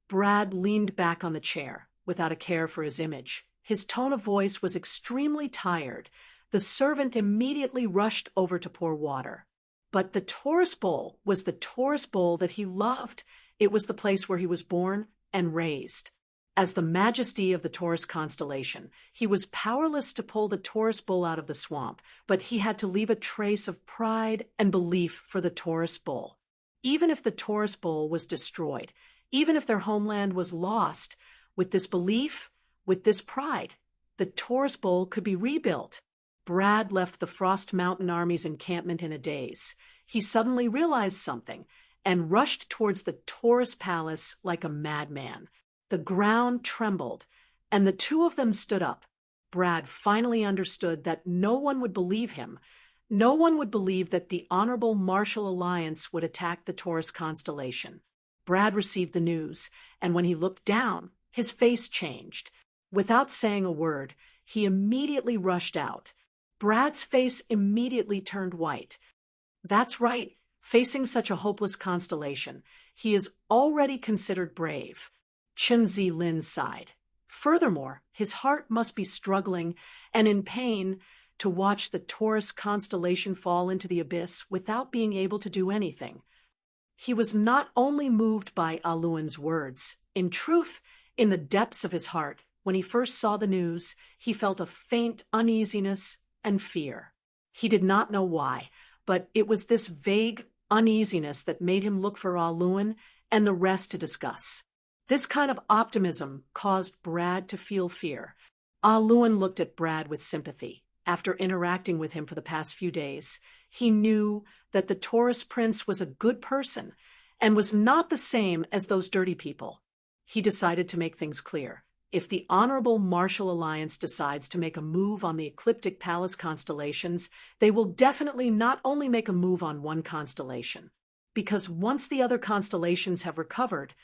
Brad leaned back on the chair, without a care for his image. His tone of voice was extremely tired. The servant immediately rushed over to pour water. But the Taurus Bowl was the Taurus Bowl that he loved. It was the place where he was born and raised. As the majesty of the Taurus constellation, he was powerless to pull the Taurus Bull out of the swamp, but he had to leave a trace of pride and belief for the Taurus Bull. Even if the Taurus Bull was destroyed, even if their homeland was lost, with this belief, with this pride, the Taurus Bull could be rebuilt. Brad left the Frost Mountain Army's encampment in a daze. He suddenly realized something and rushed towards the Taurus Palace like a madman. The ground trembled, and the two of them stood up. Brad finally understood that no one would believe him. No one would believe that the Honorable Martial Alliance would attack the Taurus constellation. Brad received the news, and when he looked down, his face changed. Without saying a word, he immediately rushed out. Brad's face immediately turned white. That's right, facing such a hopeless constellation, he is already considered brave. Chen Zilin sighed. Furthermore, his heart must be struggling and in pain to watch the Taurus constellation fall into the abyss without being able to do anything. He was not only moved by Lewin's words. In truth, in the depths of his heart, when he first saw the news, he felt a faint uneasiness and fear. He did not know why, but it was this vague uneasiness that made him look for Lewin and the rest to discuss. This kind of optimism caused Brad to feel fear. Lewin looked at Brad with sympathy. After interacting with him for the past few days, he knew that the Taurus Prince was a good person and was not the same as those dirty people. He decided to make things clear. If the Honorable Martial Alliance decides to make a move on the Ecliptic Palace constellations, they will definitely not only make a move on one constellation, because once the other constellations have recovered,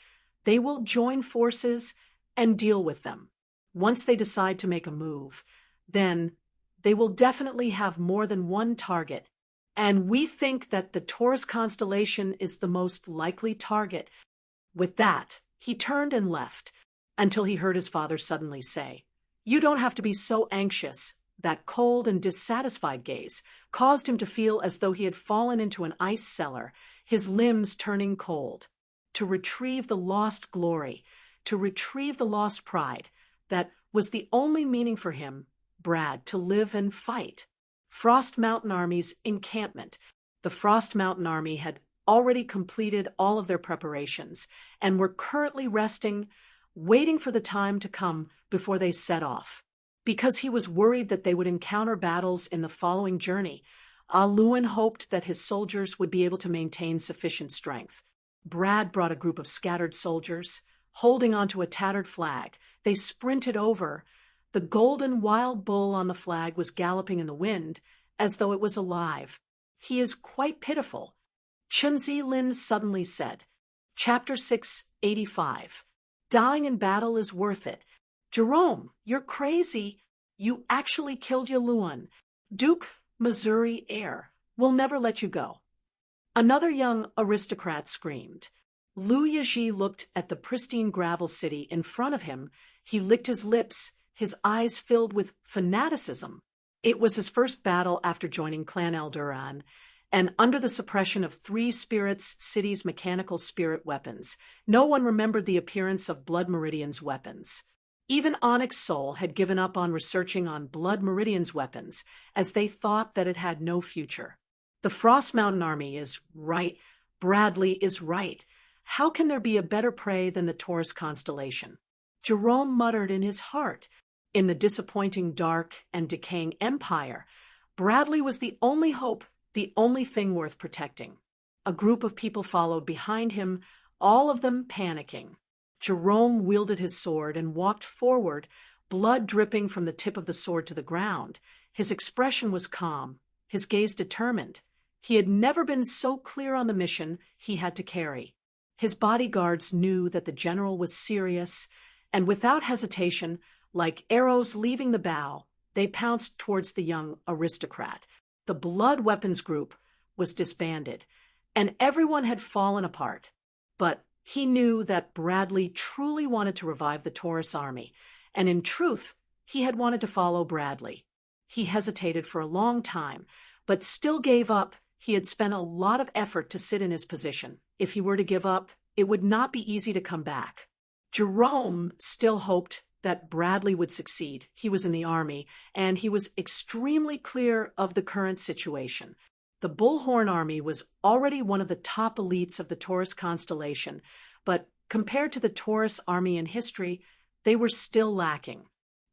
they will join forces and deal with them. Once they decide to make a move, then they will definitely have more than one target, and we think that the Taurus constellation is the most likely target. With that, he turned and left, until he heard his father suddenly say, "You don't have to be so anxious." That cold and dissatisfied gaze caused him to feel as though he had fallen into an ice cellar, his limbs turning cold. To retrieve the lost glory, to retrieve the lost pride, that was the only meaning for him, Brad, to live and fight. Frost Mountain Army's encampment. The Frost Mountain Army had already completed all of their preparations and were currently resting, waiting for the time to come before they set off. Because he was worried that they would encounter battles in the following journey, Lewin hoped that his soldiers would be able to maintain sufficient strength. Brad brought a group of scattered soldiers, holding onto a tattered flag. They sprinted over. The golden wild bull on the flag was galloping in the wind, as though it was alive. "He is quite pitiful," Chen Zilin suddenly said. Chapter 685. Dying in battle is worth it. "Jerome, you're crazy. You actually killed Yaluan. Duke, Missouri heir. We'll never let you go." Another young aristocrat screamed. Lu Yizhi looked at the pristine gravel city in front of him. He licked his lips, his eyes filled with fanaticism. It was his first battle after joining Clan Elduran, and under the suppression of 3 spirits city's mechanical spirit weapons, no one remembered the appearance of Blood Meridian's weapons. Even Onyx Soul had given up on researching on Blood Meridian's weapons, as they thought that it had no future. The Frost Mountain Army is right. Bradley is right. How can there be a better prey than the Taurus constellation? Jerome muttered in his heart. In the disappointing, dark, and decaying empire, Bradley was the only hope, the only thing worth protecting. A group of people followed behind him, all of them panicking. Jerome wielded his sword and walked forward, blood dripping from the tip of the sword to the ground. His expression was calm, his gaze determined. He had never been so clear on the mission he had to carry. His bodyguards knew that the general was serious, and without hesitation, like arrows leaving the bow, they pounced towards the young aristocrat. The blood weapons group was disbanded, and everyone had fallen apart. But he knew that Bradley truly wanted to revive the Taurus army, and in truth, he had wanted to follow Bradley. He hesitated for a long time, but still gave up. He had spent a lot of effort to sit in his position. If he were to give up, it would not be easy to come back. Jerome still hoped that Bradley would succeed. He was in the army, and he was extremely clear of the current situation. The Bullhorn Army was already one of the top elites of the Taurus constellation, but compared to the Taurus army in history, they were still lacking.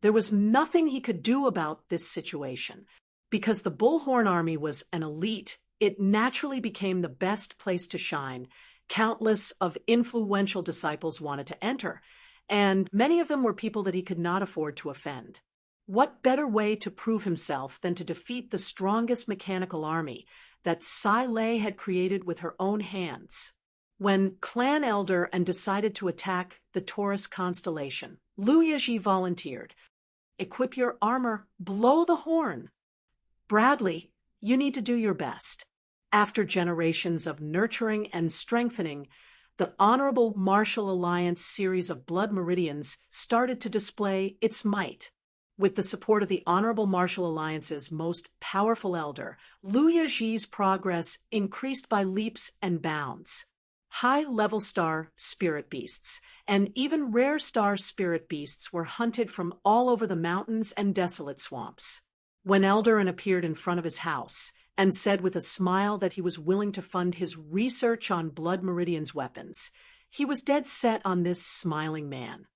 There was nothing he could do about this situation. Because the Bullhorn Army was an elite, it naturally became the best place to shine. Countless of influential disciples wanted to enter, and many of them were people that he could not afford to offend. What better way to prove himself than to defeat the strongest mechanical army that Sai Lei had created with her own hands? When Clan Elder and decided to attack the Taurus constellation, Lu Yizhi volunteered. Equip your armor, blow the horn. Bradley, you need to do your best. After generations of nurturing and strengthening, the Honorable Martial Alliance series of Blood Meridians started to display its might. With the support of the Honorable Martial Alliance's most powerful elder, Lu Yizhi's progress increased by leaps and bounds. High-level star spirit beasts, and even rare star spirit beasts were hunted from all over the mountains and desolate swamps. When Eldarin appeared in front of his house and said with a smile that he was willing to fund his research on Blood Meridian's weapons, he was dead set on this smiling man.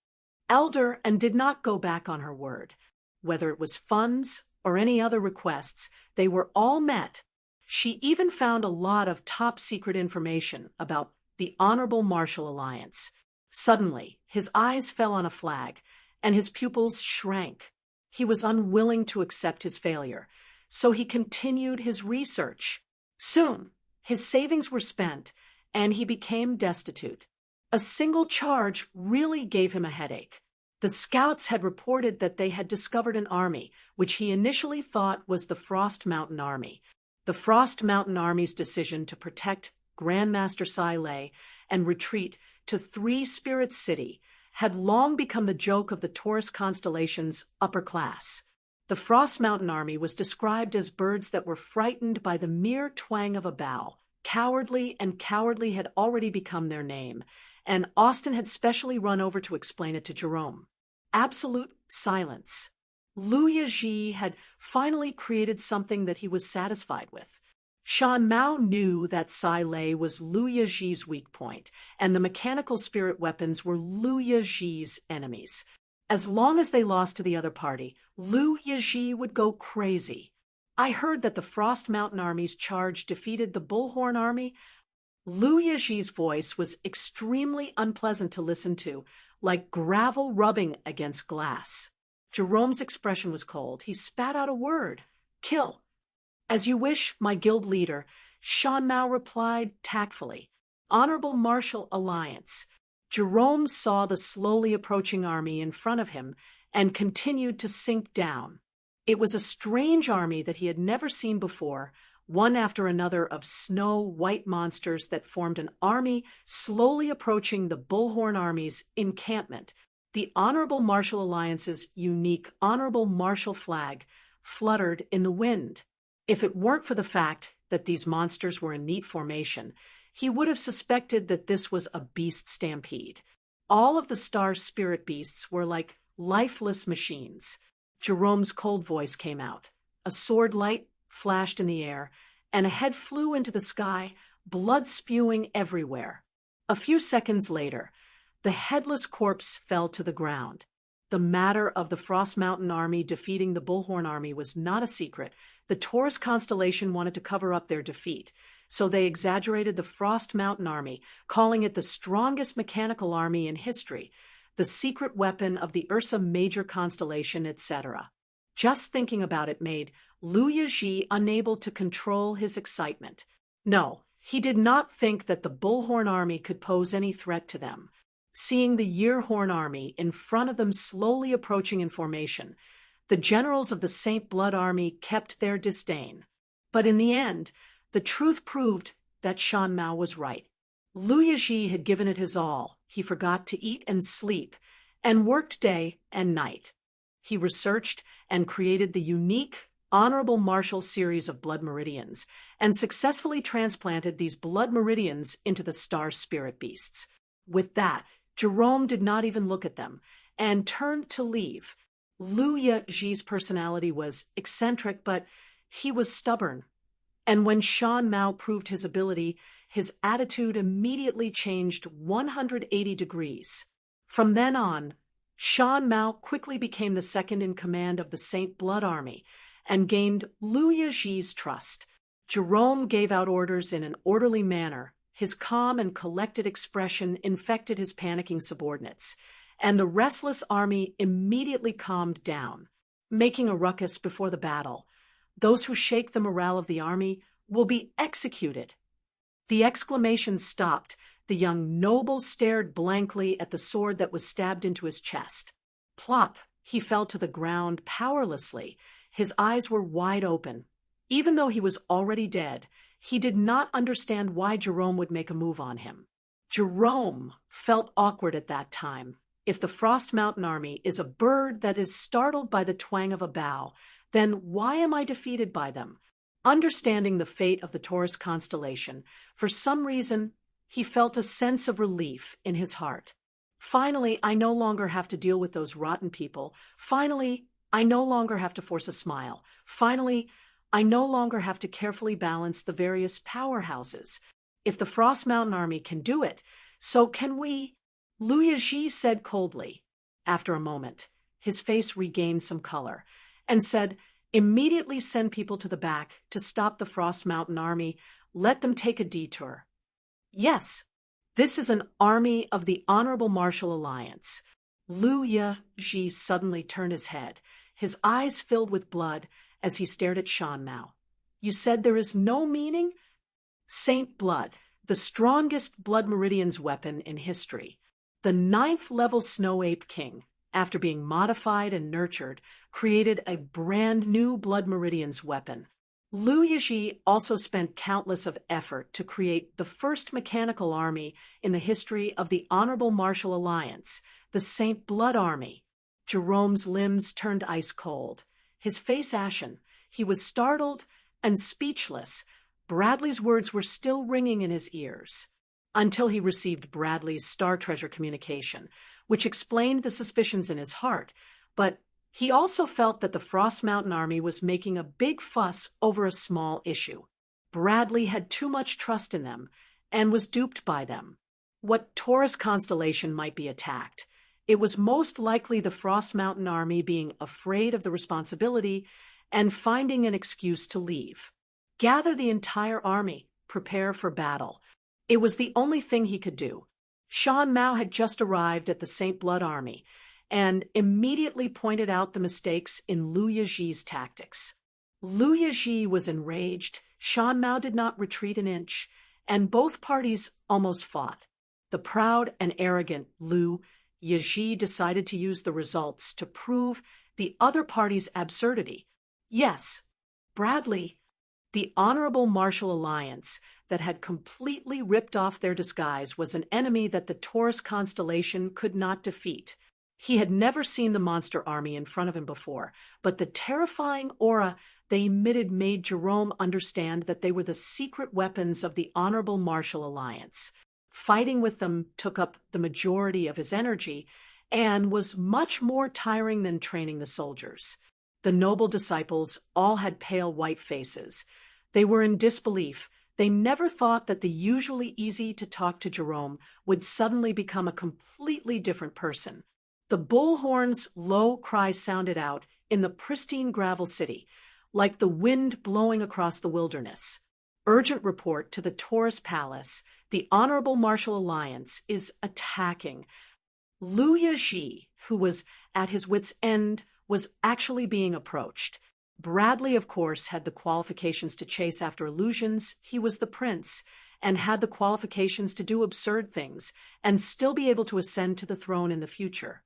Eldarin did not go back on her word. Whether it was funds or any other requests, they were all met. She even found a lot of top-secret information about the Honorable Martial Alliance. Suddenly, his eyes fell on a flag, and his pupils shrank. He was unwilling to accept his failure, so he continued his research. Soon, his savings were spent, and he became destitute. A single charge really gave him a headache. The scouts had reported that they had discovered an army, which he initially thought was the Frost Mountain Army. The Frost Mountain Army's decision to protect Grandmaster Sai Lei and retreat to 3 Spirit City had long become the joke of the Taurus constellation's upper class. The Frost Mountain Army was described as birds that were frightened by the mere twang of a bow. Cowardly and cowardly had already become their name, and Austin had specially run over to explain it to Jerome. Absolute silence. Lu Yizhi had finally created something that he was satisfied with. Shan Mao knew that Sai Lei was Lu Yizhi's weak point, and the mechanical spirit weapons were Lu Yizhi's enemies. As long as they lost to the other party, Lu Yizhi would go crazy. I heard that the Frost Mountain Army's charge defeated the Bullhorn Army. Lu Yizhi's voice was extremely unpleasant to listen to, like gravel rubbing against glass. Jerome's expression was cold. He spat out a word. Kill. As you wish, my guild leader, Shan Mao replied tactfully. Honorable Martial Alliance. Jerome saw the slowly approaching army in front of him and continued to sink down. It was a strange army that he had never seen before, one after another of snow-white monsters that formed an army slowly approaching the Bullhorn Army's encampment. The Honorable Martial Alliance's unique Honorable Martial flag fluttered in the wind. If it weren't for the fact that these monsters were in neat formation, he would have suspected that this was a beast stampede. All of the star spirit beasts were like lifeless machines. Jerome's cold voice came out. A sword light flashed in the air, and a head flew into the sky, blood spewing everywhere. A few seconds later, the headless corpse fell to the ground. The matter of the Frost Mountain Army defeating the Bullhorn Army was not a secret. The Taurus constellation wanted to cover up their defeat, so they exaggerated the Frost Mountain Army, calling it the strongest mechanical army in history, the secret weapon of the Ursa Major constellation, etc. Just thinking about it made Liu Yizhi unable to control his excitement. No, he did not think that the Bullhorn Army could pose any threat to them. Seeing the Yearhorn Army in front of them slowly approaching in formation, the generals of the Saint Blood Army kept their disdain. But in the end, the truth proved that Shan Mao was right. Liu Yizhi had given it his all. He forgot to eat and sleep, and worked day and night. He researched and created the unique Honorable Martial series of blood meridians, and successfully transplanted these blood meridians into the star spirit beasts. With that, Jerome did not even look at them, and turned to leave. Liu Yizhi's personality was eccentric, but he was stubborn. And when Shan Mao proved his ability, his attitude immediately changed 180 degrees. From then on, Shan Mao quickly became the second in command of the Saint Blood Army, and gained Liu Yizhi's trust. Jerome gave out orders in an orderly manner. His calm and collected expression infected his panicking subordinates, and the restless army immediately calmed down, making a ruckus before the battle. Those who shake the morale of the army will be executed. The exclamations stopped. The young noble stared blankly at the sword that was stabbed into his chest. Plop! He fell to the ground powerlessly. His eyes were wide open. Even though he was already dead, he did not understand why Jerome would make a move on him. Jerome felt awkward at that time. If the Frost Mountain Army is a bird that is startled by the twang of a bow, then why am I defeated by them? Understanding the fate of the Taurus constellation, for some reason, he felt a sense of relief in his heart. Finally, I no longer have to deal with those rotten people. Finally, I no longer have to force a smile. Finally, I no longer have to carefully balance the various powerhouses. If the Frost Mountain Army can do it, so can we. Liu Yizhi said coldly. After a moment, his face regained some color, and said, "Immediately send people to the back to stop the Frost Mountain Army. Let them take a detour." Yes, this is an army of the Honorable Martial Alliance. Liu Yizhi suddenly turned his head, his eyes filled with blood as he stared at Shan Mao. "You said there is no meaning?" Saint Blood, the strongest blood meridians weapon in history. The 9th-level Snow Ape King, after being modified and nurtured, created a brand new blood meridians weapon. Liu Yizhi also spent countless of effort to create the first mechanical army in the history of the Honorable Martial Alliance, the Saint Blood Army. Jerome's limbs turned ice cold, his face ashen. He was startled and speechless. Bradley's words were still ringing in his ears, until he received Bradley's Star Treasure communication, which explained the suspicions in his heart, but he also felt that the Frost Mountain Army was making a big fuss over a small issue. Bradley had too much trust in them, and was duped by them. What Taurus constellation might be attacked? It was most likely the Frost Mountain Army being afraid of the responsibility and finding an excuse to leave. Gather the entire army, prepare for battle. It was the only thing he could do. Shan Mao had just arrived at the Saint Blood Army, and immediately pointed out the mistakes in Liu Yizhi's tactics. Liu Yizhi was enraged. Shan Mao did not retreat an inch, and both parties almost fought. The proud and arrogant Liu Yizhi decided to use the results to prove the other party's absurdity. Yes, Bradley, The Honorable Martial Alliance that had completely ripped off their disguise was an enemy that the Taurus constellation could not defeat. He had never seen the monster army in front of him before, but the terrifying aura they emitted made Jerome understand that they were the secret weapons of the Honorable Martial Alliance. Fighting with them took up the majority of his energy and was much more tiring than training the soldiers. The noble disciples all had pale white faces. They were in disbelief. They never thought that the usually easy-to-talk-to Jerome would suddenly become a completely different person. The bullhorn's low cry sounded out in the pristine gravel city, like the wind blowing across the wilderness. Urgent report to the Taurus Palace. The Honorable Martial Alliance is attacking. Liu Yizhi, who was at his wit's end, was actually being approached. Bradley, of course, had the qualifications to chase after illusions. He was the prince, and had the qualifications to do absurd things, and still be able to ascend to the throne in the future.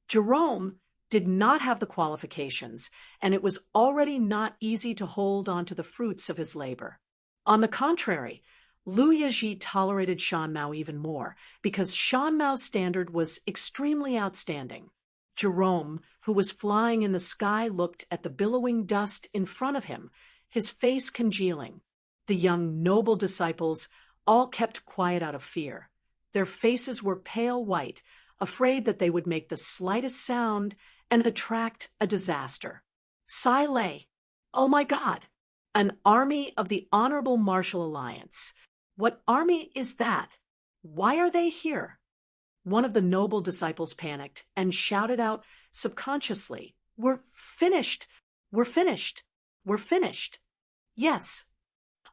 Jerome, did not have the qualifications, and it was already not easy to hold on to the fruits of his labor. On the contrary, Liu Yizhi tolerated Shan Mao even more, because Shan Mao's standard was extremely outstanding. Jerome, who was flying in the sky, looked at the billowing dust in front of him, his face congealing. The young noble disciples all kept quiet out of fear. Their faces were pale white, afraid that they would make the slightest sound and attract a disaster. Sai Lei, oh my God, an army of the Honorable Martial Alliance. What army is that? Why are they here? One of the noble disciples panicked and shouted out subconsciously, "We're finished! We're finished! We're finished!" Yes,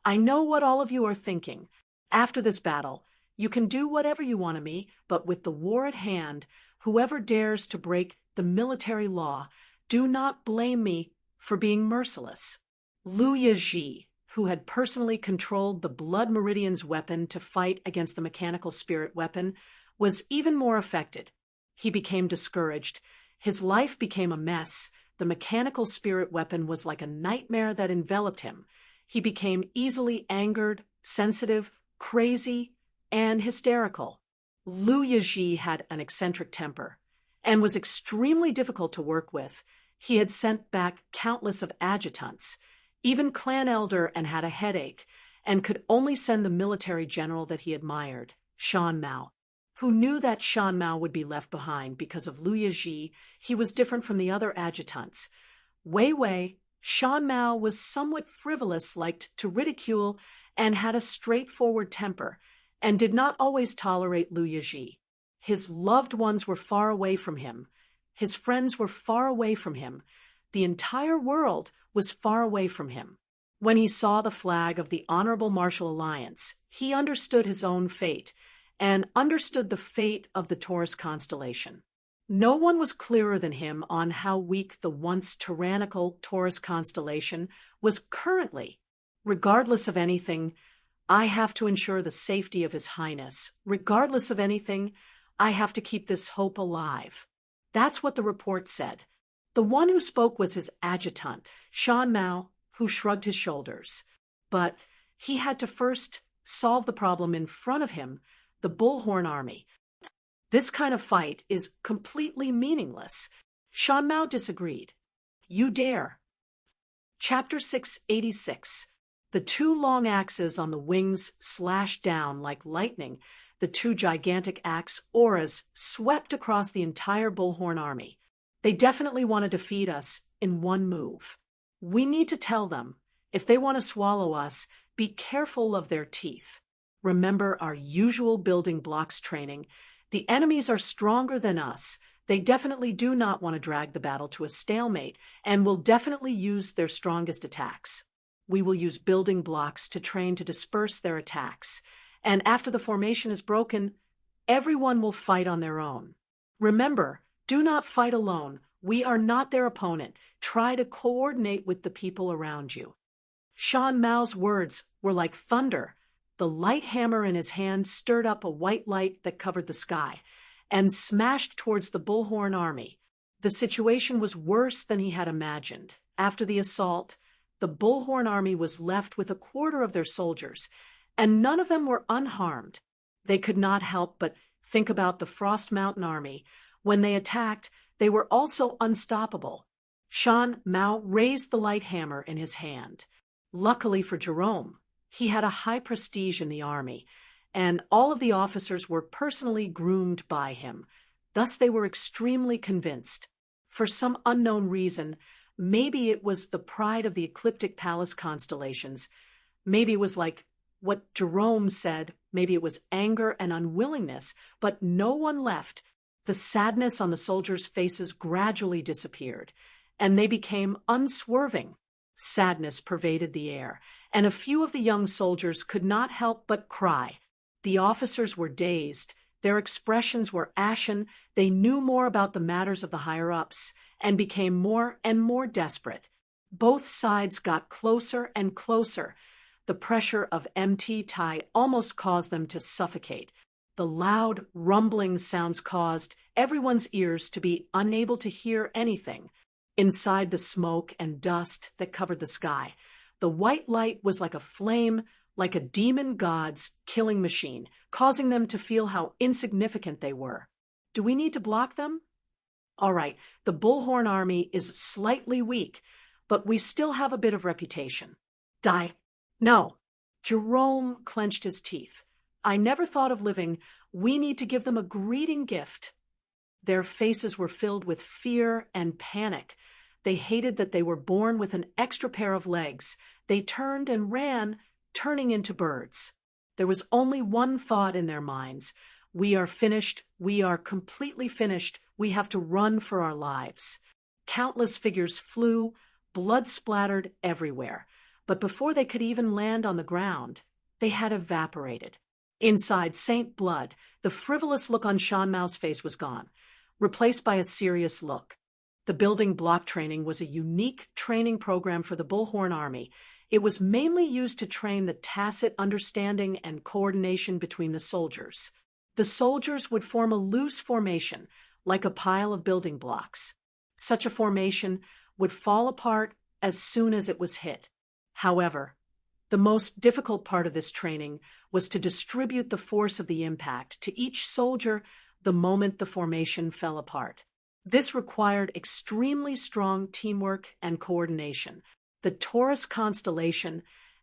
I know what all of you are thinking. After this battle, you can do whatever you want to me, but with the war at hand, whoever dares to break the military law, do not blame me for being merciless. Liu Yizhi, who had personally controlled the Blood Meridian's weapon to fight against the mechanical spirit weapon, was even more affected. He became discouraged. His life became a mess. The mechanical spirit weapon was like a nightmare that enveloped him. He became easily angered, sensitive, crazy, and hysterical. Liu Yizhi had an eccentric temper and was extremely difficult to work with. He had sent back countless of adjutants, even clan elder, and had a headache, and could only send the military general that he admired, Shan Mao, who knew that Shan Mao would be left behind because of Liu Yizhi. He was different from the other adjutants. Wei Wei, Shan Mao was somewhat frivolous, liked to ridicule, and had a straightforward temper, and did not always tolerate Liu Yizhi. His loved ones were far away from him. His friends were far away from him. The entire world was far away from him. When he saw the flag of the Honorable Martial Alliance, he understood his own fate, and understood the fate of the Taurus constellation. No one was clearer than him on how weak the once tyrannical Taurus constellation was currently. Regardless of anything, I have to ensure the safety of His Highness. Regardless of anything, I have to keep this hope alive. That's what the report said. The one who spoke was his adjutant, Shan Mao, who shrugged his shoulders. But he had to first solve the problem in front of him, the Bullhorn army. This kind of fight is completely meaningless. Shan Mao disagreed. You dare. Chapter 686. The two long axes on the wings slashed down like lightning. The two gigantic axe auras swept across the entire Bullhorn army. They definitely want to defeat us in one move. We need to tell them, if they want to swallow us, be careful of their teeth. Remember our usual building blocks training. The enemies are stronger than us. They definitely do not want to drag the battle to a stalemate and will definitely use their strongest attacks. We will use building blocks to train to disperse their attacks. And after the formation is broken, everyone will fight on their own. Remember, do not fight alone. We are not their opponent. Try to coordinate with the people around you. Shan Mao's words were like thunder. The light hammer in his hand stirred up a white light that covered the sky and smashed towards the Bullhorn army. The situation was worse than he had imagined. After the assault, the Bullhorn army was left with a quarter of their soldiers, and none of them were unharmed. They could not help but think about the Frost Mountain army. When they attacked, they were also unstoppable. Shan Mao raised the light hammer in his hand. Luckily for Jerome, he had a high prestige in the army, and all of the officers were personally groomed by him. Thus they were extremely convinced. For some unknown reason, maybe it was the pride of the ecliptic palace constellations, maybe it was like what Jerome said, maybe it was anger and unwillingness, but no one left. The sadness on the soldiers' faces gradually disappeared, and they became unswerving. Sadness pervaded the air, and a few of the young soldiers could not help but cry. The officers were dazed, their expressions were ashen, they knew more about the matters of the higher-ups, and became more and more desperate. Both sides got closer and closer. The pressure of MT Tai almost caused them to suffocate. The loud, rumbling sounds caused everyone's ears to be unable to hear anything. Inside the smoke and dust that covered the sky, the white light was like a flame, like a demon god's killing machine, causing them to feel how insignificant they were. Do we need to block them? All right, the Bullhorn army is slightly weak, but we still have a bit of reputation. Die. No. Jerome clenched his teeth. I never thought of living. We need to give them a greeting gift. Their faces were filled with fear and panic. They hated that they were born with an extra pair of legs. They turned and ran, turning into birds. There was only one thought in their minds. We are finished. We are completely finished. We have to run for our lives. Countless figures flew, blood splattered everywhere. But before they could even land on the ground, they had evaporated. Inside Saint Blood, the frivolous look on Shan Mao's face was gone, replaced by a serious look. The building block training was a unique training program for the Bullhorn Army. It was mainly used to train the tacit understanding and coordination between the soldiers. The soldiers would form a loose formation, like a pile of building blocks. Such a formation would fall apart as soon as it was hit. However, the most difficult part of this training was to distribute the force of the impact to each soldier the moment the formation fell apart. This required extremely strong teamwork and coordination. The Taurus constellation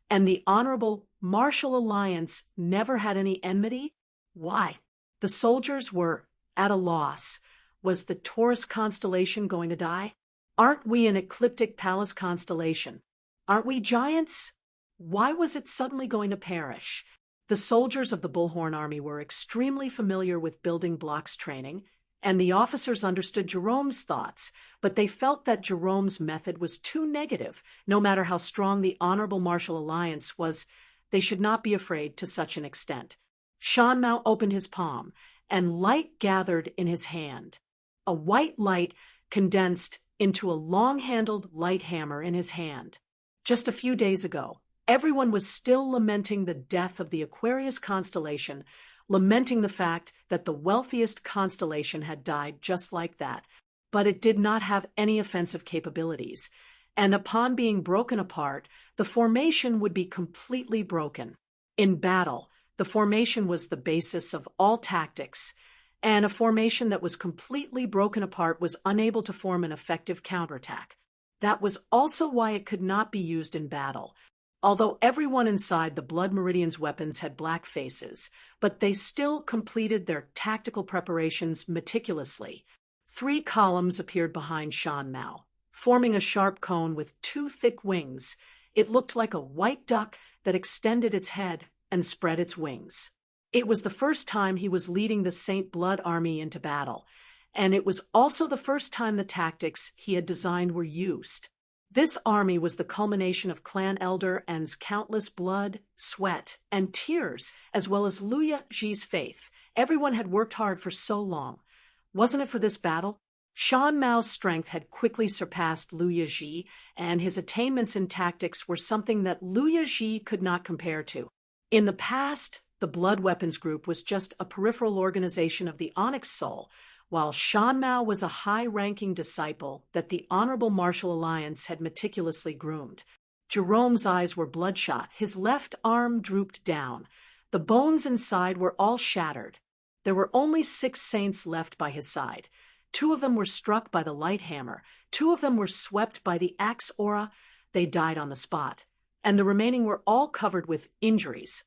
and the Honorable Martial Alliance never had any enmity. Why? The soldiers were at a loss. Was the Taurus constellation going to die? Aren't we an ecliptic palace constellation? Aren't we giants? Why was it suddenly going to perish? The soldiers of the Bullhorn Army were extremely familiar with building blocks training, and the officers understood Jerome's thoughts, but they felt that Jerome's method was too negative. No matter how strong the Honorable Martial Alliance was, they should not be afraid to such an extent. Shan Mao opened his palm, and light gathered in his hand. A white light condensed into a long-handled light hammer in his hand. Just a few days ago, everyone was still lamenting the death of the Aquarius constellation, lamenting the fact that the wealthiest constellation had died just like that, but it did not have any offensive capabilities, and upon being broken apart, the formation would be completely broken. In battle, the formation was the basis of all tactics, and a formation that was completely broken apart was unable to form an effective counterattack. That was also why it could not be used in battle. Although everyone inside the Blood Meridian's weapons had black faces, but they still completed their tactical preparations meticulously. 3 columns appeared behind Shan Mao, forming a sharp cone with 2 thick wings. It looked like a white duck that extended its head and spread its wings. It was the first time he was leading the Saint Blood army into battle, and it was also the first time the tactics he had designed were used. This army was the culmination of Clan Elder N's countless blood, sweat, and tears, as well as Liu Ji's faith. Everyone had worked hard for so long. Wasn't it for this battle? Shan Mao's strength had quickly surpassed Liu Ji, and his attainments in tactics were something that Liu Ji could not compare to. In the past, the Blood Weapons Group was just a peripheral organization of the Onyx Soul, while Shan Mao was a high-ranking disciple that the Honorable Martial Alliance had meticulously groomed. Jerome's eyes were bloodshot. His left arm drooped down. The bones inside were all shattered. There were only 6 saints left by his side. 2 of them were struck by the light hammer. 2 of them were swept by the axe aura. They died on the spot. And the remaining were all covered with injuries.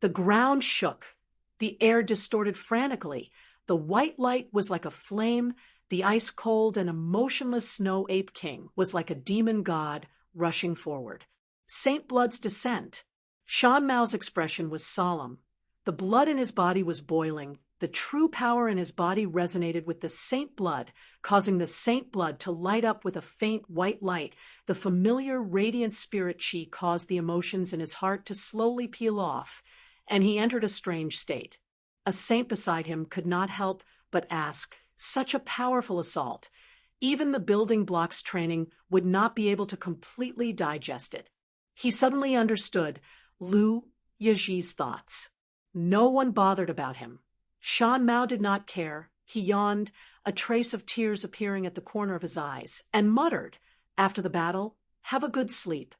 The ground shook. The air distorted frantically. The white light was like a flame. The ice-cold and emotionless snow ape king was like a demon god rushing forward. Saint Blood's descent. Shan Mao's expression was solemn. The blood in his body was boiling. The true power in his body resonated with the Saint Blood, causing the Saint Blood to light up with a faint white light. The familiar radiant spirit chi caused the emotions in his heart to slowly peel off, and he entered a strange state. A saint beside him could not help but ask, such a powerful assault. Even the building blocks training would not be able to completely digest it. He suddenly understood Lu Yiji's thoughts. No one bothered about him. Shan Mao did not care. He yawned, a trace of tears appearing at the corner of his eyes, and muttered, after the battle, "Have a good sleep."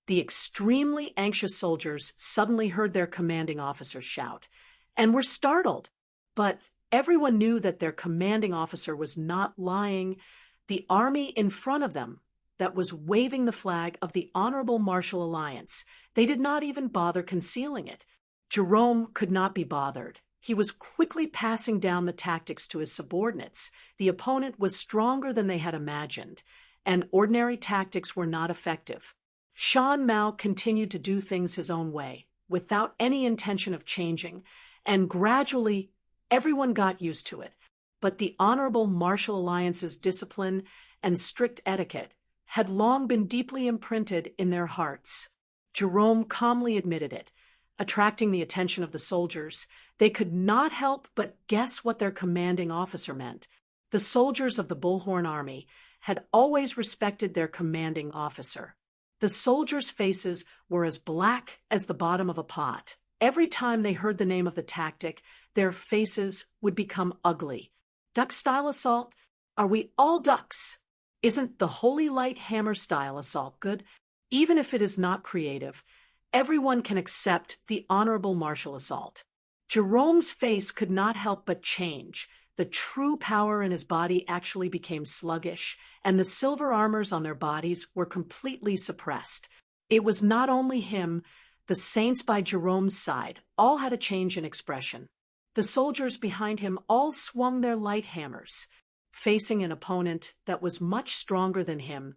The extremely anxious soldiers suddenly heard their commanding officer shout, and were startled. But everyone knew that their commanding officer was not lying. The army in front of them that was waving the flag of the Honorable Martial Alliance, they did not even bother concealing it. Jerome could not be bothered. He was quickly passing down the tactics to his subordinates. The opponent was stronger than they had imagined, and ordinary tactics were not effective. Shan Mao continued to do things his own way, without any intention of changing, and gradually everyone got used to it. But the Honorable Martial Alliance's discipline and strict etiquette had long been deeply imprinted in their hearts. Jerome calmly admitted it. Attracting the attention of the soldiers, they could not help but guess what their commanding officer meant. The soldiers of the Bullhorn Army had always respected their commanding officer. The soldiers' faces were as black as the bottom of a pot. Every time they heard the name of the tactic, their faces would become ugly. Duck-style assault? Are we all ducks? Isn't the Holy Light Hammer-style assault good? Even if it is not creative, everyone can accept the Honorable Martial Assault. Jerome's face could not help but change. The true power in his body actually became sluggish, and the silver armors on their bodies were completely suppressed. It was not only him, the saints by Jerome's side all had a change in expression. The soldiers behind him all swung their light hammers. Facing an opponent that was much stronger than him,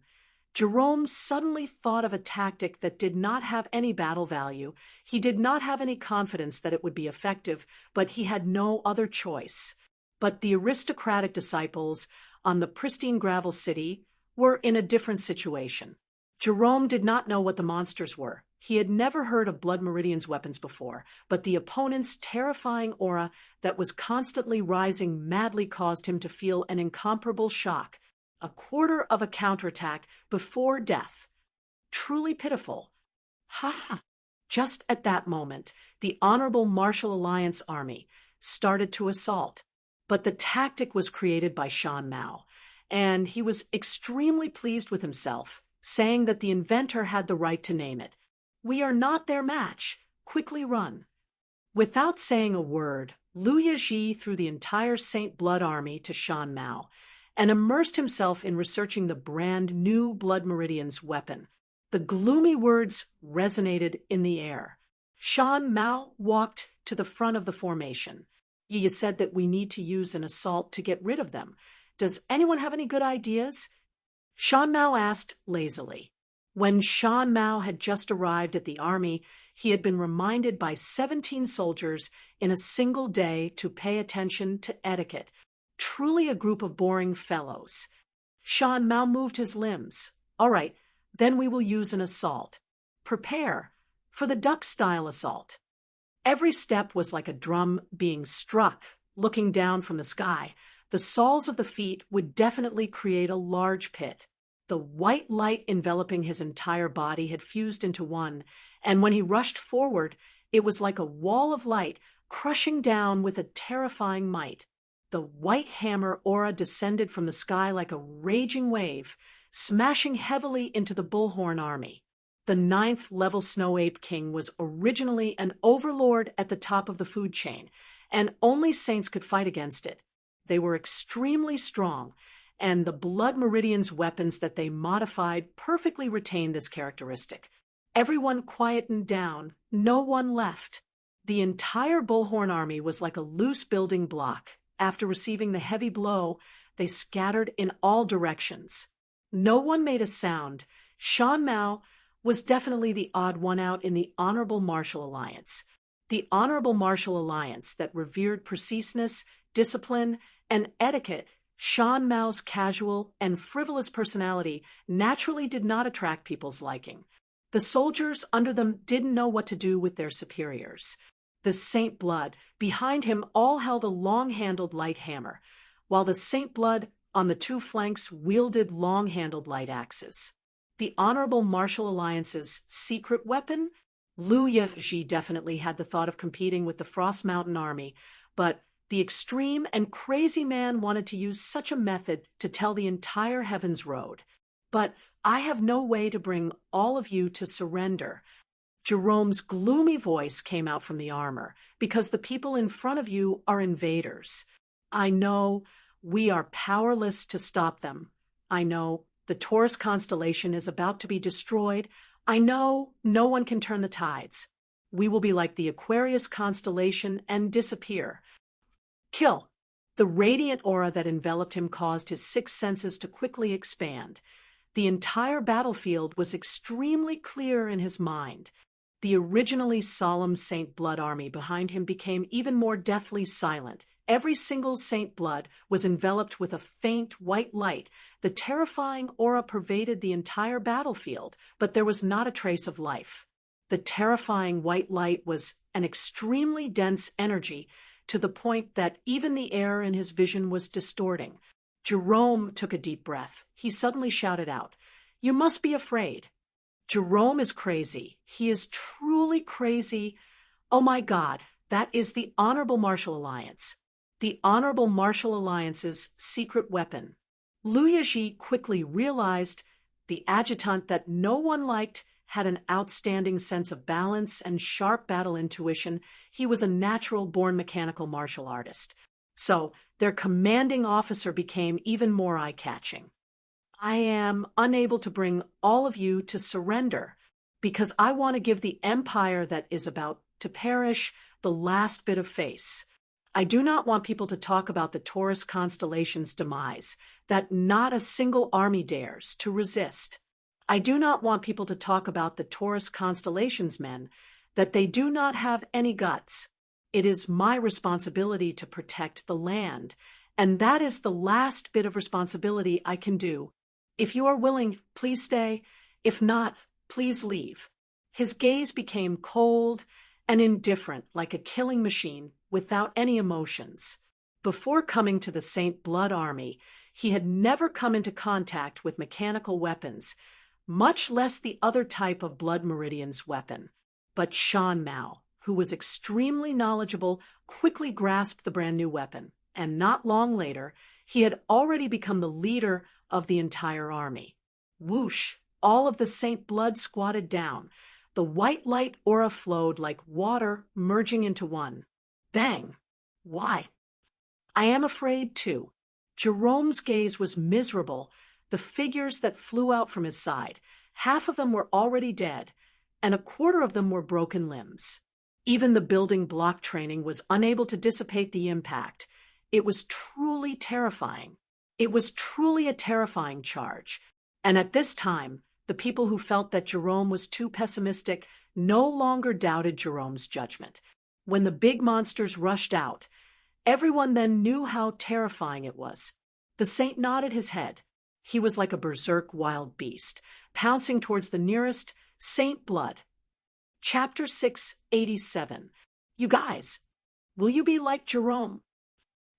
Jerome suddenly thought of a tactic that did not have any battle value. He did not have any confidence that it would be effective, but he had no other choice. But the aristocratic disciples on the pristine gravel city were in a different situation. Jerome did not know what the monsters were. He had never heard of Blood Meridian's weapons before, but the opponent's terrifying aura that was constantly rising madly caused him to feel an incomparable shock. A quarter of a counterattack before death. Truly pitiful. Ha ha! Just at that moment, the Honorable Martial Alliance Army started to assault. But the tactic was created by Shan Mao, and he was extremely pleased with himself, saying that the inventor had the right to name it. "We are not their match. Quickly run." Without saying a word, Lu Yiji threw the entire Saint Blood army to Shan Mao, and immersed himself in researching the brand new Blood Meridian's weapon. The gloomy words resonated in the air. Shan Mao walked to the front of the formation. "You said that we need to use an assault to get rid of them. Does anyone have any good ideas?" Shan Mao asked lazily. When Shan Mao had just arrived at the army, he had been reminded by 17 soldiers in a single day to pay attention to etiquette. Truly a group of boring fellows. Shan Mao moved his limbs. "All right, then we will use an assault. Prepare for the duck-style assault." Every step was like a drum being struck. Looking down from the sky, the soles of the feet would definitely create a large pit. The white light enveloping his entire body had fused into one, and when he rushed forward, it was like a wall of light crushing down with a terrifying might. The white hammer aura descended from the sky like a raging wave, smashing heavily into the Bullhorn army. The 9th-level Snow Ape King was originally an overlord at the top of the food chain, and only saints could fight against it. They were extremely strong, and the Blood Meridian's weapons that they modified perfectly retained this characteristic. Everyone quietened down, no one left. The entire Bullhorn army was like a loose building block. After receiving the heavy blow, they scattered in all directions. No one made a sound. Shan Mao was definitely the odd one out in the Honorable Martial Alliance. The Honorable Martial Alliance that revered preciseness, discipline, and etiquette. Shan Mao's casual and frivolous personality naturally did not attract people's liking. The soldiers under them didn't know what to do with their superiors. The Saint Blood behind him all held a long-handled light hammer, while the Saint Blood on the two flanks wielded long-handled light axes. The Honorable Martial Alliance's secret weapon? Liu Yezhi definitely had the thought of competing with the Frost Mountain Army, but the extreme and crazy man wanted to use such a method to tell the entire Heaven's Road. But I have no way to bring all of you to surrender. Jerome's gloomy voice came out from the armor, because the people in front of you are invaders. I know we are powerless to stop them. I know the Taurus constellation is about to be destroyed. I know no one can turn the tides. We will be like the Aquarius constellation and disappear. Kill. The radiant aura that enveloped him caused his 6 senses to quickly expand. The entire battlefield was extremely clear in his mind. The originally solemn Saint Blood army behind him became even more deathly silent. Every single Saint Blood was enveloped with a faint white light. The terrifying aura pervaded the entire battlefield, but there was not a trace of life. The terrifying white light was an extremely dense energy, to the point that even the air in his vision was distorting. Jerome took a deep breath. He suddenly shouted out, "You must be afraid." Jerome is crazy. He is truly crazy. Oh my God, that is the Honorable Martial Alliance. The Honorable Martial Alliance's secret weapon. Liu Yezhi quickly realized the adjutant that no one liked had an outstanding sense of balance and sharp battle intuition. He was a natural-born mechanical martial artist. So their commanding officer became even more eye-catching. I am unable to bring all of you to surrender because I want to give the empire that is about to perish the last bit of face. I do not want people to talk about the Taurus constellation's demise, that not a single army dares to resist. I do not want people to talk about the Taurus constellation's men, that they do not have any guts. It is my responsibility to protect the land, and that is the last bit of responsibility I can do. If you are willing, please stay. If not, please leave. His gaze became cold and indifferent, like a killing machine, without any emotions. Before coming to the Saint Blood Army, he had never come into contact with mechanical weapons, much less the other type of Blood Meridian's weapon. But Shan Mao, who was extremely knowledgeable, quickly grasped the brand new weapon, and not long later, he had already become the leader of the entire army. Whoosh! All of the Saint Blood squatted down. The white light aura flowed like water merging into one. Bang! Why? I am afraid, too. Jerome's gaze was miserable. The figures that flew out from his side, half of them were already dead, and a quarter of them were broken limbs. Even the building block training was unable to dissipate the impact. It was truly terrifying. It was truly a terrifying charge. And at this time, the people who felt that Jerome was too pessimistic no longer doubted Jerome's judgment. When the big monsters rushed out, everyone then knew how terrifying it was. The saint nodded his head. He was like a berserk wild beast, pouncing towards the nearest Saint Blood. Chapter 687. You guys, will you be like Jerome?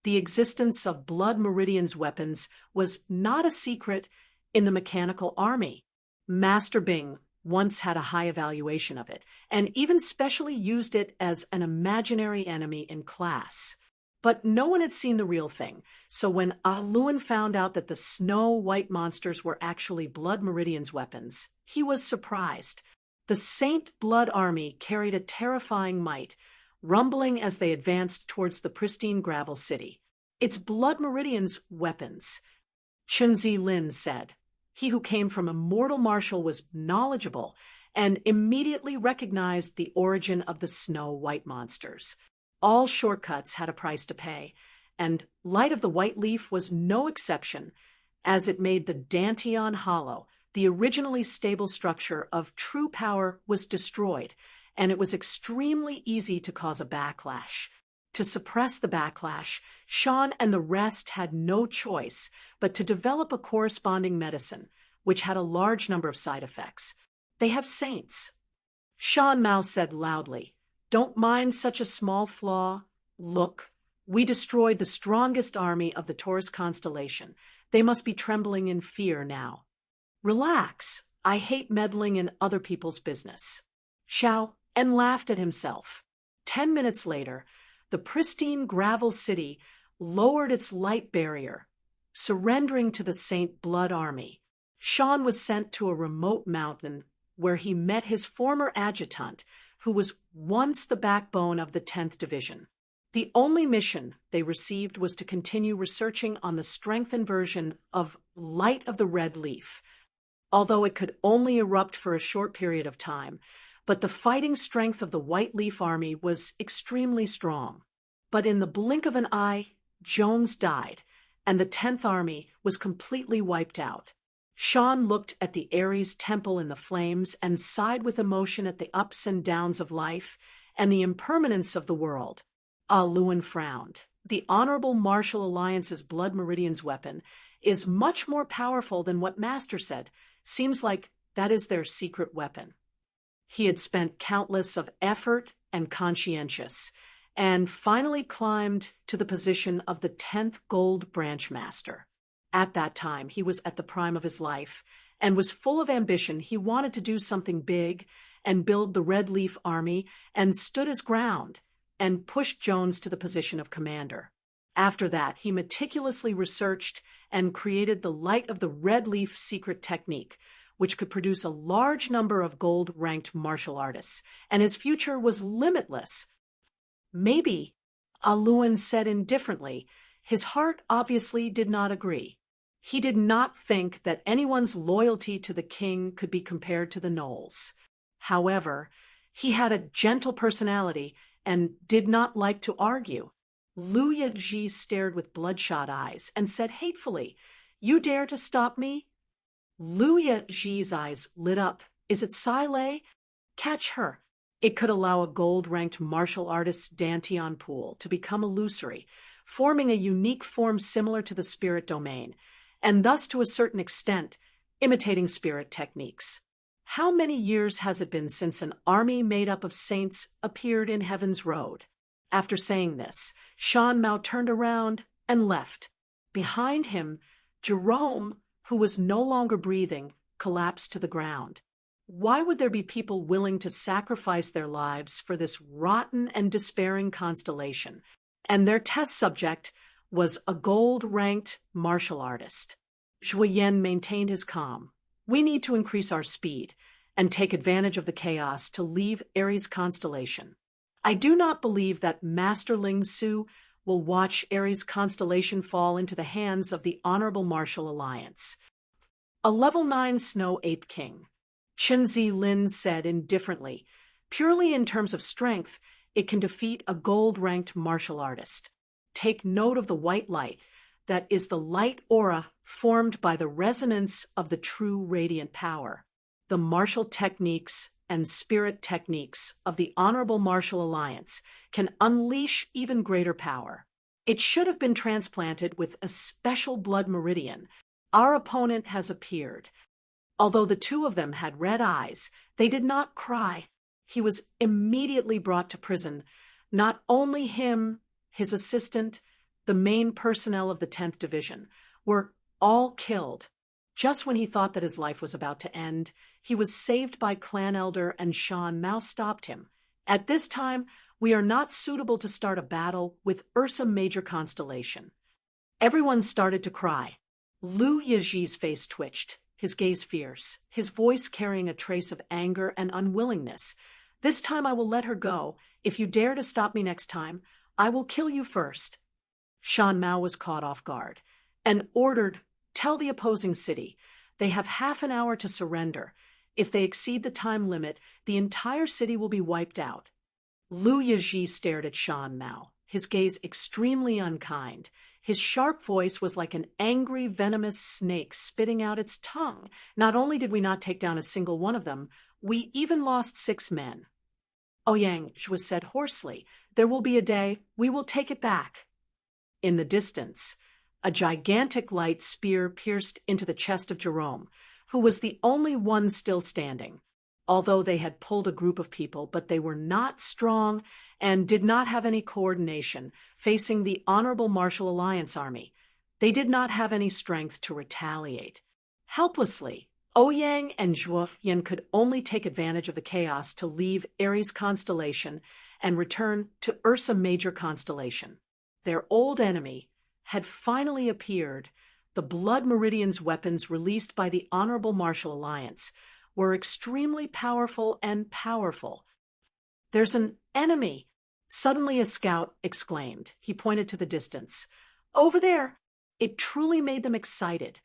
The existence of Blood Meridian's weapons was not a secret in the mechanical army. Master Bing once had a high evaluation of it, and even specially used it as an imaginary enemy in class. But no one had seen the real thing, so when Luan found out that the snow-white monsters were actually Blood Meridian's weapons, he was surprised. The Saint Blood Army carried a terrifying might, rumbling as they advanced towards the pristine gravel city. It's Blood Meridian's weapons, Chunzi Lin said. He who came from a mortal martial was knowledgeable and immediately recognized the origin of the Snow White monsters. All shortcuts had a price to pay, and Light of the White Leaf was no exception, as it made the Danteon hollow. The originally stable structure of true power was destroyed, and it was extremely easy to cause a backlash. To suppress the backlash, Sean and the rest had no choice but to develop a corresponding medicine, which had a large number of side effects. They have saints. Sean Mao said loudly, "Don't mind such a small flaw. Look, we destroyed the strongest army of the Taurus constellation. They must be trembling in fear now." "Relax. I hate meddling in other people's business." Xiao En laughed at himself. 10 minutes later, the pristine gravel city lowered its light barrier, surrendering to the Saint Blood Army. Sean was sent to a remote mountain where he met his former adjutant, who was once the backbone of the 10th Division. The only mission they received was to continue researching on the strengthened version of Light of the Red Leaf, although it could only erupt for a short period of time. But the fighting strength of the White Leaf Army was extremely strong. But in the blink of an eye, Jones died, and the 10th Army was completely wiped out. Sean looked at the Ares temple in the flames and sighed with emotion at the ups and downs of life and the impermanence of the world. Luan frowned. The Honorable Martial Alliance's Blood Meridian's weapon is much more powerful than what Master said. Seems like that is their secret weapon. He had spent countless of effort and conscientious, and finally climbed to the position of the 10th Gold Branch Master. At that time, he was at the prime of his life, and was full of ambition. He wanted to do something big, and build the Red Leaf Army, and stood his ground, and pushed Jones to the position of commander. After that, he meticulously researched and created the Light of the Red Leaf secret technique, which could produce a large number of gold-ranked martial artists, and his future was limitless. Maybe, Luan said indifferently. His heart obviously did not agree. He did not think that anyone's loyalty to the king could be compared to the Knolls. However, he had a gentle personality and did not like to argue. Lu Yiji stared with bloodshot eyes and said hatefully, "You dare to stop me?" Lu Yiji's eyes lit up. "Is it Sai Lei? Catch her." It could allow a gold-ranked martial artist's Danteon pool to become illusory, forming a unique form similar to the spirit domain, and thus to a certain extent, imitating spirit techniques. How many years has it been since an army made up of saints appeared in Heaven's Road? After saying this, Shan Mao turned around and left. Behind him, Jerome, who was no longer breathing, collapsed to the ground. Why would there be people willing to sacrifice their lives for this rotten and despairing constellation? And their test subject was a gold-ranked martial artist. Zhuoyan maintained his calm. "We need to increase our speed and take advantage of the chaos to leave Ares constellation. I do not believe that Master Ling Su will watch Ares constellation fall into the hands of the Honorable Martial Alliance." A level 9 Snow Ape King, Chunzi Lin said indifferently. "Purely in terms of strength, it can defeat a gold-ranked martial artist. Take note of the white light. That is the light aura formed by the resonance of the true radiant power. The martial techniques and spirit techniques of the Honorable Martial Alliance can unleash even greater power. It should have been transplanted with a special blood meridian. Our opponent has appeared. Although the two of them had red eyes, they did not cry. He was immediately brought to prison. Not only him, his assistant, the main personnel of the 10th Division, were all killed. Just when he thought that his life was about to end, he was saved by Clan Elder, and Shan Mao stopped him. At this time, we are not suitable to start a battle with Ursa Major Constellation. Everyone started to cry. Lu Yiji's face twitched. his gaze fierce, his voice carrying a trace of anger and unwillingness. "This time I will let her go. If you dare to stop me next time, I will kill you first." Shan Mao was caught off guard and ordered, "Tell the opposing city. They have half an hour to surrender. If they exceed the time limit, the entire city will be wiped out." Lu Yizhi stared at Shan Mao, his gaze extremely unkind. His sharp voice was like an angry, venomous snake spitting out its tongue. "Not only did we not take down a single one of them, we even lost 6 men. Ouyang Zhuo said hoarsely, "There will be a day, we will take it back." In the distance, a gigantic light spear pierced into the chest of Jerome, who was the only one still standing. Although they had pulled a group of people, but they were not strong and did not have any coordination, facing the Honorable Martial Alliance army. They did not have any strength to retaliate. Helplessly, Ouyang and Zhuo Yan could only take advantage of the chaos to leave Aries constellation and return to Ursa Major constellation. Their old enemy had finally appeared. The Blood Meridian's weapons released by the Honorable Martial Alliance were extremely powerful and powerful. "There's an enemy!" Suddenly a scout exclaimed. He pointed to the distance. "Over there!" It truly made them excited.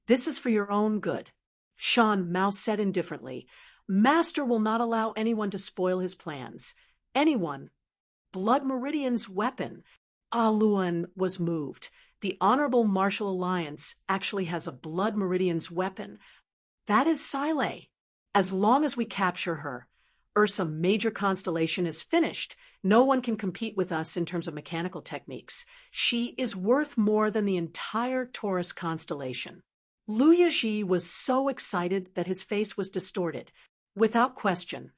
"This is for your own good," Shan Mao said indifferently. "Master will not allow anyone to spoil his plans. Anyone. Blood Meridian's weapon." Luan was moved. "The Honorable Martial Alliance actually has a Blood Meridian's weapon. That is Silay. As long as we capture her, Ursa Major constellation is finished. No one can compete with us in terms of mechanical techniques. She is worth more than the entire Taurus constellation." Lu Yizhi was so excited that his face was distorted. Without question,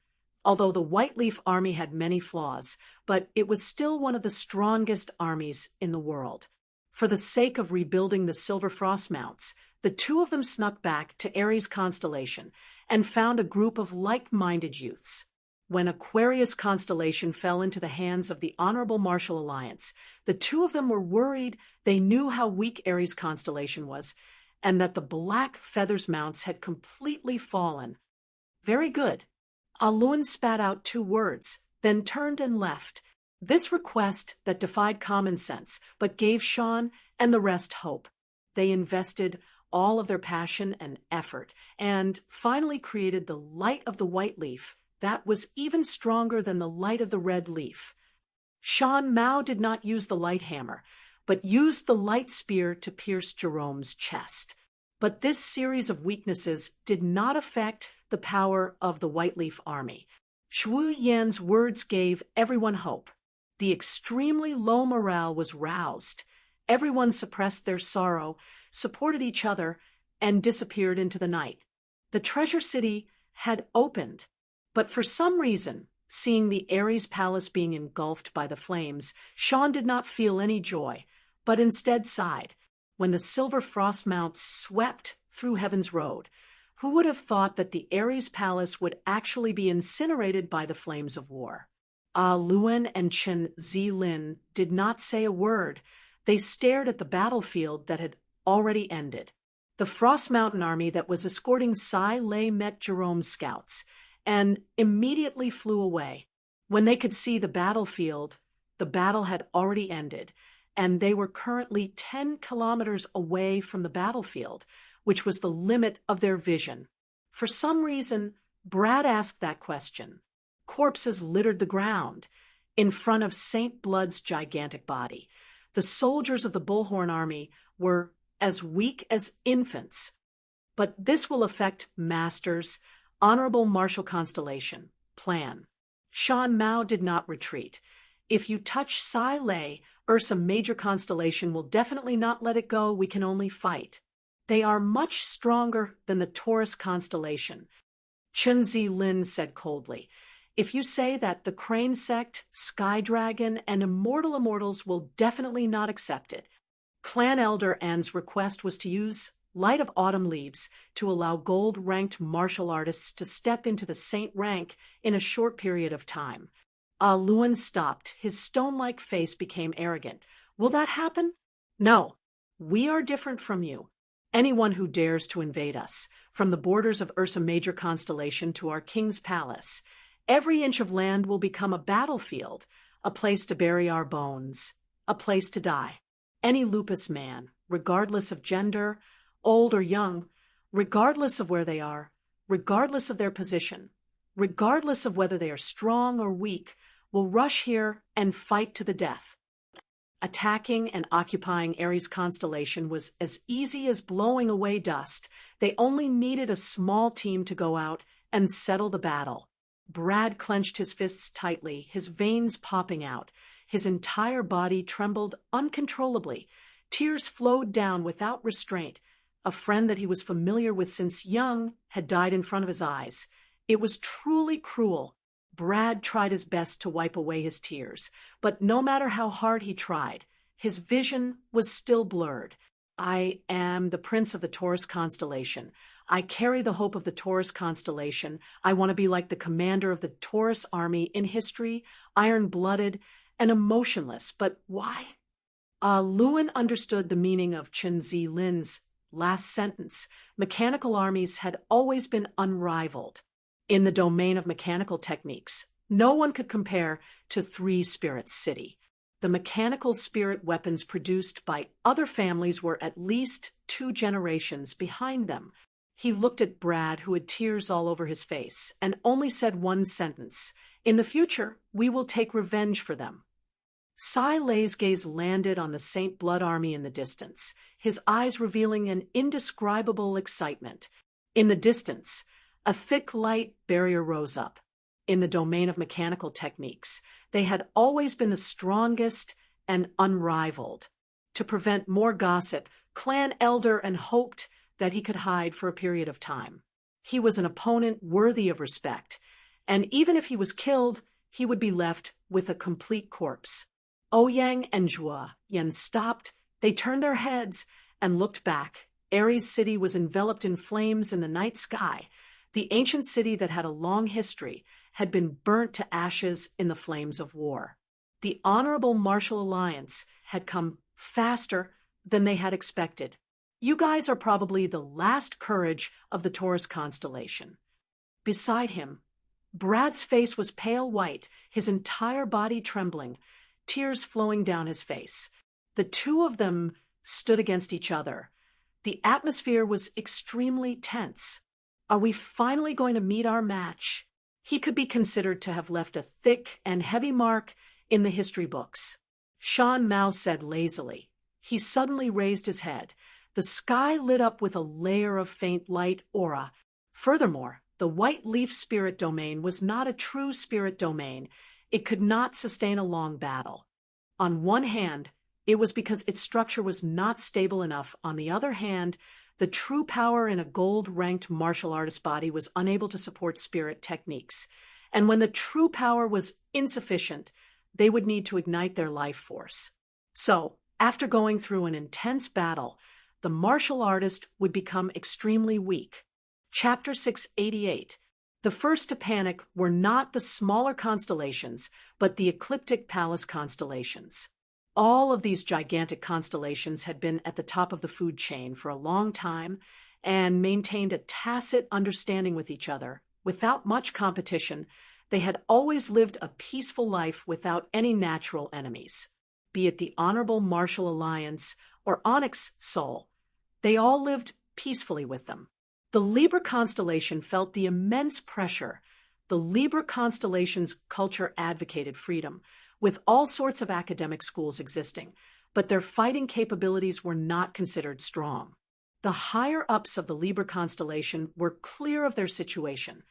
although the White Leaf Army had many flaws, but it was still one of the strongest armies in the world. For the sake of rebuilding the Silver Frost Mounts, the two of them snuck back to Aries constellation and found a group of like-minded youths. When Aquarius constellation fell into the hands of the Honorable Martial Alliance, the two of them were worried. They knew how weak Aries constellation was, and that the Black Feathers Mounts had completely fallen. "Very good." Luan spat out 2 words, then turned and left. This request that defied common sense, but gave Shan and the rest hope. They invested all of their passion and effort, and finally created the light of the white leaf that was even stronger than the light of the red leaf. Shan Mao did not use the light hammer, but used the light spear to pierce Jerome's chest. But this series of weaknesses did not affect the power of the White Leaf Army. Shu Yan's words gave everyone hope. The extremely low morale was roused. Everyone suppressed their sorrow, supported each other, and disappeared into the night. The treasure city had opened, but for some reason, seeing the Ares palace being engulfed by the flames, Shan did not feel any joy, but instead sighed. When the silver frost mounts swept through Heaven's Road, who would have thought that the Ares palace would actually be incinerated by the flames of war? Luan and Chen Zilin did not say a word. They stared at the battlefield that had already ended. The Frost Mountain army that was escorting Sai Lei met Jerome's scouts and immediately flew away. When they could see the battlefield, the battle had already ended, and they were currently 10 kilometers away from the battlefield, which was the limit of their vision. For some reason, Brad asked that question. Corpses littered the ground in front of Saint Blood's gigantic body. The soldiers of the Bullhorn army were as weak as infants. But this will affect Master's Honorable Martial Constellation plan. Shan Mao did not retreat. If you touch Sai Lei, Ursa Major Constellation will definitely not let it go. We can only fight. They are much stronger than the Taurus constellation. Chen Zilin said coldly. If you say that the Crane Sect, Sky Dragon, and Immortal Immortals will definitely not accept it. Clan Elder An's request was to use Light of Autumn Leaves to allow gold-ranked martial artists to step into the Saint rank in a short period of time. Luan stopped. His stone-like face became arrogant. Will that happen? No. We are different from you. anyone who dares to invade us, from the borders of Ursa Major constellation to our king's palace. Every inch of land will become a battlefield, a place to bury our bones, a place to die. Any lupus man, regardless of gender, old or young, regardless of where they are, regardless of their position, regardless of whether they are strong or weak, will rush here and fight to the death. Attacking and occupying Aries constellation was as easy as blowing away dust. They only needed a small team to go out and settle the battle. Brad clenched his fists tightly, his veins popping out. His entire body trembled uncontrollably. Tears flowed down without restraint. A friend that he was familiar with since young had died in front of his eyes. It was truly cruel. Brad tried his best to wipe away his tears, but no matter how hard he tried, his vision was still blurred. I am the prince of the Taurus constellation. I carry the hope of the Taurus constellation. I want to be like the commander of the Taurus army in history, iron-blooded and emotionless. But why? Lewin understood the meaning of Chen Zilin's last sentence. Mechanical armies had always been unrivaled. In the domain of mechanical techniques, no one could compare to Three Spirits City. The mechanical spirit weapons produced by other families were at least 2 generations behind them. He looked at Brad, who had tears all over his face, and only said one sentence: "In the future, we will take revenge for them." Sai Lei's gaze landed on the Saint Blood Army in the distance, his eyes revealing an indescribable excitement. In the distance, a thick light barrier rose up. In the domain of mechanical techniques, they had always been the strongest and unrivaled. To prevent more gossip, Clan Elder and hoped that he could hide for a period of time. He was an opponent worthy of respect, and even if he was killed, he would be left with a complete corpse. Ouyang and Zhua Yan stopped. They turned their heads and looked back. Aries City was enveloped in flames in the night sky. The ancient city that had a long history had been burnt to ashes in the flames of war. The honorable martial alliance had come faster than they had expected. You guys are probably the last courage of the Taurus constellation. Beside him, Brad's face was pale white, his entire body trembling, tears flowing down his face. The two of them stood against each other. The atmosphere was extremely tense. Are we finally going to meet our match? He could be considered to have left a thick and heavy mark in the history books. Shan Mao said lazily. He suddenly raised his head. The sky lit up with a layer of faint light aura. Furthermore, the white leaf spirit domain was not a true spirit domain. It could not sustain a long battle. On one hand, it was because its structure was not stable enough. On the other hand, the true power in a gold-ranked martial artist body was unable to support spirit techniques. And when the true power was insufficient, they would need to ignite their life force. So, after going through an intense battle, the martial artist would become extremely weak. Chapter 688. The first to panic were not the smaller constellations, but the ecliptic palace constellations. All of these gigantic constellations had been at the top of the food chain for a long time and maintained a tacit understanding with each other. Without much competition, they had always lived a peaceful life without any natural enemies. Be it the Honorable Martial Alliance or Onyx Soul, they all lived peacefully with them. The Libra constellation felt the immense pressure. The Libra constellation's culture advocated freedom, with all sorts of academic schools existing, but their fighting capabilities were not considered strong. The higher-ups of the Libra constellation were clear of their situation,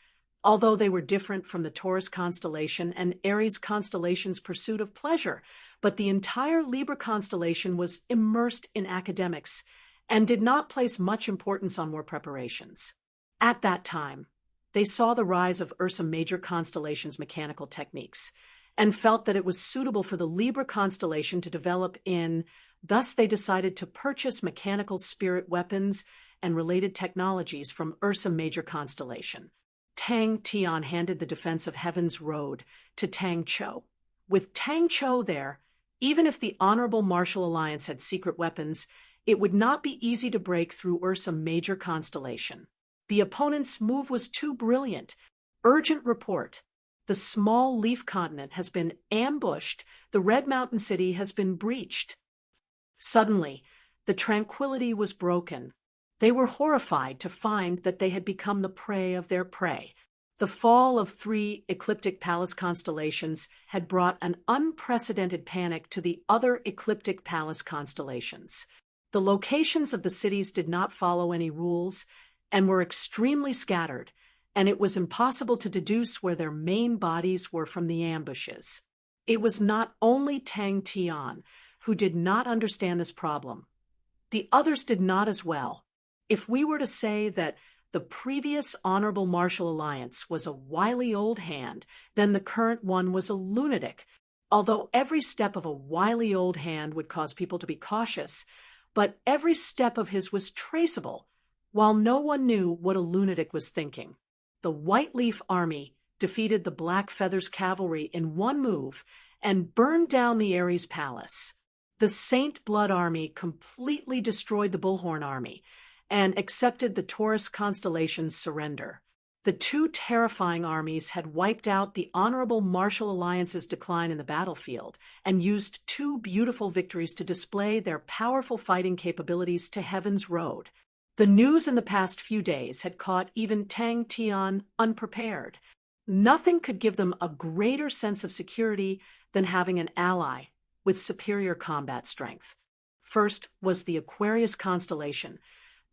although they were different from the Taurus constellation and Aries constellation's pursuit of pleasure, but the entire Libra constellation was immersed in academics and did not place much importance on war preparations. At that time, they saw the rise of Ursa Major constellation's mechanical techniques, and felt that it was suitable for the Libra constellation to develop in. Thus they decided to purchase mechanical spirit weapons and related technologies from Ursa Major constellation. Tang Tian handed the defense of Heaven's Road to Tang Cho. With Tang Cho there, even if the Honorable Martial Alliance had secret weapons, It would not be easy to break through Ursa Major constellation. The opponent's move was too brilliant. Urgent report. The small leaf continent has been ambushed. The Red Mountain City has been breached. Suddenly, the tranquility was broken. They were horrified to find that they had become the prey of their prey. The fall of 3 ecliptic palace constellations had brought an unprecedented panic to the other ecliptic palace constellations. The locations of the cities did not follow any rules and were extremely scattered, and it was impossible to deduce where their main bodies were from the ambushes. It was not only Tang Tian who did not understand this problem. The others did not as well. If we were to say that the previous Honorable Martial Alliance was a wily old hand, then the current one was a lunatic. Although every step of a wily old hand would cause people to be cautious, but every step of his was traceable, while no one knew what a lunatic was thinking. The White Leaf Army defeated the Black Feathers Cavalry in one move and burned down the Ares Palace. The Saint Blood Army completely destroyed the Bullhorn Army and accepted the Taurus constellation's surrender. The 2 terrifying armies had wiped out the Honorable Martial Alliance's decline in the battlefield and used 2 beautiful victories to display their powerful fighting capabilities to Heaven's Road. The news in the past few days had caught even Tang Tian unprepared. Nothing could give them a greater sense of security than having an ally with superior combat strength. First was the Aquarius constellation,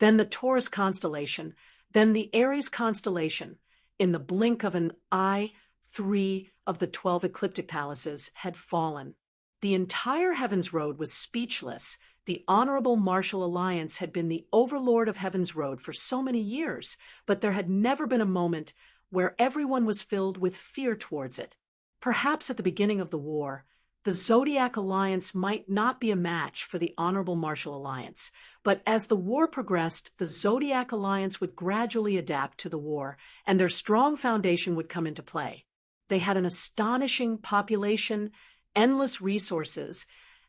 then the Taurus constellation, then the Aries constellation. In the blink of an eye, 3 of the 12 ecliptic palaces had fallen. The entire Heaven's Road was speechless. The Honorable Martial Alliance had been the overlord of Heaven's Road for so many years, but there had never been a moment where everyone was filled with fear towards it. Perhaps at the beginning of the war, the Zodiac Alliance might not be a match for the Honorable Martial Alliance, but as the war progressed, the Zodiac Alliance would gradually adapt to the war, and their strong foundation would come into play. They had an astonishing population, endless resources,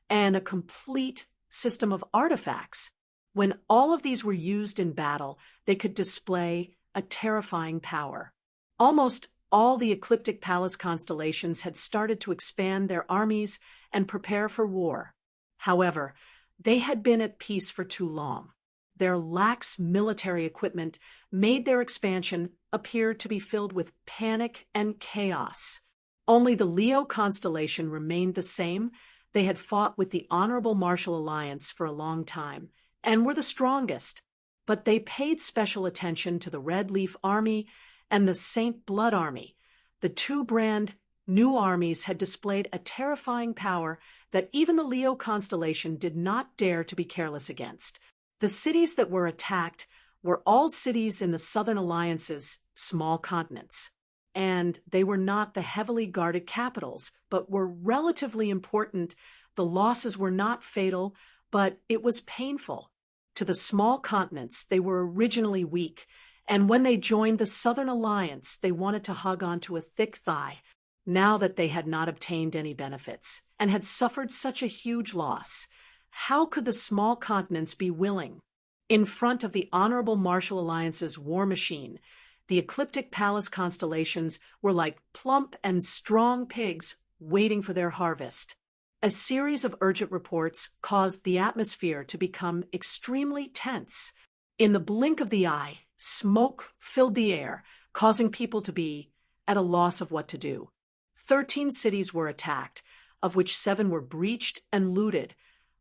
and a complete system of artifacts. When all of these were used in battle, they could display a terrifying power. Almost all the ecliptic palace constellations had started to expand their armies and prepare for war. However, they had been at peace for too long. Their lax military equipment made their expansion appear to be filled with panic and chaos. Only the Leo constellation remained the same. They had fought with the Honorable Martial Alliance for a long time and were the strongest, but they paid special attention to the Red Leaf Army and the Saint Blood Army. The 2 brand new armies had displayed a terrifying power that even the Leo constellation did not dare to be careless against. The cities that were attacked were all cities in the Southern Alliance's small continents, and they were not the heavily guarded capitals, but were relatively important. The losses were not fatal, but it was painful. To the small continents, they were originally weak, and when they joined the Southern Alliance, they wanted to hug onto a thick thigh, now that they had not obtained any benefits, and had suffered such a huge loss. How could the small continents be willing? In front of the Honorable Martial Alliance's war machine, the ecliptic palace constellations were like plump and strong pigs waiting for their harvest. A series of urgent reports caused the atmosphere to become extremely tense. In the blink of the eye, smoke filled the air, causing people to be at a loss of what to do. 13 cities were attacked, of which 7 were breached and looted,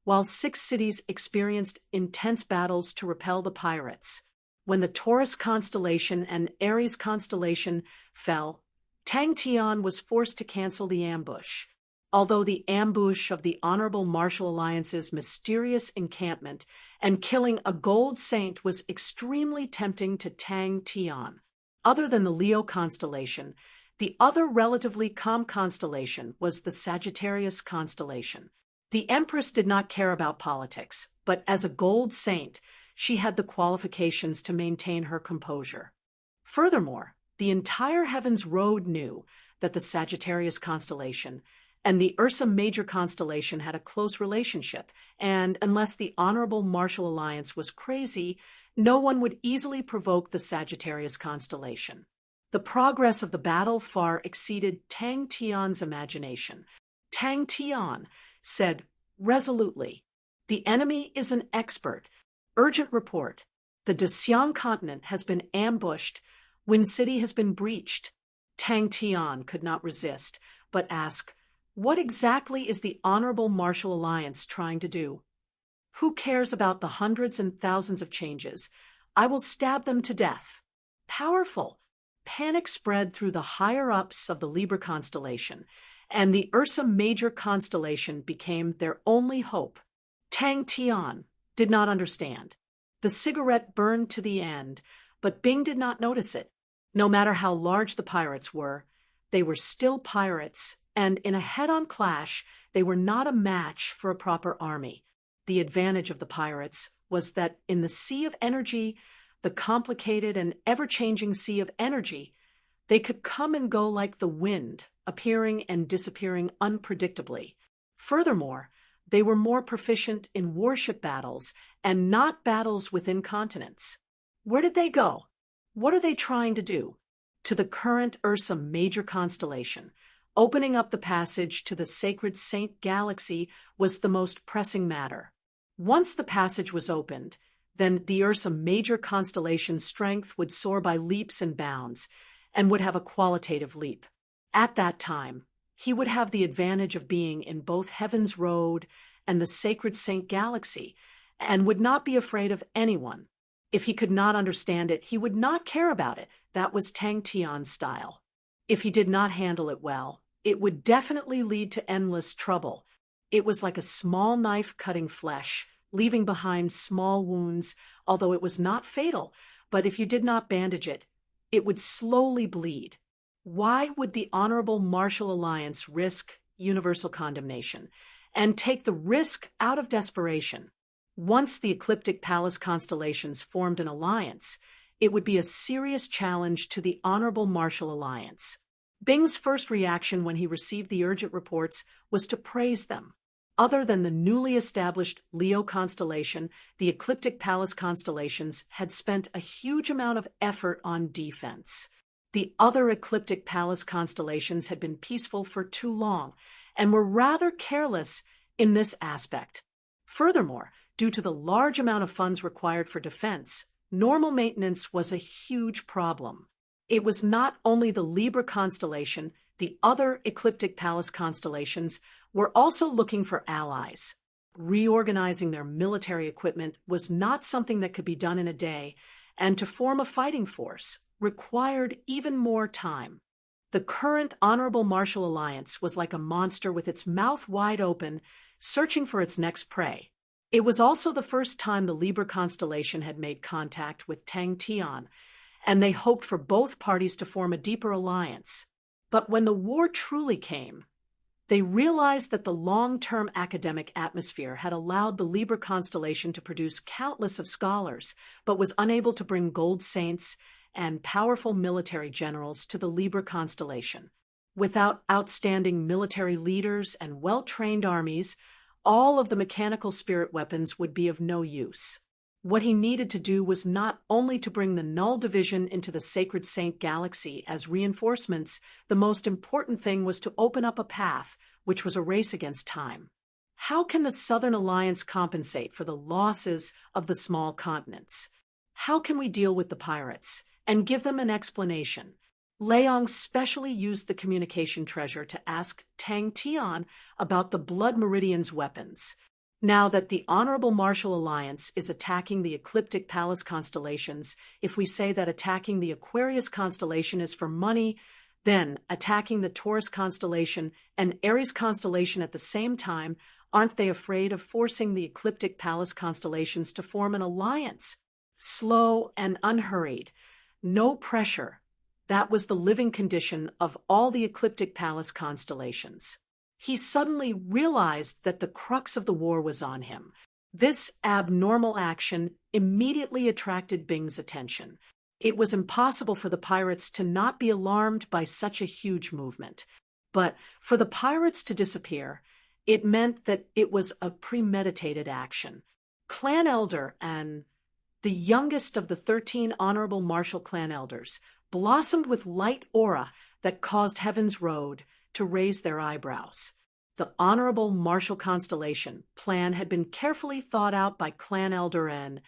while 6 cities experienced intense battles to repel the pirates. When the Taurus constellation and Aries constellation fell, Tang Tian was forced to cancel the ambush. Although the ambush of the Honorable Martial Alliance's mysterious encampment and killing a gold saint was extremely tempting to Tang Tian. Other than the Leo constellation, the other relatively calm constellation was the Sagittarius constellation. The Empress did not care about politics, but as a gold saint, she had the qualifications to maintain her composure. Furthermore, the entire Heaven's Road knew that the Sagittarius constellation and the Ursa Major constellation had a close relationship, and unless the Honorable Martial Alliance was crazy, no one would easily provoke the Sagittarius constellation. The progress of the battle far exceeded Tang Tian's imagination. Tang Tian said resolutely, "The enemy is an expert. Urgent report. The Dexiang continent has been ambushed. Win City has been breached." Tang Tian could not resist, but ask, "What exactly is the Honorable Martial Alliance trying to do?" "Who cares about the hundreds and thousands of changes? I will stab them to death." Powerful. Panic spread through the higher-ups of the Libra constellation, and the Ursa Major constellation became their only hope. Tang Tian did not understand. The cigarette burned to the end, but Bing did not notice it. No matter how large the pirates were, they were still pirates, and in a head-on clash, they were not a match for a proper army. The advantage of the pirates was that in the sea of energy, the complicated and ever-changing sea of energy, they could come and go like the wind, appearing and disappearing unpredictably. Furthermore, they were more proficient in warship battles and not battles within continents. Where did they go? What are they trying to do? To the current Ursa Major constellation, opening up the passage to the sacred Saint Galaxy was the most pressing matter. Once the passage was opened, then the Ursa Major constellation's strength would soar by leaps and bounds, and would have a qualitative leap. At that time, he would have the advantage of being in both Heaven's Road and the sacred Saint Galaxy, and would not be afraid of anyone. If he could not understand it, he would not care about it. That was Tang Tian's style. If he did not handle it well, it would definitely lead to endless trouble. It was like a small knife cutting flesh, leaving behind small wounds, although it was not fatal, but if you did not bandage it, it would slowly bleed. Why would the Honorable Martial Alliance risk universal condemnation and take the risk out of desperation? Once the Ecliptic Palace constellations formed an alliance, it would be a serious challenge to the Honorable Martial Alliance. Bing's first reaction when he received the urgent reports was to praise them. Other than the newly established Leo constellation, the Ecliptic Palace constellations had spent a huge amount of effort on defense. The other Ecliptic Palace constellations had been peaceful for too long and were rather careless in this aspect. Furthermore, due to the large amount of funds required for defense, normal maintenance was a huge problem. It was not only the Libra constellation, the other Ecliptic Palace constellations were also looking for allies. Reorganizing their military equipment was not something that could be done in a day, and to form a fighting force required even more time. The current Honorable Martial Alliance was like a monster with its mouth wide open, searching for its next prey. It was also the first time the Libra constellation had made contact with Tang Tian, and they hoped for both parties to form a deeper alliance. But when the war truly came, they realized that the long-term academic atmosphere had allowed the Libra constellation to produce countless of scholars, but was unable to bring gold saints and powerful military generals to the Libra constellation. Without outstanding military leaders and well-trained armies, all of the mechanical spirit weapons would be of no use. What he needed to do was not only to bring the Null Division into the Sacred Saint Galaxy as reinforcements, the most important thing was to open up a path, which was a race against time. How can the Southern Alliance compensate for the losses of the small continents? How can we deal with the pirates and give them an explanation? Leong specially used the communication treasure to ask Tang Tian about the Blood Meridian's weapons. Now that the Honorable Martial Alliance is attacking the Ecliptic Palace constellations, if we say that attacking the Aquarius constellation is for money, then attacking the Taurus constellation and Aries constellation at the same time, aren't they afraid of forcing the Ecliptic Palace constellations to form an alliance? Slow and unhurried, no pressure. That was the living condition of all the Ecliptic Palace constellations. He suddenly realized that the crux of the war was on him. This abnormal action immediately attracted Bing's attention. It was impossible for the pirates to not be alarmed by such a huge movement. But for the pirates to disappear, it meant that it was a premeditated action. Clan Elder and the youngest of the 13 honorable martial clan elders blossomed with light aura that caused Heaven's Road to raise their eyebrows. The honorable martial constellation plan had been carefully thought out by Clan Elder N,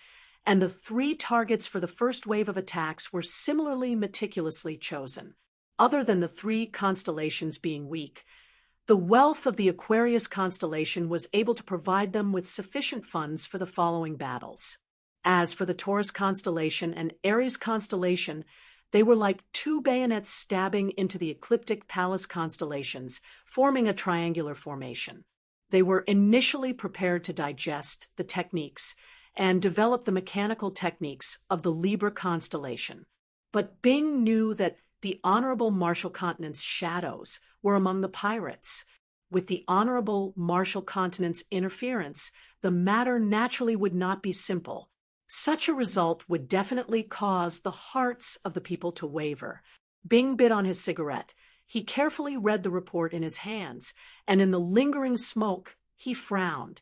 and the 3 targets for the first wave of attacks were similarly meticulously chosen. Other than the 3 constellations being weak, the wealth of the Aquarius constellation was able to provide them with sufficient funds for the following battles. As for the Taurus constellation and Aries constellation, they were like 2 bayonets stabbing into the ecliptic palace constellations, forming a triangular formation. They were initially prepared to digest the techniques and develop the mechanical techniques of the Libra constellation. But Bing knew that the honorable Martial Continent's shadows were among the pirates. With the honorable Martial Continent's interference, the matter naturally would not be simple. Such a result would definitely cause the hearts of the people to waver. Bing bit on his cigarette. He carefully read the report in his hands, and in the lingering smoke, he frowned.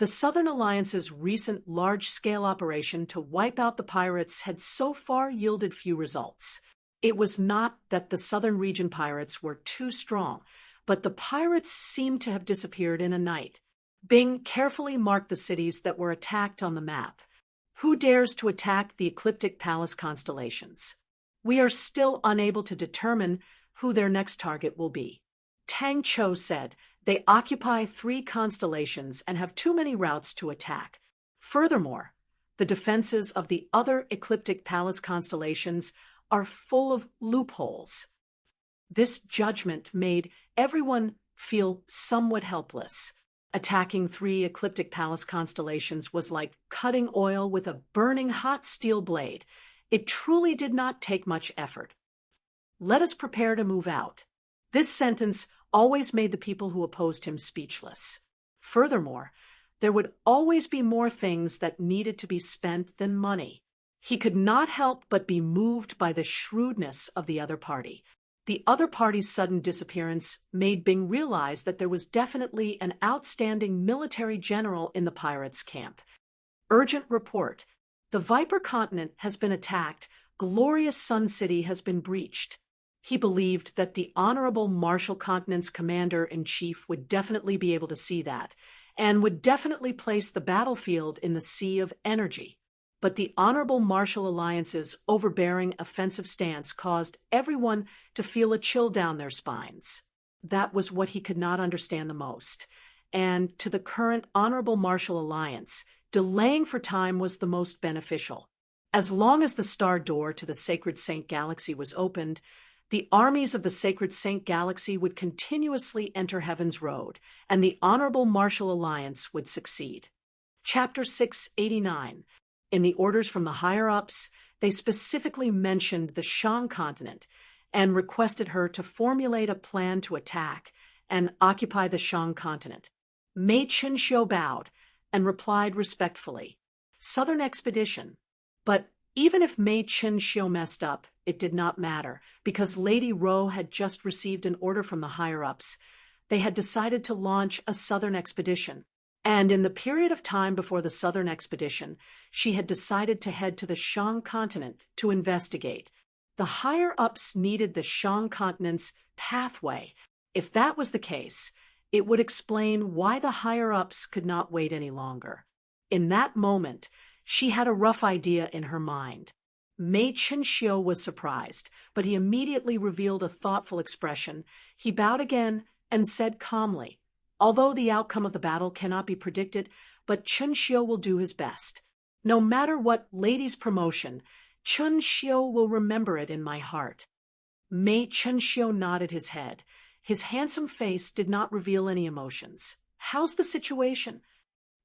The Southern Alliance's recent large-scale operation to wipe out the pirates had so far yielded few results. It was not that the Southern region pirates were too strong, but the pirates seemed to have disappeared in a night. Bing carefully marked the cities that were attacked on the map. Who dares to attack the ecliptic palace constellations? We are still unable to determine who their next target will be. Tang Cho said, they occupy 3 constellations and have too many routes to attack. Furthermore, the defenses of the other ecliptic palace constellations are full of loopholes. This judgment made everyone feel somewhat helpless. Attacking 3 ecliptic palace constellations was like cutting oil with a burning hot steel blade. It truly did not take much effort. Let us prepare to move out. This sentence always made the people who opposed him speechless. Furthermore, there would always be more things that needed to be spent than money. He could not help but be moved by the shrewdness of the other party. The other party's sudden disappearance made Bing realize that there was definitely an outstanding military general in the pirates' camp. Urgent report. The Viper continent has been attacked. Glorious Sun City has been breached. He believed that the Honorable Martial Continent's commander-in-chief would definitely be able to see that, and would definitely place the battlefield in the sea of energy. But the Honorable Martial Alliance's overbearing offensive stance caused everyone to feel a chill down their spines. That was what he could not understand the most. And to the current Honorable Martial Alliance, delaying for time was the most beneficial. As long as the star door to the Sacred Saint Galaxy was opened, the armies of the Sacred Saint Galaxy would continuously enter Heaven's Road, and the Honorable Martial Alliance would succeed. Chapter 689. In the orders from the higher-ups, they specifically mentioned the Shang continent and requested her to formulate a plan to attack and occupy the Shang continent. Mei Qianxiu bowed and replied respectfully, Southern Expedition. But even if Mei Qianxiu messed up, it did not matter, because Lady Ro had just received an order from the higher-ups. They had decided to launch a Southern Expedition. And in the period of time before the Southern Expedition, she had decided to head to the Shang continent to investigate. The higher-ups needed the Shang continent's pathway. If that was the case, it would explain why the higher-ups could not wait any longer. In that moment, she had a rough idea in her mind. Mei Qianxiu was surprised, but he immediately revealed a thoughtful expression. He bowed again and said calmly, Although the outcome of the battle cannot be predicted, but Qianxiu will do his best. No matter what lady's promotion, Qianxiu will remember it in my heart. Mei Qianxiu nodded his head. His handsome face did not reveal any emotions. How's the situation?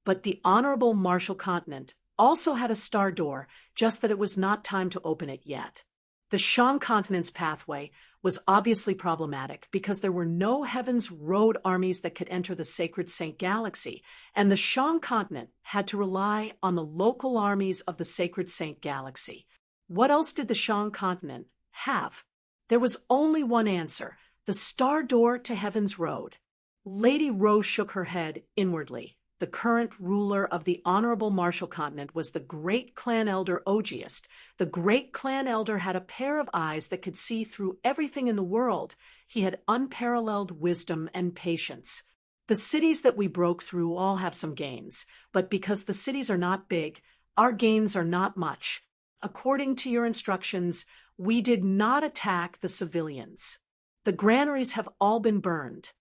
But the Honorable Martial Continent also had a star door, just that it was not time to open it yet. The Shang continent's pathway was obviously problematic because there were no Heaven's Road armies that could enter the Sacred Saint Galaxy, and the Shang continent had to rely on the local armies of the Sacred Saint Galaxy. What else did the Shang continent have? There was only one answer, the star door to Heaven's Road. Lady Rose shook her head inwardly. The current ruler of the Honorable Marshall Continent was the great clan elder Ogiest. The great clan elder had a pair of eyes that could see through everything in the world. He had unparalleled wisdom and patience. The cities that we broke through all have some gains, but because the cities are not big, our gains are not much. According to your instructions, we did not attack the civilians. The granaries have all been burned.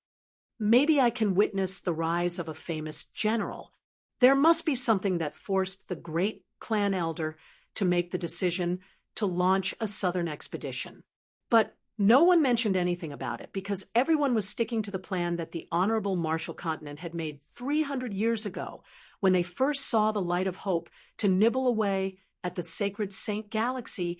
Maybe I can witness the rise of a famous general. There must be something that forced the great clan elder to make the decision to launch a southern expedition. But no one mentioned anything about it because everyone was sticking to the plan that the Honorable Marshall Continent had made 300 years ago when they first saw the light of hope to nibble away at the sacred Saint Galaxy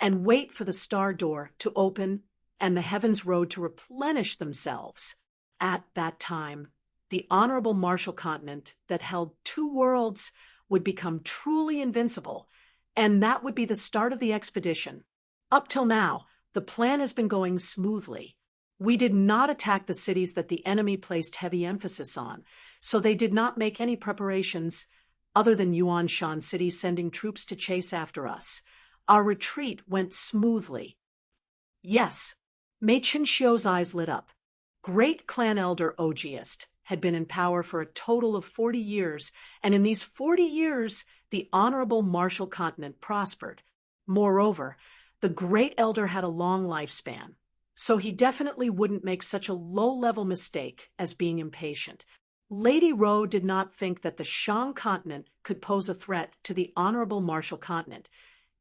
and wait for the star door to open and the Heaven's Road to replenish themselves. At that time, the Honorable Marshall Continent that held two worlds would become truly invincible, and that would be the start of the expedition. Up till now, the plan has been going smoothly. We did not attack the cities that the enemy placed heavy emphasis on, so they did not make any preparations other than Yuanshan City sending troops to chase after us. Our retreat went smoothly. Yes, Mei Chenxiu's eyes lit up. Great clan elder Ogiest had been in power for a total of 40 years, and in these 40 years, the Honorable Marshall Continent prospered. Moreover, the great elder had a long lifespan, so he definitely wouldn't make such a low-level mistake as being impatient. Lady Ro did not think that the Shang continent could pose a threat to the Honorable Marshall Continent,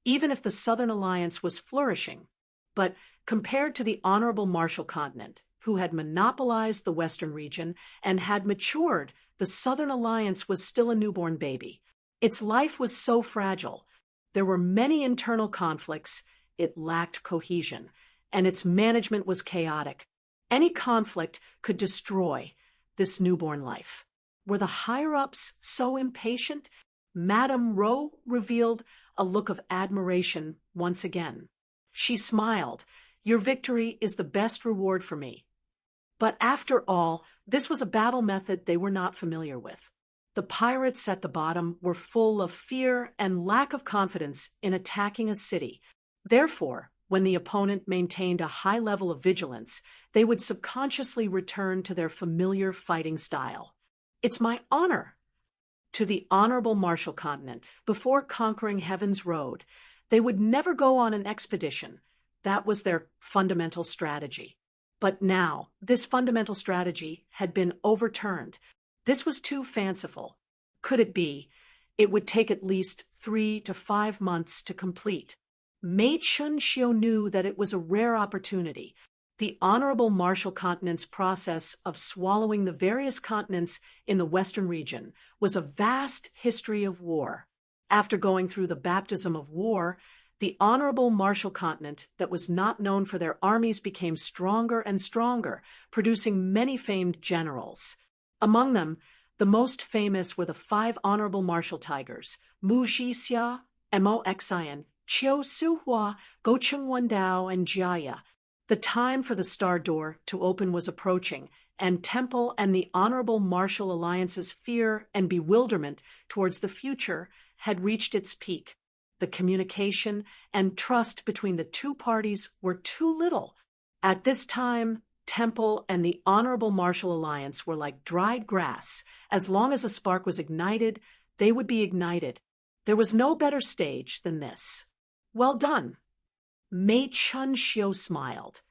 even if the Southern Alliance was flourishing. But compared to the Honorable Marshall Continent, who had monopolized the Western region and had matured, the Southern Alliance was still a newborn baby. Its life was so fragile. There were many internal conflicts, it lacked cohesion, and its management was chaotic. Any conflict could destroy this newborn life. Were the higher-ups so impatient? Madame Ro revealed a look of admiration once again. She smiled. Your victory is the best reward for me. But after all, this was a battle method they were not familiar with. The pirates at the bottom were full of fear and lack of confidence in attacking a city. Therefore, when the opponent maintained a high level of vigilance, they would subconsciously return to their familiar fighting style. It's my honor. To the Honorable Marshall Continent, before conquering Heaven's Road, they would never go on an expedition. That was their fundamental strategy. But now, this fundamental strategy had been overturned. This was too fanciful. Could it be? It would take at least 3 to 5 months to complete. Mei Chenxiu knew that it was a rare opportunity. The Honorable Marshall Continent's process of swallowing the various continents in the Western region was a vast history of war. After going through the baptism of war, the Honorable Marshall Continent that was not known for their armies became stronger and stronger, producing many famed generals. Among them, the most famous were the 5 Honorable Marshall Tigers, Mu Zhixia, Mo Xian, Qiu Suhua, Go Chengwendao, and Jiaya. The time for the Star Door to open was approaching, and Temple and the Honorable Marshall Alliance's fear and bewilderment towards the future had reached its peak. The communication and trust between the two parties were too little. At this time, Temple and the Honorable Marshall Alliance were like dried grass. As long as a spark was ignited, they would be ignited. There was no better stage than this. Well done. Mei Chenxiu smiled.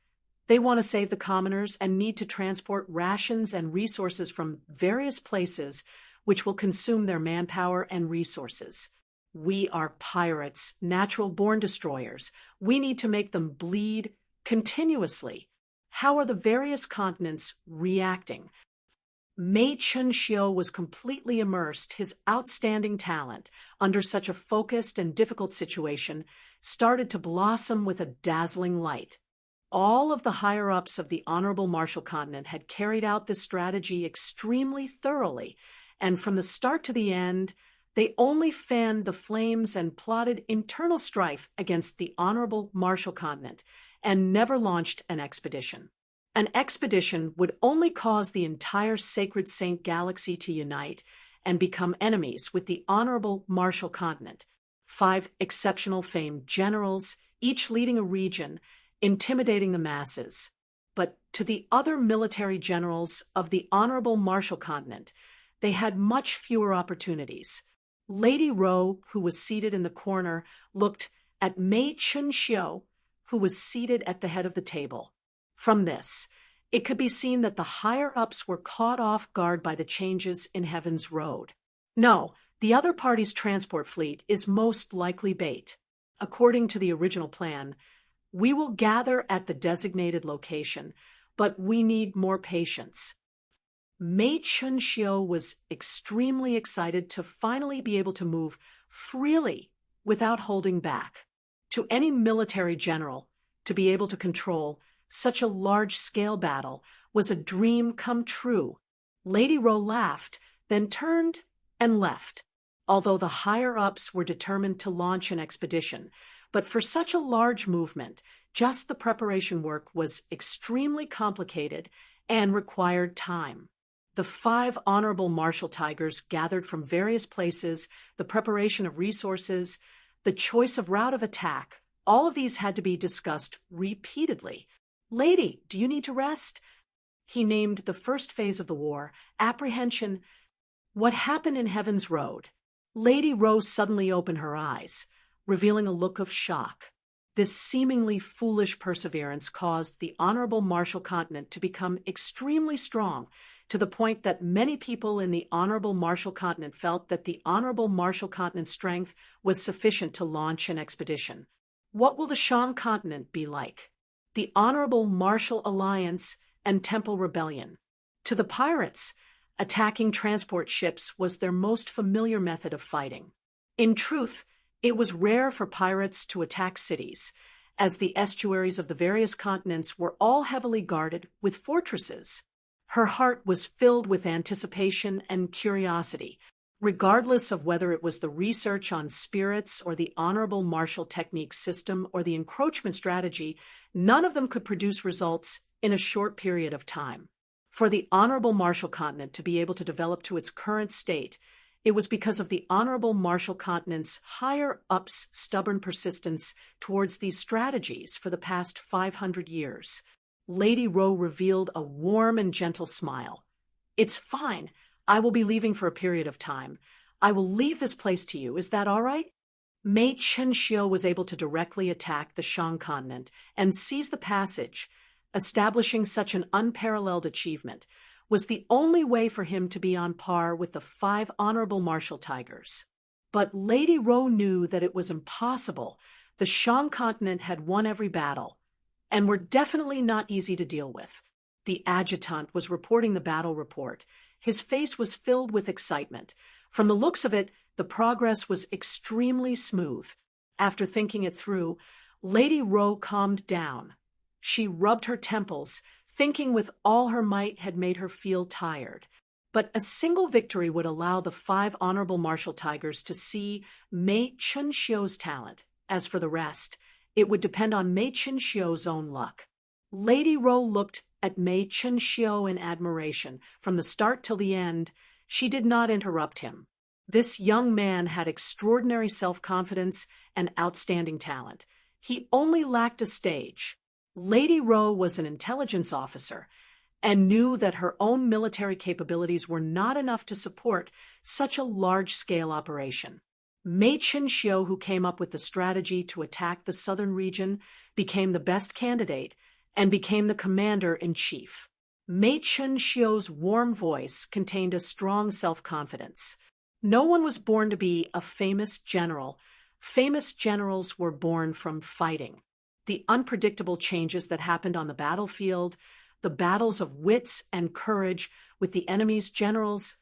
They want to save the commoners and need to transport rations and resources from various places, which will consume their manpower and resources. We are pirates, natural-born destroyers. We need to make them bleed continuously. How are the various continents reacting? Mei Chenxiu was completely immersed. His outstanding talent, under such a focused and difficult situation, started to blossom with a dazzling light. All of the higher-ups of the Honorable Marshall Continent had carried out this strategy extremely thoroughly, and from the start to the end, they only fanned the flames and plotted internal strife against the Honorable Marshall Continent, and never launched an expedition. An expedition would only cause the entire Sacred Saint galaxy to unite and become enemies with the honorable Marshall Continent. 5 exceptional famed generals, each leading a region, intimidating the masses. But to the other military generals of the honorable Marshall Continent, they had much fewer opportunities. Lady Ro, who was seated in the corner, looked at Mei Chunxiu, who was seated at the head of the table. From this, it could be seen that the higher-ups were caught off guard by the changes in Heaven's Road. No, the other party's transport fleet is most likely bait. According to the original plan, we will gather at the designated location, but we need more patience. Mei Chunxiu was extremely excited to finally be able to move freely without holding back. To any military general, to be able to control such a large-scale battle was a dream come true. Lady Ro laughed, then turned and left. Although the higher-ups were determined to launch an expedition, but for such a large movement, just the preparation work was extremely complicated and required time. The 5 honorable Marshall Tigers gathered from various places, the preparation of resources, the choice of route of attack. All of these had to be discussed repeatedly. "Lady, do you need to rest?" He named the first phase of the war, apprehension. What happened in Heaven's Road? Lady Rose suddenly opened her eyes, revealing a look of shock. This seemingly foolish perseverance caused the honorable Marshall Continent to become extremely strong, to the point that many people in the honorable Marshall Continent felt that the honorable Marshall Continent's strength was sufficient to launch an expedition. What will the Shan Continent be like? The honorable Marshall Alliance and Temple Rebellion. To the pirates, attacking transport ships was their most familiar method of fighting. In truth, it was rare for pirates to attack cities, as the estuaries of the various continents were all heavily guarded with fortresses. Her heart was filled with anticipation and curiosity, regardless of whether it was the research on spirits or the honorable Marshall technique system or the encroachment strategy. None of them could produce results in a short period of time. For the honorable Marshall Continent to be able to develop to its current state, it was because of the honorable Marshall Continent's higher-ups' stubborn persistence towards these strategies for the past 500 years. Lady Ro revealed a warm and gentle smile. "It's fine. I will be leaving for a period of time. I will leave this place to you. Is that all right?" Mei Chunxiu was able to directly attack the Shang continent and seize the passage. Establishing such an unparalleled achievement was the only way for him to be on par with the 5 honorable Marshall Tigers. But Lady Ro knew that it was impossible. The Shang continent had won every battle, and were definitely not easy to deal with. The adjutant was reporting the battle report. His face was filled with excitement. From the looks of it, the progress was extremely smooth. After thinking it through, Lady Ro calmed down. She rubbed her temples, thinking with all her might had made her feel tired. But a single victory would allow the 5 honorable Marshall Tigers to see Mei Chunxiu's talent. As for the rest, it would depend on Mei Chunxiu's own luck. Lady Ro looked at Mei Chunxiu in admiration. From the start till the end, she did not interrupt him. This young man had extraordinary self-confidence and outstanding talent. He only lacked a stage. Lady Ro was an intelligence officer and knew that her own military capabilities were not enough to support such a large-scale operation. Mei Chunxiu, who came up with the strategy to attack the southern region, became the best candidate and became the commander-in-chief. Mei Chunxiu's warm voice contained a strong self-confidence. No one was born to be a famous general. Famous generals were born from fighting. The unpredictable changes that happened on the battlefield, the battles of wits and courage with the enemy's generals,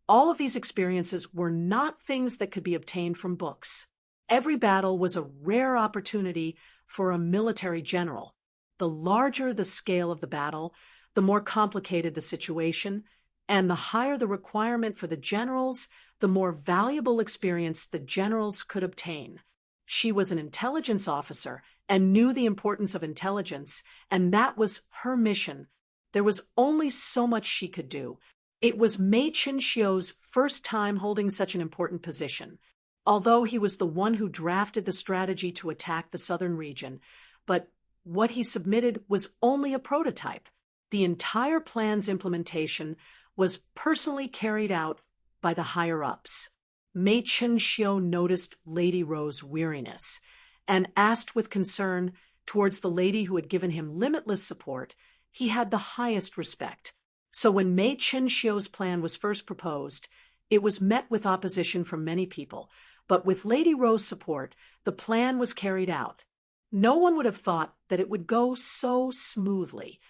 all of these experiences were not things that could be obtained from books. Every battle was a rare opportunity for a military general. The larger the scale of the battle, the more complicated the situation, and the higher the requirement for the generals, the more valuable experience the generals could obtain. She was an intelligence officer and knew the importance of intelligence, and that was her mission There was only so much she could do. It was Mei Chenxiu's first time holding such an important position. Although he was the one who drafted the strategy to attack the southern region, but what he submitted was only a prototype. The entire plan's implementation was personally carried out by the higher-ups. Mei Chenxiu noticed Lady Ro's weariness and asked with concern towards the lady who had given him limitless support. He had the highest respect. So when Mei Chenxiu's plan was first proposed, it was met with opposition from many people, but with Lady Ro's support, the plan was carried out. No one would have thought that it would go so smoothly.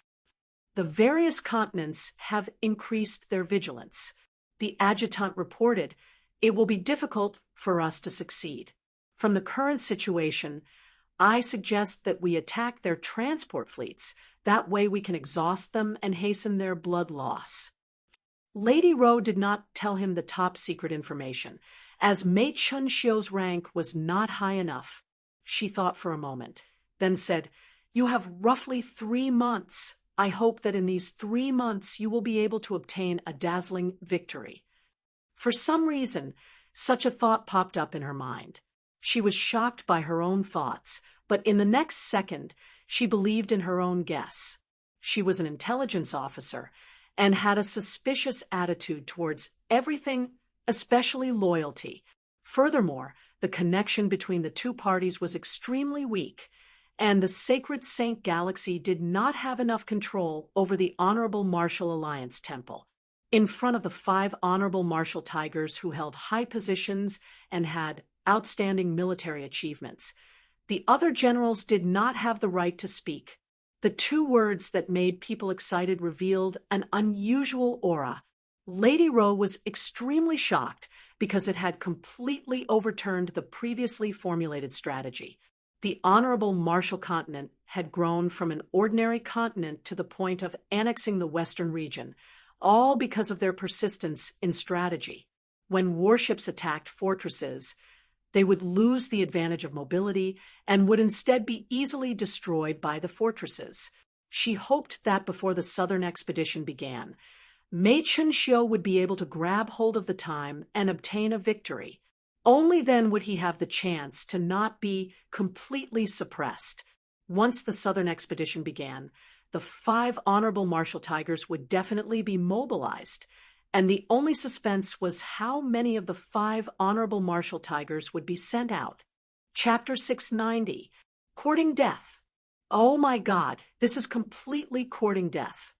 The various continents have increased their vigilance. The adjutant reported, "It will be difficult for us to succeed. From the current situation, I suggest that we attack their transport fleets. That way we can exhaust them and hasten their blood loss." Lady Ro did not tell him the top-secret information, as Mei Chenxiu's rank was not high enough. She thought for a moment, then said, "You have roughly 3 months. I hope that in these 3 months you will be able to obtain a dazzling victory." For some reason, such a thought popped up in her mind. She was shocked by her own thoughts, but in the next second, she believed in her own guess. She was an intelligence officer and had a suspicious attitude towards everything, especially loyalty. Furthermore, the connection between the two parties was extremely weak, and the Sacred Saint Galaxy did not have enough control over the Honorable Martial Alliance Temple. In front of the 5 Honorable Martial Tigers who held high positions and had outstanding military achievements, the other generals did not have the right to speak. The 2 words that made people excited revealed an unusual aura. Lady Ro was extremely shocked because it had completely overturned the previously formulated strategy. The Honorable Martial Continent had grown from an ordinary continent to the point of annexing the western region, all because of their persistence in strategy. When warships attacked fortresses, they would lose the advantage of mobility and would instead be easily destroyed by the fortresses. She hoped that before the southern expedition began, Mei Chenxiu would be able to grab hold of the time and obtain a victory. Only then would he have the chance to not be completely suppressed. Once the southern expedition began, the 5 Honorable Martial Tigers would definitely be mobilized, and the only suspense was how many of the 5 Honorable Martial Tigers would be sent out. Chapter 690, Courting Death. Oh my God, this is completely courting death.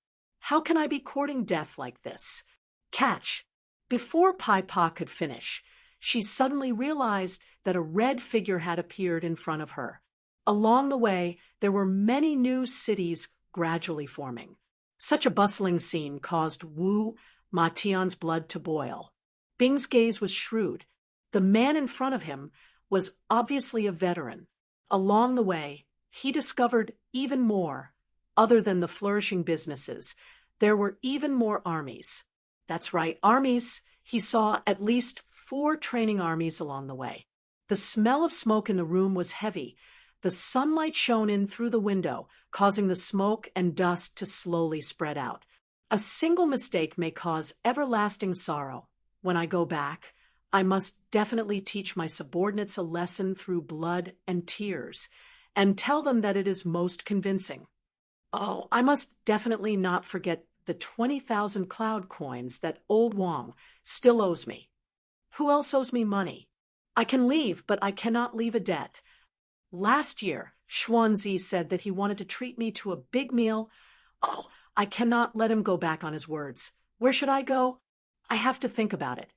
How can I be courting death like this? Catch. Before Pai Pa could finish, she suddenly realized that a red figure had appeared in front of her. Along the way, there were many new cities gradually forming. Such a bustling scene caused Wu Ma Tian's blood to boil. Bing's gaze was shrewd. The man in front of him was obviously a veteran. Along the way, he discovered even more. Other than the flourishing businesses, there were even more armies. That's right, armies. He saw at least 4 training armies along the way. The smell of smoke in the room was heavy. The sunlight shone in through the window, causing the smoke and dust to slowly spread out. A single mistake may cause everlasting sorrow. When I go back, I must definitely teach my subordinates a lesson through blood and tears, and tell them that it is most convincing. Oh, I must definitely not forget the 20,000 cloud coins that old Wang still owes me. Who else owes me money? I can leave, but I cannot leave a debt. Last year, Xuanzi said that he wanted to treat me to a big meal. Oh, I cannot let him go back on his words. Where should I go? I have to think about it.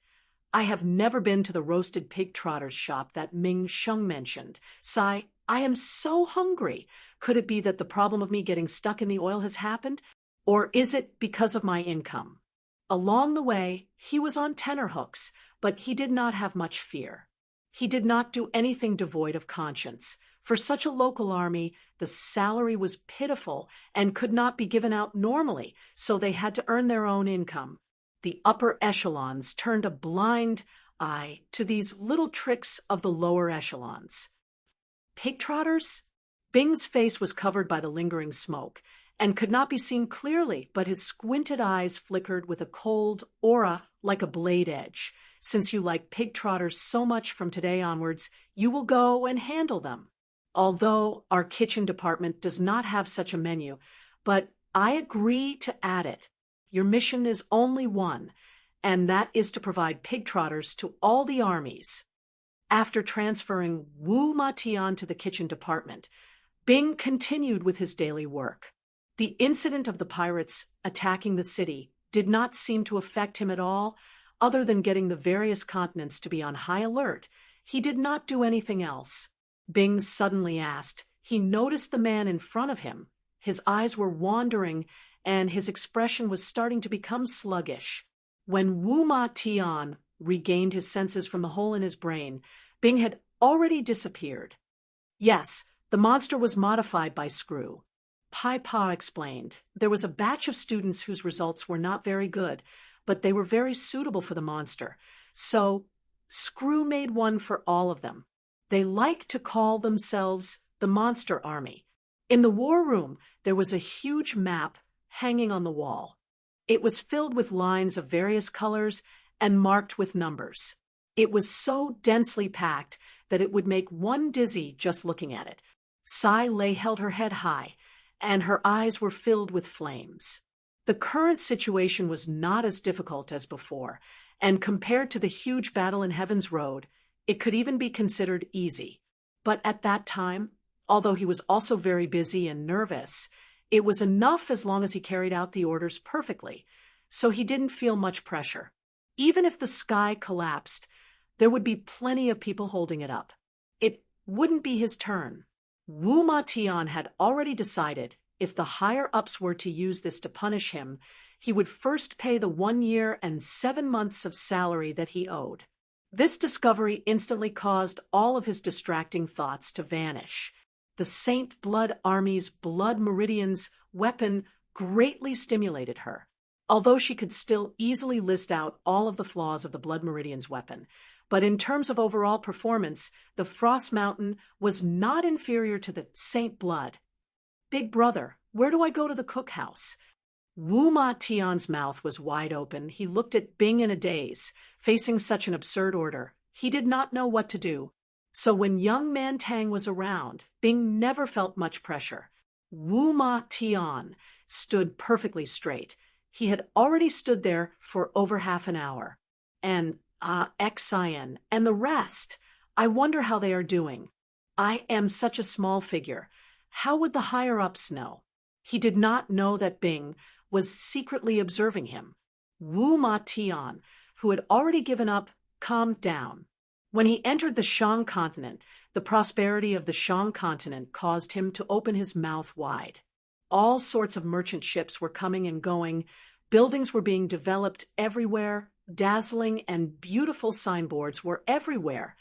I have never been to the roasted pig trotter's shop that Ming Sheng mentioned. Sigh, I am so hungry. Could it be that the problem of me getting stuck in the oil has happened? Or is it because of my income? Along the way, he was on tenterhooks, but he did not have much fear. He did not do anything devoid of conscience. For such a local army, the salary was pitiful and could not be given out normally, so they had to earn their own income. The upper echelons turned a blind eye to these little tricks of the lower echelons. Pig trotters? Bing's face was covered by the lingering smoke, and could not be seen clearly, but his squinted eyes flickered with a cold aura like a blade edge. Since you like pig trotters so much from today onwards, you will go and handle them. Although our kitchen department does not have such a menu, but I agree to add it. Your mission is only one, and that is to provide pig trotters to all the armies. After transferring Wu Ma Tian to the kitchen department, Bing continued with his daily work. The incident of the pirates attacking the city did not seem to affect him at all, other than getting the various continents to be on high alert. He did not do anything else. Bing suddenly asked. He noticed the man in front of him. His eyes were wandering, and his expression was starting to become sluggish. When Wu Ma Tian regained his senses from the hole in his brain, Bing had already disappeared. Yes, the monster was modified by Screw. Pai Pa explained. There was a batch of students whose results were not very good, but they were very suitable for the monster. So Screw made one for all of them. They like to call themselves the Monster Army. In the war room, there was a huge map hanging on the wall. It was filled with lines of various colors and marked with numbers. It was so densely packed that it would make one dizzy just looking at it. Sai Lei held her head high, and her eyes were filled with flames. The current situation was not as difficult as before, and compared to the huge battle in Heaven's Road, it could even be considered easy. But at that time, although he was also very busy and nervous, it was enough as long as he carried out the orders perfectly, so he didn't feel much pressure. Even if the sky collapsed, there would be plenty of people holding it up. It wouldn't be his turn. Wu Ma Tian had already decided if the higher-ups were to use this to punish him, he would first pay the 1 year and 7 months of salary that he owed. This discovery instantly caused all of his distracting thoughts to vanish. The Saint Blood Army's Blood Meridian's weapon greatly stimulated her, although she could still easily list out all of the flaws of the Blood Meridian's weapon. But in terms of overall performance, the Frost Mountain was not inferior to the Saint Blood. Big brother, where do I go to the cookhouse? Wu Ma Tian's mouth was wide open. He looked at Bing in a daze, facing such an absurd order. He did not know what to do. So when young Man Tang was around, Bing never felt much pressure. Wu Ma Tian stood perfectly straight. He had already stood there for over half an hour. And Xian and the rest, I wonder how they are doing. I am such a small figure. How would the higher-ups know? He did not know that Bing was secretly observing him. Wu Ma Tian, who had already given up, calmed down. When he entered the Shang continent, the prosperity of the Shang continent caused him to open his mouth wide. All sorts of merchant ships were coming and going. Buildings were being developed everywhere. Dazzling and beautiful signboards were everywhere,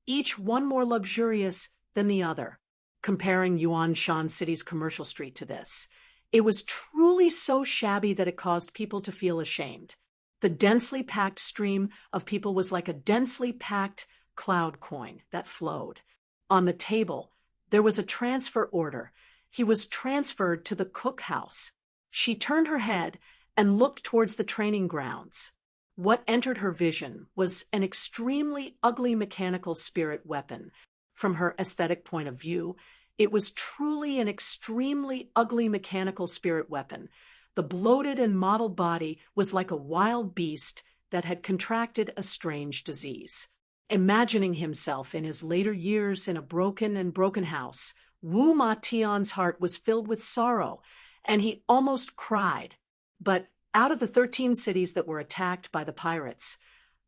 each one more luxurious than the other. Comparing Yuanshan City's commercial street to this, it was truly so shabby that it caused people to feel ashamed. The densely packed stream of people was like a densely packed cloud coin that flowed. On the table, there was a transfer order. He was transferred to the cookhouse. She turned her head and looked towards the training grounds. What entered her vision was an extremely ugly mechanical spirit weapon. From her aesthetic point of view, it was truly an extremely ugly mechanical spirit weapon. The bloated and mottled body was like a wild beast that had contracted a strange disease. Imagining himself in his later years in a broken house, Wu Ma Tian's heart was filled with sorrow, and he almost cried. But out of the 13 cities that were attacked by the pirates,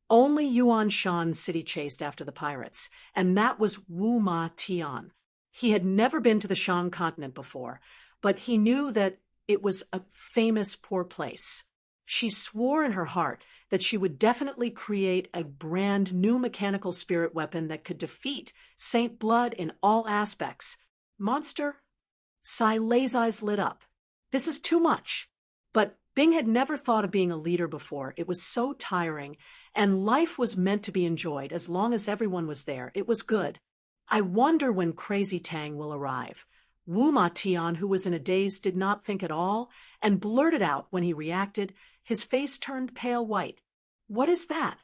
only Yuanshan City chased after the pirates, and that was Wu Ma Tian. He had never been to the Shang continent before, but he knew that it was a famous poor place. She swore in her heart that she would definitely create a brand new mechanical spirit weapon that could defeat Saint Blood in all aspects. Monster? Sai Lei's eyes lit up. This is too much. But Bing had never thought of being a leader before. It was so tiring, and life was meant to be enjoyed as long as everyone was there. It was good. I wonder when Crazy Tang will arrive. Wu Ma Tian, who was in a daze, did not think at all and blurted out when he reacted. His face turned pale white. "What is that?"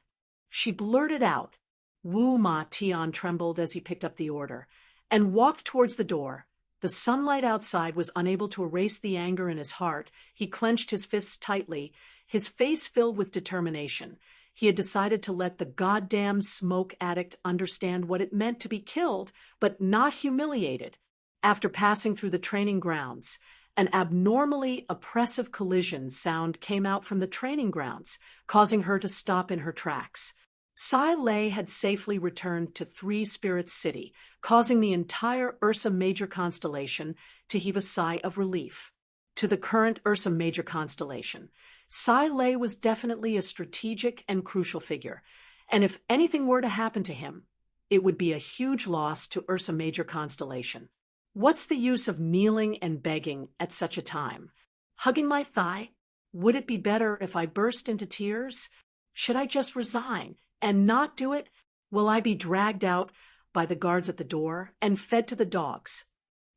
she blurted out. Wu Ma Tian trembled as he picked up the order and walked towards the door. The sunlight outside was unable to erase the anger in his heart. He clenched his fists tightly, his face filled with determination. He had decided to let the goddamn smoke addict understand what it meant to be killed, but not humiliated. After passing through the training grounds, an abnormally oppressive collision sound came out from the training grounds, causing her to stop in her tracks. Sai Lei had safely returned to Three Spirits City, causing the entire Ursa Major constellation to heave a sigh of relief. To the current Ursa Major constellation, Sai Lei was definitely a strategic and crucial figure, and if anything were to happen to him, it would be a huge loss to Ursa Major constellation. What's the use of kneeling and begging at such a time? Hugging my thigh? Would it be better if I burst into tears? Should I just resign and not do it? Will I be dragged out by the guards at the door and fed to the dogs?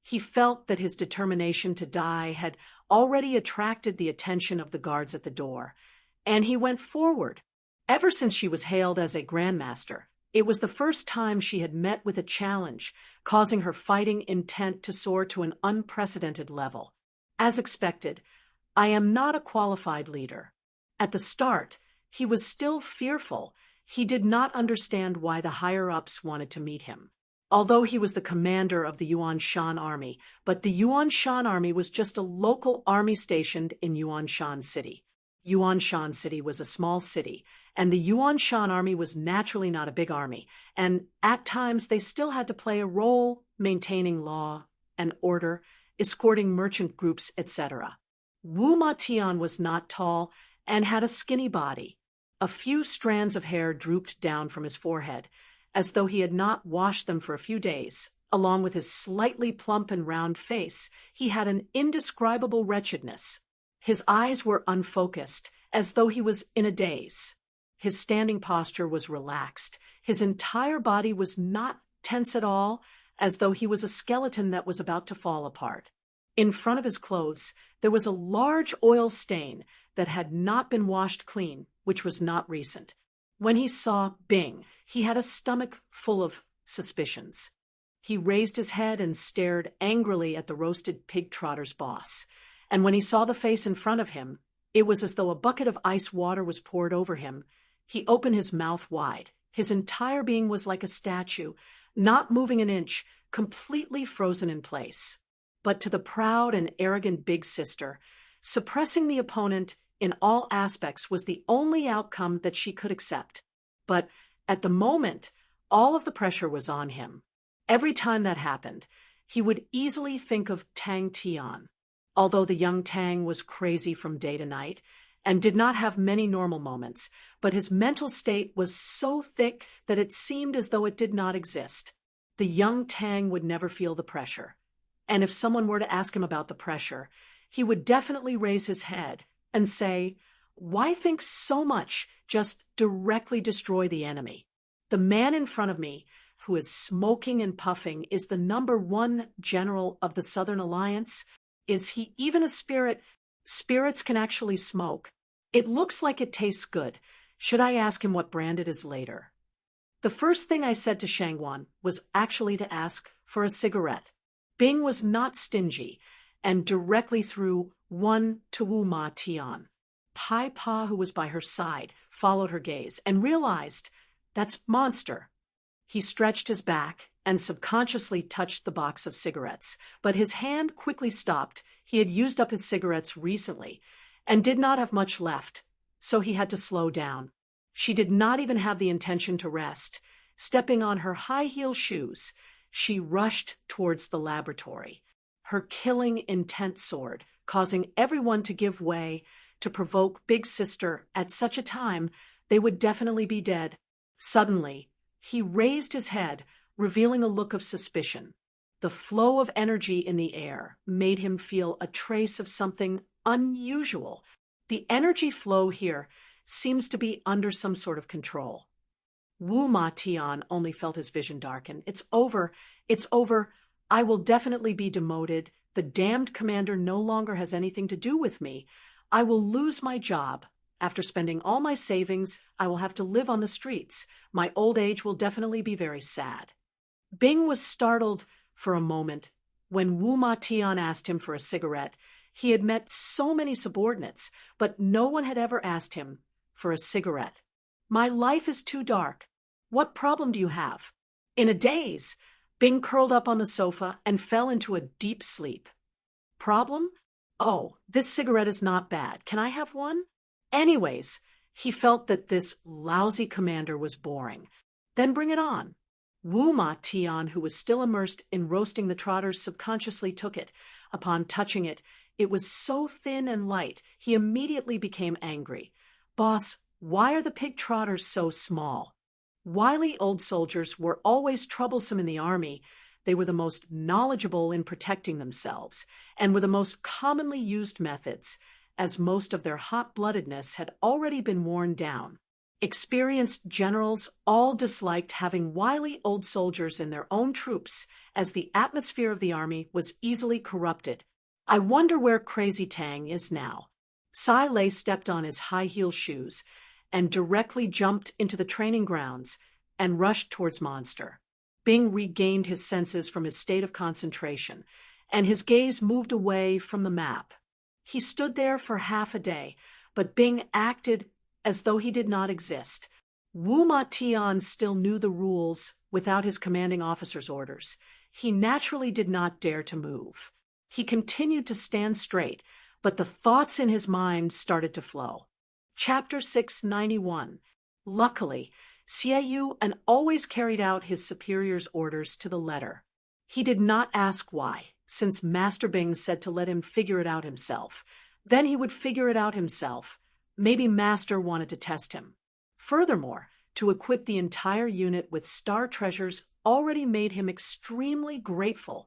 He felt that his determination to die had already attracted the attention of the guards at the door, and he went forward. Ever since she was hailed as a grandmaster, it was the first time she had met with a challenge, causing her fighting intent to soar to an unprecedented level. As expected, I am not a qualified leader. At the start, he was still fearful. He did not understand why the higher-ups wanted to meet him. Although he was the commander of the Yuan Shan army, but the Yuan Shan army was just a local army stationed in Yuan Shan City. Yuan Shan City was a small city, and the Yuan Shan army was naturally not a big army, and at times they still had to play a role maintaining law and order, escorting merchant groups, etc. Wu Ma Tian was not tall and had a skinny body. A few strands of hair drooped down from his forehead, as though he had not washed them for a few days. Along with his slightly plump and round face, he had an indescribable wretchedness. His eyes were unfocused, as though he was in a daze. His standing posture was relaxed. His entire body was not tense at all, as though he was a skeleton that was about to fall apart. In front of his clothes, there was a large oil stain that had not been washed clean, which was not recent. When he saw Bing, he had a stomach full of suspicions. He raised his head and stared angrily at the roasted pig trotter's boss. And when he saw the face in front of him, it was as though a bucket of ice water was poured over him. He opened his mouth wide. His entire being was like a statue, not moving an inch, completely frozen in place. But to the proud and arrogant big sister, suppressing the opponent in all aspects was the only outcome that she could accept. But at the moment, all of the pressure was on him. Every time that happened, he would easily think of Tang Tian. Although the young Tang was crazy from day to night and did not have many normal moments, but his mental state was so thick that it seemed as though it did not exist. The young Tang would never feel the pressure. And if someone were to ask him about the pressure, he would definitely raise his head and say, "Why think so much? Just directly destroy the enemy." The man in front of me, who is smoking and puffing, is the #1 general of the Southern Alliance. Is he even a spirit? Spirits can actually smoke. It looks like it tastes good. Should I ask him what brand it is later? The first thing I said to Shangwan was actually to ask for a cigarette. Bing was not stingy, and directly threw one to Wu Ma Tian. Pai Pa, who was by her side, followed her gaze and realized, that's monster. He stretched his back and subconsciously touched the box of cigarettes, but his hand quickly stopped. He had used up his cigarettes recently and did not have much left, so he had to slow down. She did not even have the intention to rest. Stepping on her high-heel shoes, she rushed towards the laboratory, her killing intent soared, causing everyone to give way to provoke Big Sister. At such a time, they would definitely be dead. Suddenly, he raised his head, revealing a look of suspicion. The flow of energy in the air made him feel a trace of something unusual. The energy flow here seems to be under some sort of control. Wu Ma Tian only felt his vision darken. It's over. It's over. I will definitely be demoted. The damned commander no longer has anything to do with me. I will lose my job. After spending all my savings, I will have to live on the streets. My old age will definitely be very sad. Bing was startled for a moment when Wu Ma Tian asked him for a cigarette. He had met so many subordinates, but no one had ever asked him for a cigarette. My life is too dark. What problem do you have? In a daze, Bing curled up on the sofa and fell into a deep sleep. Problem? Oh, this cigarette is not bad. Can I have one? Anyways, he felt that this lousy commander was boring. Then bring it on. Wu Ma Tian, who was still immersed in roasting the trotters, subconsciously took it. Upon touching it, it was so thin and light, he immediately became angry. Boss, why are the pig trotters so small? Wily old soldiers were always troublesome in the army. They were the most knowledgeable in protecting themselves, and were the most commonly used methods, as most of their hot-bloodedness had already been worn down. Experienced generals all disliked having wily old soldiers in their own troops, as the atmosphere of the army was easily corrupted. I wonder where Crazy Tang is now. Sai Lei stepped on his high-heel shoes and directly jumped into the training grounds and rushed towards Monster. Bing regained his senses from his state of concentration, and his gaze moved away from the map. He stood there for half a day, but Bing acted as though he did not exist. Wu Ma Tian still knew the rules without his commanding officer's orders. He naturally did not dare to move. He continued to stand straight, but the thoughts in his mind started to flow. Chapter 691. Luckily, Xie Yu always carried out his superior's orders to the letter. He did not ask why, since Master Bing said to let him figure it out himself. Then he would figure it out himself. Maybe Master wanted to test him. Furthermore, to equip the entire unit with star treasures already made him extremely grateful,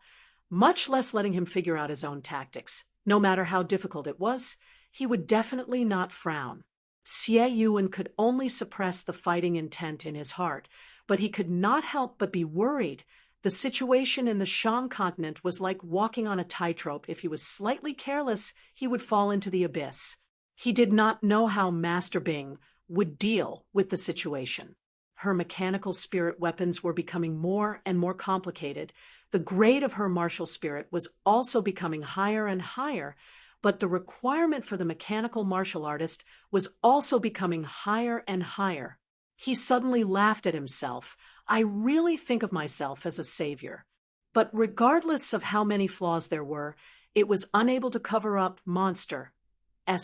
much less letting him figure out his own tactics. No matter how difficult it was, he would definitely not frown. Xie Yuan could only suppress the fighting intent in his heart, but he could not help but be worried. The situation in the Shang continent was like walking on a tightrope. If he was slightly careless, he would fall into the abyss. He did not know how Master Bing would deal with the situation. Her mechanical spirit weapons were becoming more and more complicated. The grade of her martial spirit was also becoming higher and higher, but the requirement for the mechanical martial artist was also becoming higher and higher. He suddenly laughed at himself. I really think of myself as a savior. But regardless of how many flaws there were, it was unable to cover up Monster's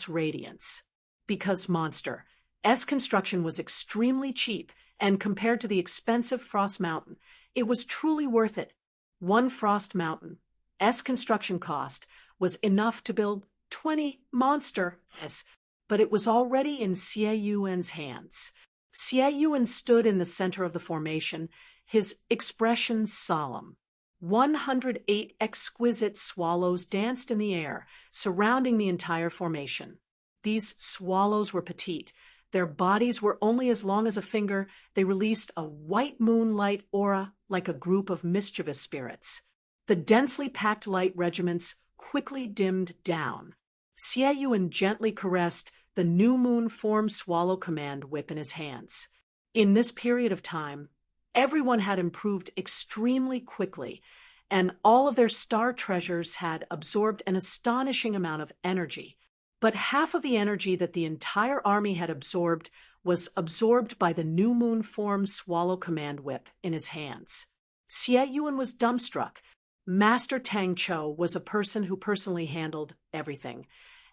radiance. Because Monster's construction was extremely cheap, and compared to the expensive Frost Mountain, it was truly worth it. One Frost Mountain's construction cost was enough to build 20 Monster's, but it was already in Xie Yuan's hands. Xie Yuan stood in the center of the formation, his expression solemn. 108 exquisite swallows danced in the air, surrounding the entire formation. These swallows were petite. Their bodies were only as long as a finger. They released a white moonlight aura like a group of mischievous spirits. The densely packed light regiments quickly dimmed down. Xie Yuan gently caressed the new moon form swallow command whip in his hands. In this period of time, everyone had improved extremely quickly, and all of their star treasures had absorbed an astonishing amount of energy. But half of the energy that the entire army had absorbed was absorbed by the new moon form swallow command whip in his hands. Xie Yuan was dumbstruck. Master Tang Chou was a person who personally handled everything,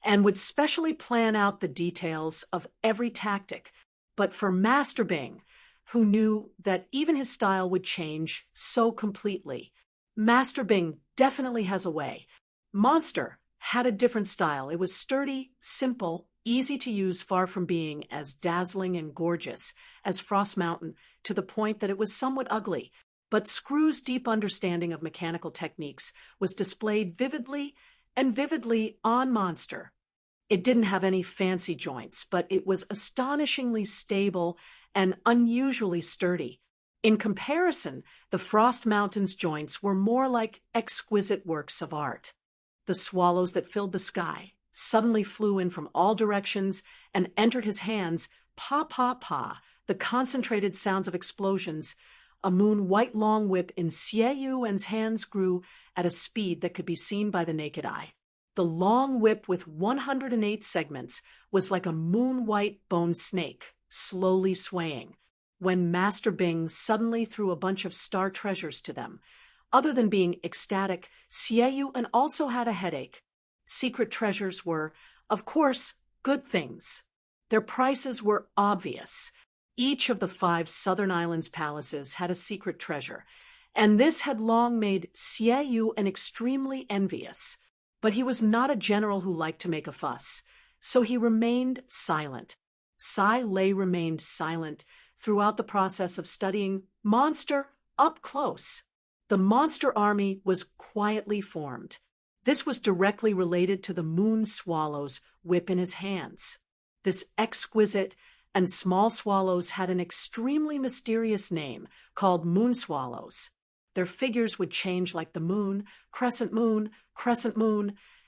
and would specially plan out the details of every tactic. But for Master Bing, who knew that even his style would change so completely, Master Bing definitely has a way. Monster had a different style. It was sturdy, simple, easy to use, far from being as dazzling and gorgeous as Frost Mountain, to the point that it was somewhat ugly. But Screw's deep understanding of mechanical techniques was displayed vividly on Monster. It didn't have any fancy joints, but it was astonishingly stable and unusually sturdy. In comparison, the Frost Mountain's joints were more like exquisite works of art. The swallows that filled the sky suddenly flew in from all directions and entered his hands, pa pa pa, the concentrated sounds of explosions. A moon-white long whip in Xie Yuan's hands grew at a speed that could be seen by the naked eye. The long whip with 108 segments was like a moon-white bone snake, slowly swaying, when Master Bing suddenly threw a bunch of star treasures to them. Other than being ecstatic, Xie Yuan also had a headache. Secret treasures were, of course, good things. Their prices were obvious. Each of the 5 Southern Islands palaces had a secret treasure, and this had long made Xie Yuan extremely envious. But he was not a general who liked to make a fuss, so he remained silent. Sai Lei remained silent throughout the process of studying monster up close. The monster army was quietly formed. This was directly related to the moon swallow's whip in his hands. This exquisite and small swallows had an extremely mysterious name called moon swallows. Their figures would change like the moon, crescent moon,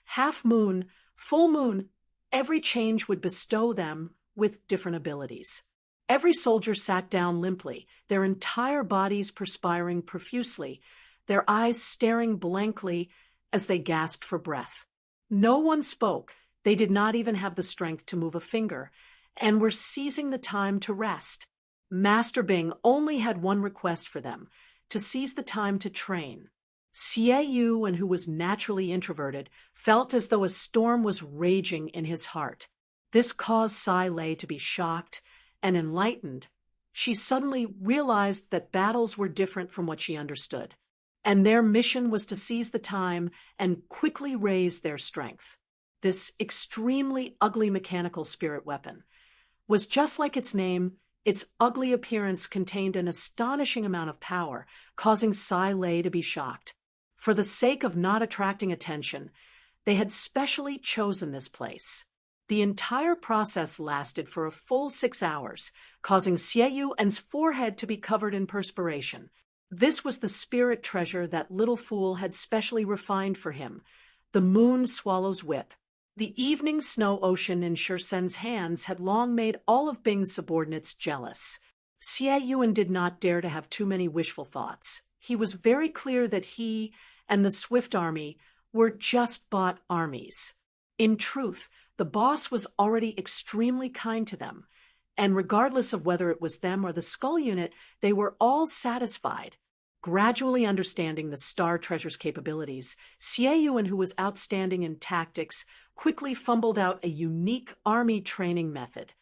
half moon, full moon. Every change would bestow them with different abilities. Every soldier sat down limply, their entire bodies perspiring profusely, their eyes staring blankly as they gasped for breath. No one spoke. They did not even have the strength to move a finger, and were seizing the time to rest. Master Bing only had one request for them: to seize the time to train. Xie Yuan, who was naturally introverted, felt as though a storm was raging in his heart. This caused Sai Lei to be shocked and enlightened. She suddenly realized that battles were different from what she understood, and their mission was to seize the time and quickly raise their strength. This extremely ugly mechanical spirit weapon was just like its name. Its ugly appearance contained an astonishing amount of power, causing Sai Lei to be shocked. For the sake of not attracting attention, they had specially chosen this place. The entire process lasted for a full 6 hours, causing Xie Yuan's forehead to be covered in perspiration. This was the spirit treasure that little fool had specially refined for him, the moon swallow's whip. The evening snow ocean in Shursen's hands had long made all of Bing's subordinates jealous. Xie Yuan did not dare to have too many wishful thoughts. He was very clear that he and the Swift Army were just bought armies. In truth, the boss was already extremely kind to them, and regardless of whether it was them or the Skull Unit, they were all satisfied. Gradually understanding the Star Treasure's capabilities, Xie Yuan, who was outstanding in tactics, quickly fumbled out a unique army training method.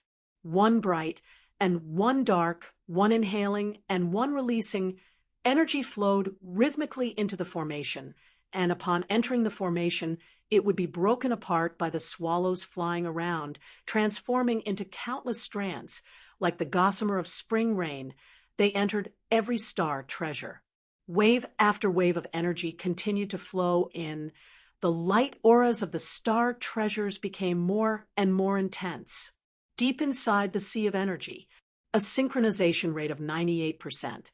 One bright and one dark, one inhaling and one releasing, energy flowed rhythmically into the formation, and upon entering the formation, it would be broken apart by the swallows flying around, transforming into countless strands. Like the gossamer of spring rain, they entered every star treasure. Wave after wave of energy continued to flow in. The light auras of the star treasures became more and more intense. Deep inside the sea of energy, a synchronization rate of 98%.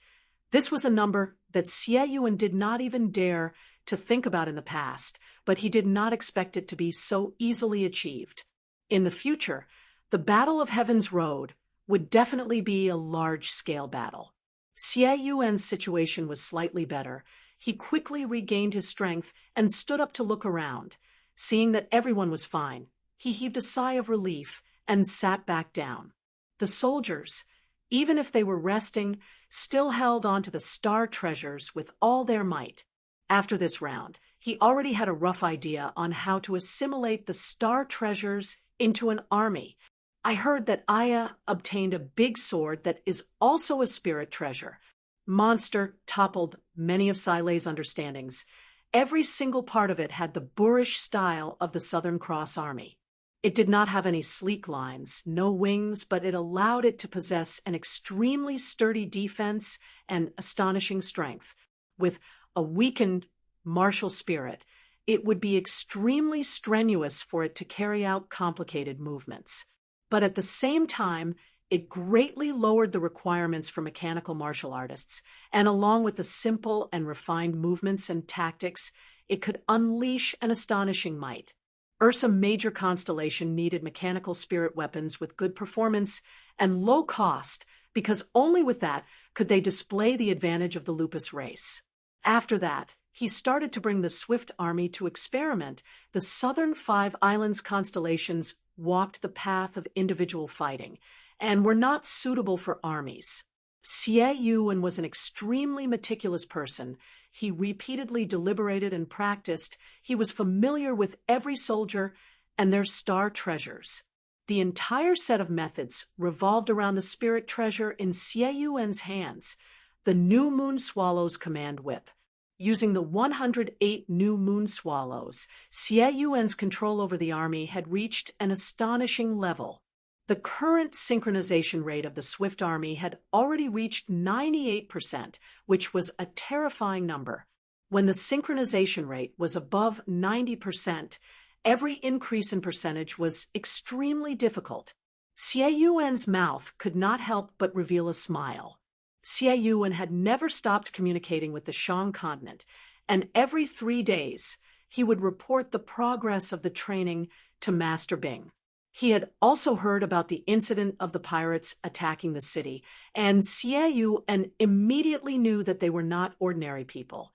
This was a number that Xie Yuan did not even dare to think about in the past, but he did not expect it to be so easily achieved. In the future, the Battle of Heaven's Road would definitely be a large-scale battle. Xie Yuan's situation was slightly better. He quickly regained his strength and stood up to look around. Seeing that everyone was fine, he heaved a sigh of relief and sat back down. The soldiers, even if they were resting, still held on to the star treasures with all their might. After this round, he already had a rough idea on how to assimilate the star treasures into an army. I heard that Aya obtained a big sword that is also a spirit treasure. Monster toppled many of Sai Lei's understandings. Every single part of it had the boorish style of the Southern Cross Army. It did not have any sleek lines, no wings, but it allowed it to possess an extremely sturdy defense and astonishing strength. With a weakened martial spirit, it would be extremely strenuous for it to carry out complicated movements. But at the same time, It greatly lowered the requirements for mechanical martial artists, and along with the simple and refined movements and tactics, it could unleash an astonishing might. Ursa Major constellation needed mechanical spirit weapons with good performance and low cost, because only with that could they display the advantage of the Lupus race. After that, he started to bring the Swift army to experiment. The southern 5 islands constellations walked the path of individual fighting, and were not suitable for armies. Xie Yuan was an extremely meticulous person. He repeatedly deliberated and practiced. He was familiar with every soldier and their star treasures. The entire set of methods revolved around the spirit treasure in Xie Yuan's hands, the New Moon Swallow's command whip. Using the 108 New Moon Swallows, Xie Yuan's control over the army had reached an astonishing level. The current synchronization rate of the Swift army had already reached 98%, which was a terrifying number. When the synchronization rate was above 90%, every increase in percentage was extremely difficult. Xie Yuan's mouth could not help but reveal a smile. Xie Yuan had never stopped communicating with the Shang continent, and every 3 days he would report the progress of the training to Master Bing. He had also heard about the incident of the pirates attacking the city, and Xie Yuan immediately knew that they were not ordinary people.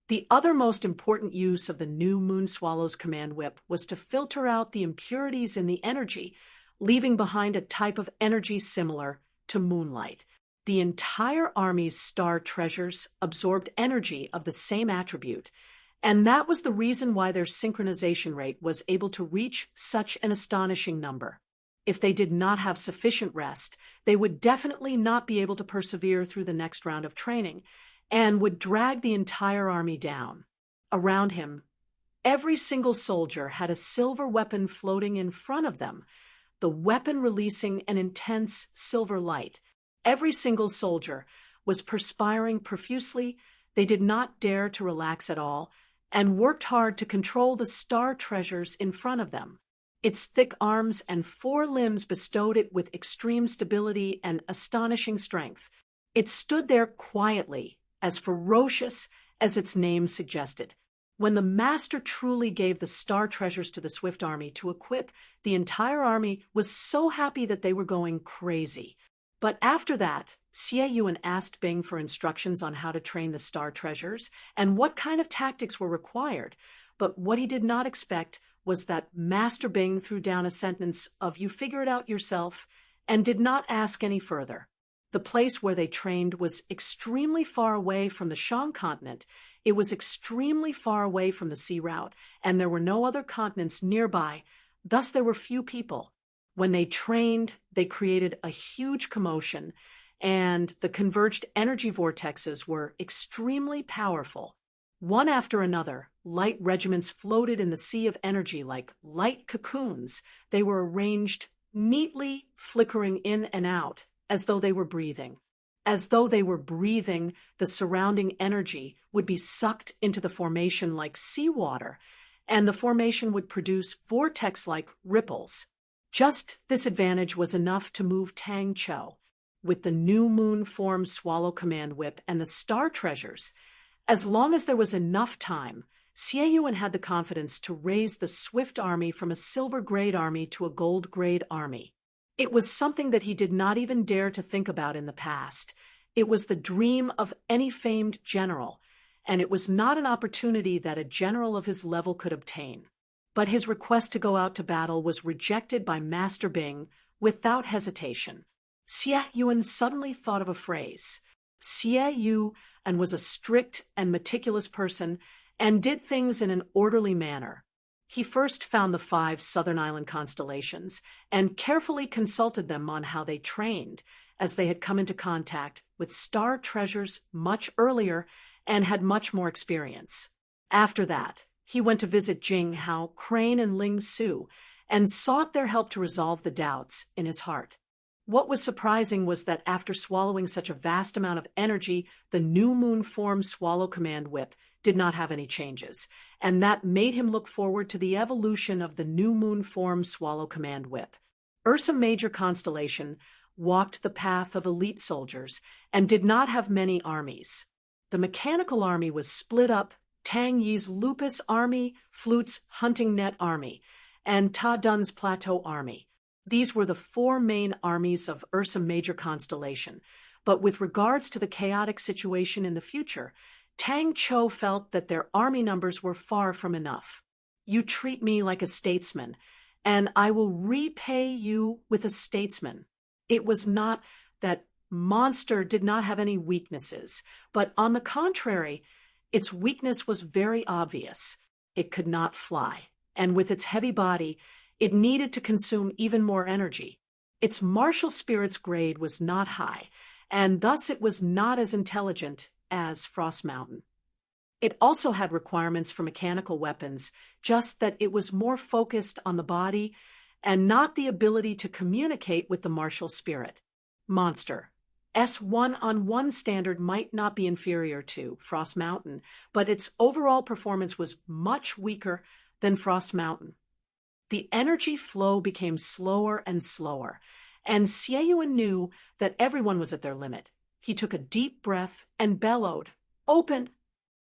The other most important use of the New Moon Swallow's command whip was to filter out the impurities in the energy, leaving behind a type of energy similar to moonlight. The entire army's star treasures absorbed energy of the same attribute, and that was the reason why their synchronization rate was able to reach such an astonishing number. If they did not have sufficient rest, they would definitely not be able to persevere through the next round of training, and would drag the entire army down. Around him, every single soldier had a silver weapon floating in front of them, the weapon releasing an intense silver light. Every single soldier was perspiring profusely. They did not dare to relax at all, and worked hard to control the star treasures in front of them. Its thick arms and 4 limbs bestowed it with extreme stability and astonishing strength. It stood there quietly, as ferocious as its name suggested. When the master truly gave the star treasures to the Swift army to equip, the entire army was so happy that they were going crazy. But after that, Xie Yuan asked Bing for instructions on how to train the star treasures and what kind of tactics were required. But what he did not expect was that Master Bing threw down a sentence of "you figure it out yourself," and did not ask any further. The place where they trained was extremely far away from the Shang continent. It was extremely far away from the sea route, and there were no other continents nearby. Thus there were few people. When they trained, they created a huge commotion, and the converged energy vortexes were extremely powerful. One after another, light regiments floated in the sea of energy like light cocoons. They were arranged neatly, flickering in and out, as though they were breathing. As though they were breathing, the surrounding energy would be sucked into the formation like seawater, and the formation would produce vortex-like ripples. Just this advantage was enough to move Tang Chou. With the New Moon form Swallow command whip and the star treasures, as long as there was enough time, Xie Yuan had the confidence to raise the Swift army from a silver-grade army to a gold-grade army. It was something that he did not even dare to think about in the past. It was the dream of any famed general, and it was not an opportunity that a general of his level could obtain. But his request to go out to battle was rejected by Master Bing without hesitation. Xie Yuan suddenly thought of a phrase. Xie Yuan was a strict and meticulous person and did things in an orderly manner. He first found the 5 southern island constellations and carefully consulted them on how they trained, as they had come into contact with star treasures much earlier and had much more experience. After that, he went to visit Jing Hao, Crane, and Ling Su, and sought their help to resolve the doubts in his heart. What was surprising was that after swallowing such a vast amount of energy, the New Moon form Swallow command whip did not have any changes, and that made him look forward to the evolution of the New Moon form Swallow command whip. Ursa Major constellation walked the path of elite soldiers and did not have many armies. The mechanical army was split up: Tang Yi's Lupus Army, Flute's Hunting Net Army, and Ta Dun's Plateau Army. These were the four main armies of Ursa Major constellation, but with regards to the chaotic situation in the future, Tang Cho felt that their army numbers were far from enough. "You treat me like a statesman, and I will repay you with a statesman." It was not that Monster did not have any weaknesses, but on the contrary, its weakness was very obvious. It could not fly, and with its heavy body, it needed to consume even more energy. Its martial spirit's grade was not high, and thus it was not as intelligent as Frost Mountain. It also had requirements for mechanical weapons, just that it was more focused on the body and not the ability to communicate with the martial spirit. Monster. S1-on-1 standard might not be inferior to Frost Mountain, but its overall performance was much weaker than Frost Mountain. The energy flow became slower and slower, and Xie knew that everyone was at their limit. He took a deep breath and bellowed, "Open!